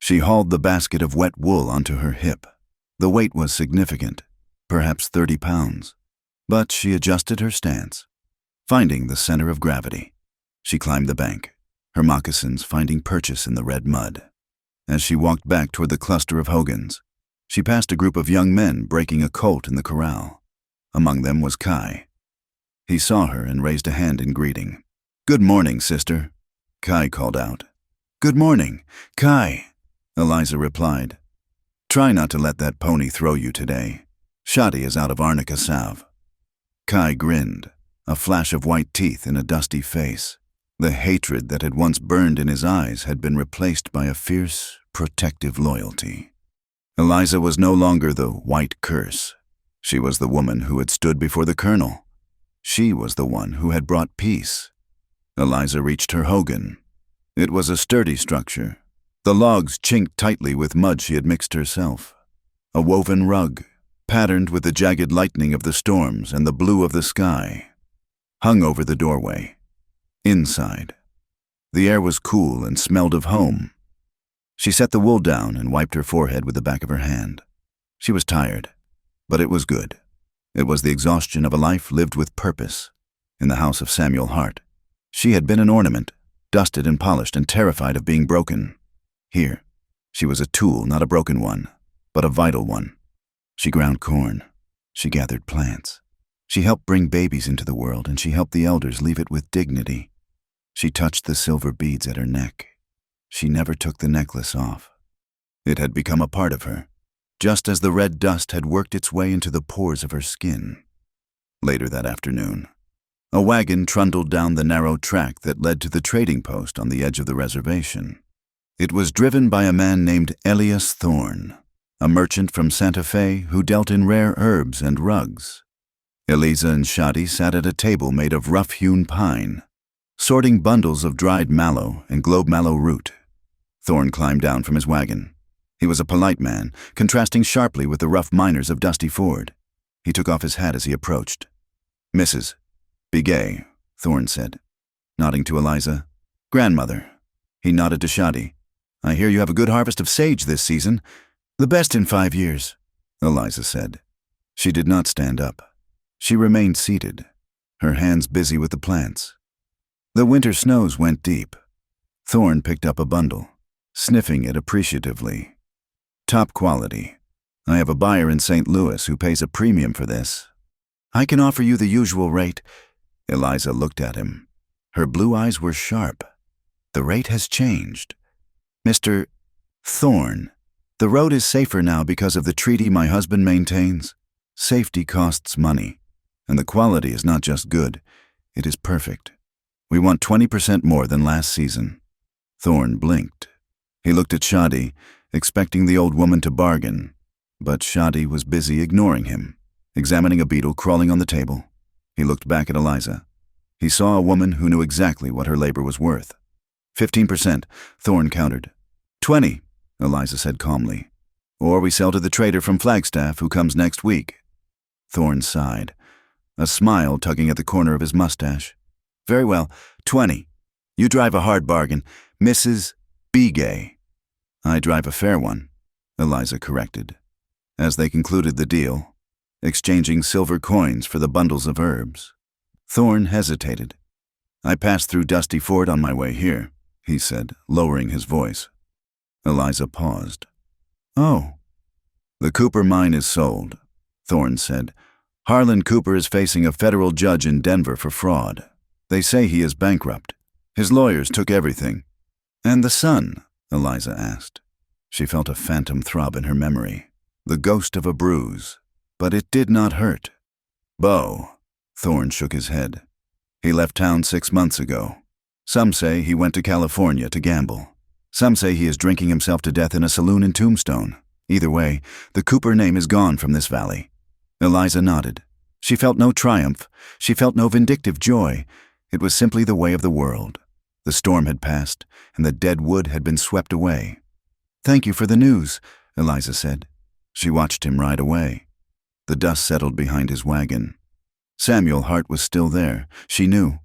She hauled the basket of wet wool onto her hip. The weight was significant, perhaps 30 pounds, but she adjusted her stance, finding the center of gravity. She climbed the bank, her moccasins finding purchase in the red mud. As she walked back toward the cluster of hogans, she passed a group of young men breaking a colt in the corral. Among them was Kai. He saw her and raised a hand in greeting. "Good morning, sister," Kai called out. "Good morning, Kai," Eliza replied. "Try not to let that pony throw you today. Shadi is out of arnica salve." Kai grinned, a flash of white teeth in a dusty face. The hatred that had once burned in his eyes had been replaced by a fierce, protective loyalty. Eliza was no longer the white curse. She was the woman who had stood before the colonel. She was the one who had brought peace. Eliza reached her hogan. It was a sturdy structure. The logs chinked tightly with mud she had mixed herself. A woven rug, patterned with the jagged lightning of the storms and the blue of the sky, hung over the doorway. Inside, the air was cool and smelled of home. She set the wool down and wiped her forehead with the back of her hand. She was tired, but it was good. It was the exhaustion of a life lived with purpose. In the house of Samuel Hart, she had been an ornament, dusted and polished and terrified of being broken. Here, she was a tool, not a broken one, but a vital one. She ground corn. She gathered plants. She helped bring babies into the world, and she helped the elders leave it with dignity. She touched the silver beads at her neck. She never took the necklace off. It had become a part of her, just as the red dust had worked its way into the pores of her skin. Later that afternoon, a wagon trundled down the narrow track that led to the trading post on the edge of the reservation. It was driven by a man named Elias Thorne, a merchant from Santa Fe who dealt in rare herbs and rugs. Eliza and Shadi sat at a table made of rough-hewn pine, sorting bundles of dried mallow and globe mallow root. Thorne climbed down from his wagon. He was a polite man, contrasting sharply with the rough miners of Dusty Ford. He took off his hat as he approached. "Mrs. Begay," Thorne said, nodding to Eliza. "Grandmother." He nodded to Shadi. "I hear you have a good harvest of sage this season. The best in 5 years," Eliza said. She did not stand up. She remained seated, her hands busy with the plants. The winter snows went deep. Thorne picked up a bundle, sniffing it appreciatively. "Top quality. I have a buyer in St. Louis who pays a premium for this. I can offer you the usual rate." Eliza looked at him. Her blue eyes were sharp. "The rate has changed." Mr. Thorne, the road is safer now because of the treaty my husband maintains. Safety costs money, and the quality is not just good, it is perfect. We want 20% more than last season." Thorne blinked. He looked at Shadi, expecting the old woman to bargain, but Shadi was busy ignoring him, examining a beetle crawling on the table. He looked back at Eliza. He saw a woman who knew exactly what her labor was worth. 15%, Thorne countered. 20, Eliza said calmly. Or we sell to the trader from Flagstaff who comes next week. Thorne sighed, a smile tugging at the corner of his mustache. Very well, 20. You drive a hard bargain, Mrs. Begay. I drive a fair one, Eliza corrected, as they concluded the deal, exchanging silver coins for the bundles of herbs. Thorne hesitated. I passed through Dusty Ford on my way here, he said, lowering his voice. Eliza paused. Oh. The Cooper mine is sold, Thorne said. Harlan Cooper is facing a federal judge in Denver for fraud. They say he is bankrupt. His lawyers took everything. And the son? Eliza asked. She felt a phantom throb in her memory, the ghost of a bruise, but it did not hurt. Bo. Thorne shook his head. He left town 6 months ago. Some say he went to California to gamble. Some say he is drinking himself to death in a saloon in Tombstone. Either way, the Cooper name is gone from this valley. Eliza nodded. She felt no triumph. She felt no vindictive joy. It was simply the way of the world. The storm had passed, and the dead wood had been swept away. Thank you for the news, Eliza said. She watched him ride away. The dust settled behind his wagon. Samuel Hart was still there, she knew,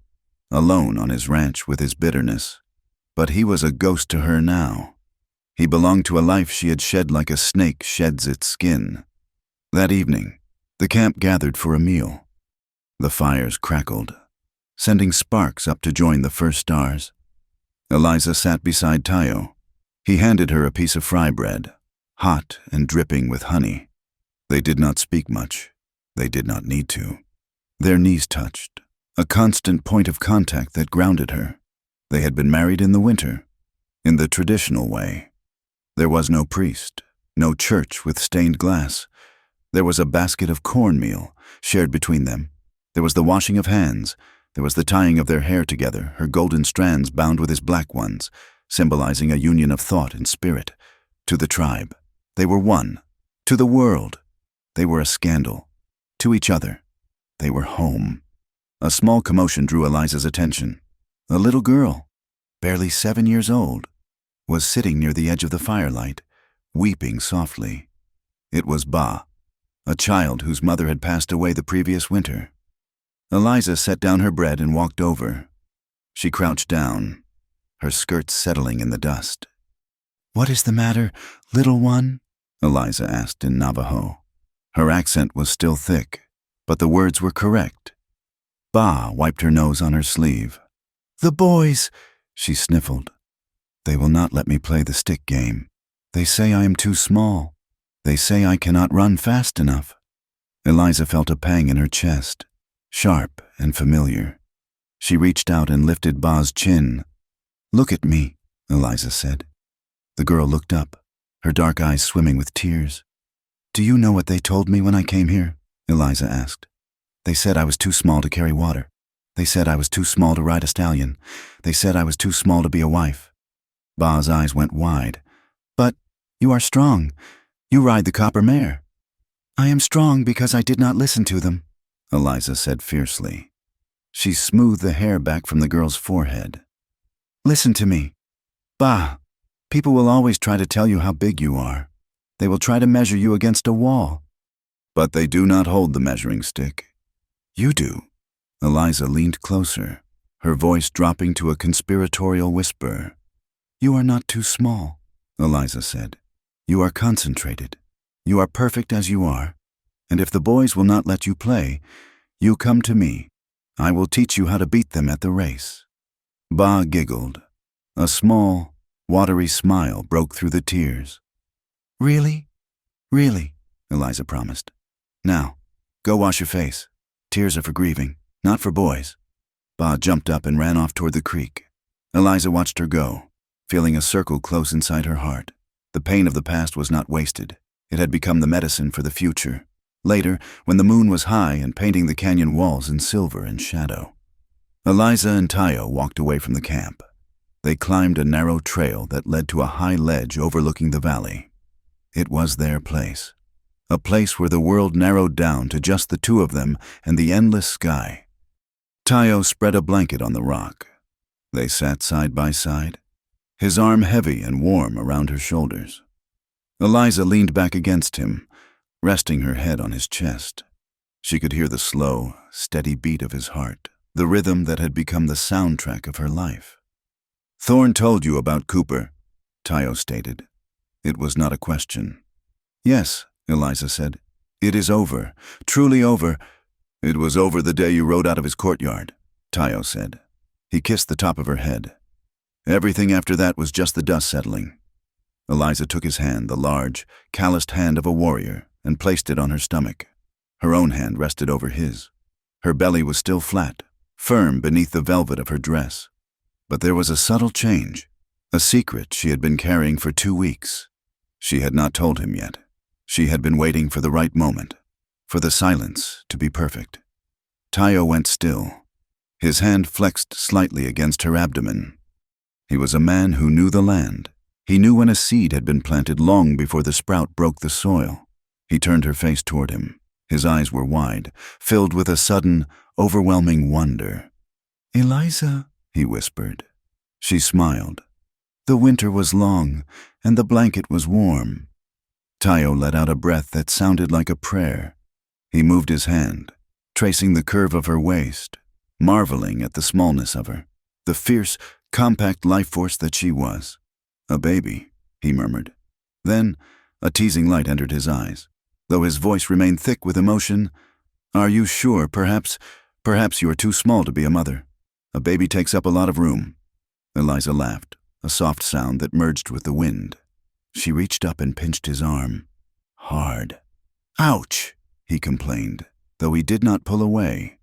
alone on his ranch with his bitterness. But he was a ghost to her now. He belonged to a life she had shed like a snake sheds its skin. That evening, the camp gathered for a meal. The fires crackled, sending sparks up to join the first stars. Eliza sat beside Tayo. He handed her a piece of fry bread, hot and dripping with honey. They did not speak much. They did not need to. Their knees touched, a constant point of contact that grounded her. They had been married in the winter, in the traditional way. There was no priest, no church with stained glass. There was a basket of cornmeal shared between them. There was the washing of hands. There was the tying of their hair together, her golden strands bound with his black ones, symbolizing a union of thought and spirit. To the tribe, they were one. To the world, they were a scandal. To each other, they were home. A small commotion drew Eliza's attention. A little girl, barely 7 years old, was sitting near the edge of the firelight, weeping softly. It was Ba, a child whose mother had passed away the previous winter. Eliza set down her bread and walked over. She crouched down, her skirts settling in the dust. What is the matter, little one? Eliza asked in Navajo. Her accent was still thick, but the words were correct. Ba wiped her nose on her sleeve. The boys, she sniffled. They will not let me play the stick game. They say I am too small. They say I cannot run fast enough. Eliza felt a pang in her chest, sharp and familiar. She reached out and lifted Ba's chin. Look at me, Eliza said. The girl looked up, her dark eyes swimming with tears. Do you know what they told me when I came here? Eliza asked. They said I was too small to carry water. They said I was too small to ride a stallion. They said I was too small to be a wife. Ba's eyes went wide. But you are strong. You ride the copper mare. I am strong because I did not listen to them, Eliza said fiercely. She smoothed the hair back from the girl's forehead. Listen to me. Ba, people will always try to tell you how big you are. They will try to measure you against a wall. But they do not hold the measuring stick. You do. Eliza leaned closer, her voice dropping to a conspiratorial whisper. You are not too small, Eliza said. You are concentrated. You are perfect as you are. And if the boys will not let you play, you come to me. I will teach you how to beat them at the race. Ba giggled. A small, watery smile broke through the tears. Really? Really, Eliza promised. Now, go wash your face. Tears are for grieving, not for boys. Ba jumped up and ran off toward the creek. Eliza watched her go. feeling a circle close inside her heart. The pain of the past was not wasted. It had become the medicine for the future. Later, when the moon was high and painting the canyon walls in silver and shadow, Eliza and Tayo walked away from the camp. They climbed a narrow trail that led to a high ledge overlooking the valley. It was their place. A place where the world narrowed down to just the two of them and the endless sky. Tayo spread a blanket on the rock. They sat side by side, his arm heavy and warm around her shoulders. Eliza leaned back against him, resting her head on his chest. She could hear the slow, steady beat of his heart, the rhythm that had become the soundtrack of her life. "Thorne told you about Cooper," Tayo stated. It was not a question. "Yes," Eliza said. "It is over, truly over." "It was over the day you rode out of his courtyard," Tayo said. He kissed the top of her head. "Everything after that was just the dust settling." Eliza took his hand, the large, calloused hand of a warrior, and placed it on her stomach. Her own hand rested over his. Her belly was still flat, firm beneath the velvet of her dress. But there was a subtle change, a secret she had been carrying for 2 weeks. She had not told him yet. She had been waiting for the right moment, for the silence to be perfect. Tayo went still. His hand flexed slightly against her abdomen. He was a man who knew the land. He knew when a seed had been planted long before the sprout broke the soil. He turned her face toward him. His eyes were wide, filled with a sudden, overwhelming wonder. "Eliza," he whispered. She smiled. The winter was long, and the blanket was warm. Tayo let out a breath that sounded like a prayer. He moved his hand, tracing the curve of her waist, marveling at the smallness of her, the fierce, compact life force that she was. "A baby," he murmured. Then, a teasing light entered his eyes. Though his voice remained thick with emotion, "Are you sure? Perhaps you are too small to be a mother. A baby takes up a lot of room." Eliza laughed, a soft sound that merged with the wind. She reached up and pinched his arm. Hard. "Ouch," he complained, though he did not pull away.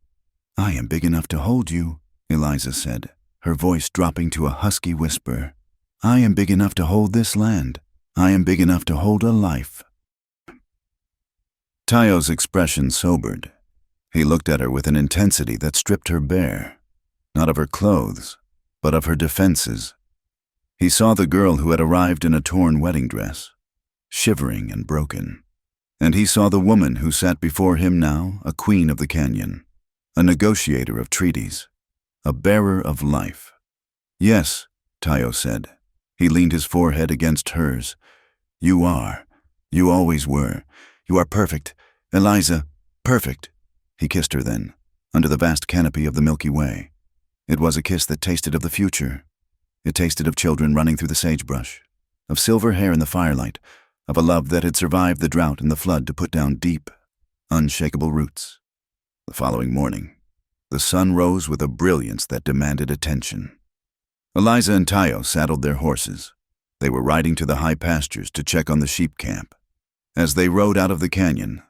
"I am big enough to hold you," Eliza said, her voice dropping to a husky whisper. "I am big enough to hold this land. I am big enough to hold a life." Tayo's expression sobered. He looked at her with an intensity that stripped her bare, not of her clothes, but of her defenses. He saw the girl who had arrived in a torn wedding dress, shivering and broken. And he saw the woman who sat before him now, a queen of the canyon, a negotiator of treaties, a bearer of life. "Yes," Tayo said. He leaned his forehead against hers. "You are. You always were. You are perfect. Eliza, perfect." He kissed her then, under the vast canopy of the Milky Way. It was a kiss that tasted of the future. It tasted of children running through the sagebrush, of silver hair in the firelight, of a love that had survived the drought and the flood to put down deep, unshakable roots. The following morning, the sun rose with a brilliance that demanded attention. Eliza and Tayo saddled their horses. They were riding to the high pastures to check on the sheep camp. As they rode out of the canyon,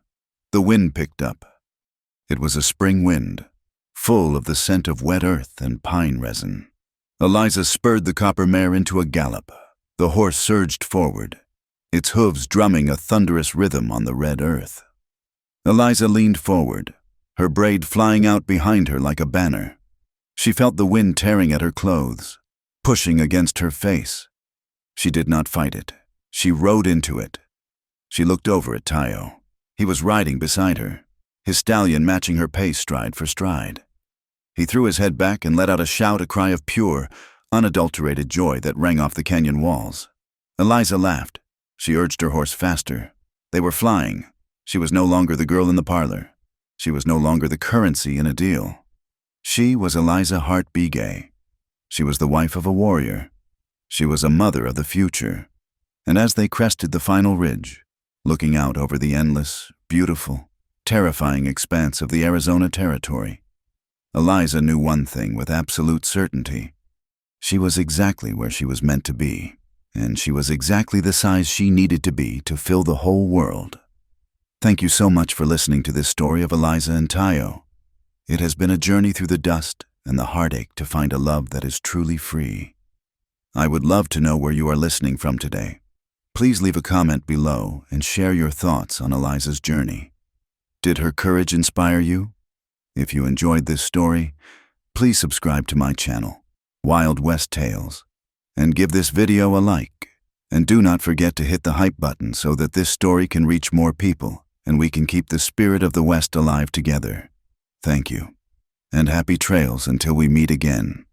the wind picked up. It was a spring wind, full of the scent of wet earth and pine resin. Eliza spurred the copper mare into a gallop. The horse surged forward, its hooves drumming a thunderous rhythm on the red earth. Eliza leaned forward, her braid flying out behind her like a banner. She felt the wind tearing at her clothes, pushing against her face. She did not fight it. She rode into it. She looked over at Tayo. He was riding beside her, his stallion matching her pace stride for stride. He threw his head back and let out a shout, a cry of pure, unadulterated joy that rang off the canyon walls. Eliza laughed. She urged her horse faster. They were flying. She was no longer the girl in the parlor. She was no longer the currency in a deal. She was Eliza Hart Begay. She was the wife of a warrior. She was a mother of the future. And as they crested the final ridge, looking out over the endless, beautiful, terrifying expanse of the Arizona Territory, Eliza knew one thing with absolute certainty. She was exactly where she was meant to be, and she was exactly the size she needed to be to fill the whole world. Thank you so much for listening to this story of Eliza and Tayo. It has been a journey through the dust and the heartache to find a love that is truly free. I would love to know where you are listening from today. Please leave a comment below and share your thoughts on Eliza's journey. Did her courage inspire you? If you enjoyed this story, please subscribe to my channel, Wild West Tales, and give this video a like. And do not forget to hit the hype button so that this story can reach more people and we can keep the spirit of the West alive together. Thank you, and happy trails until we meet again.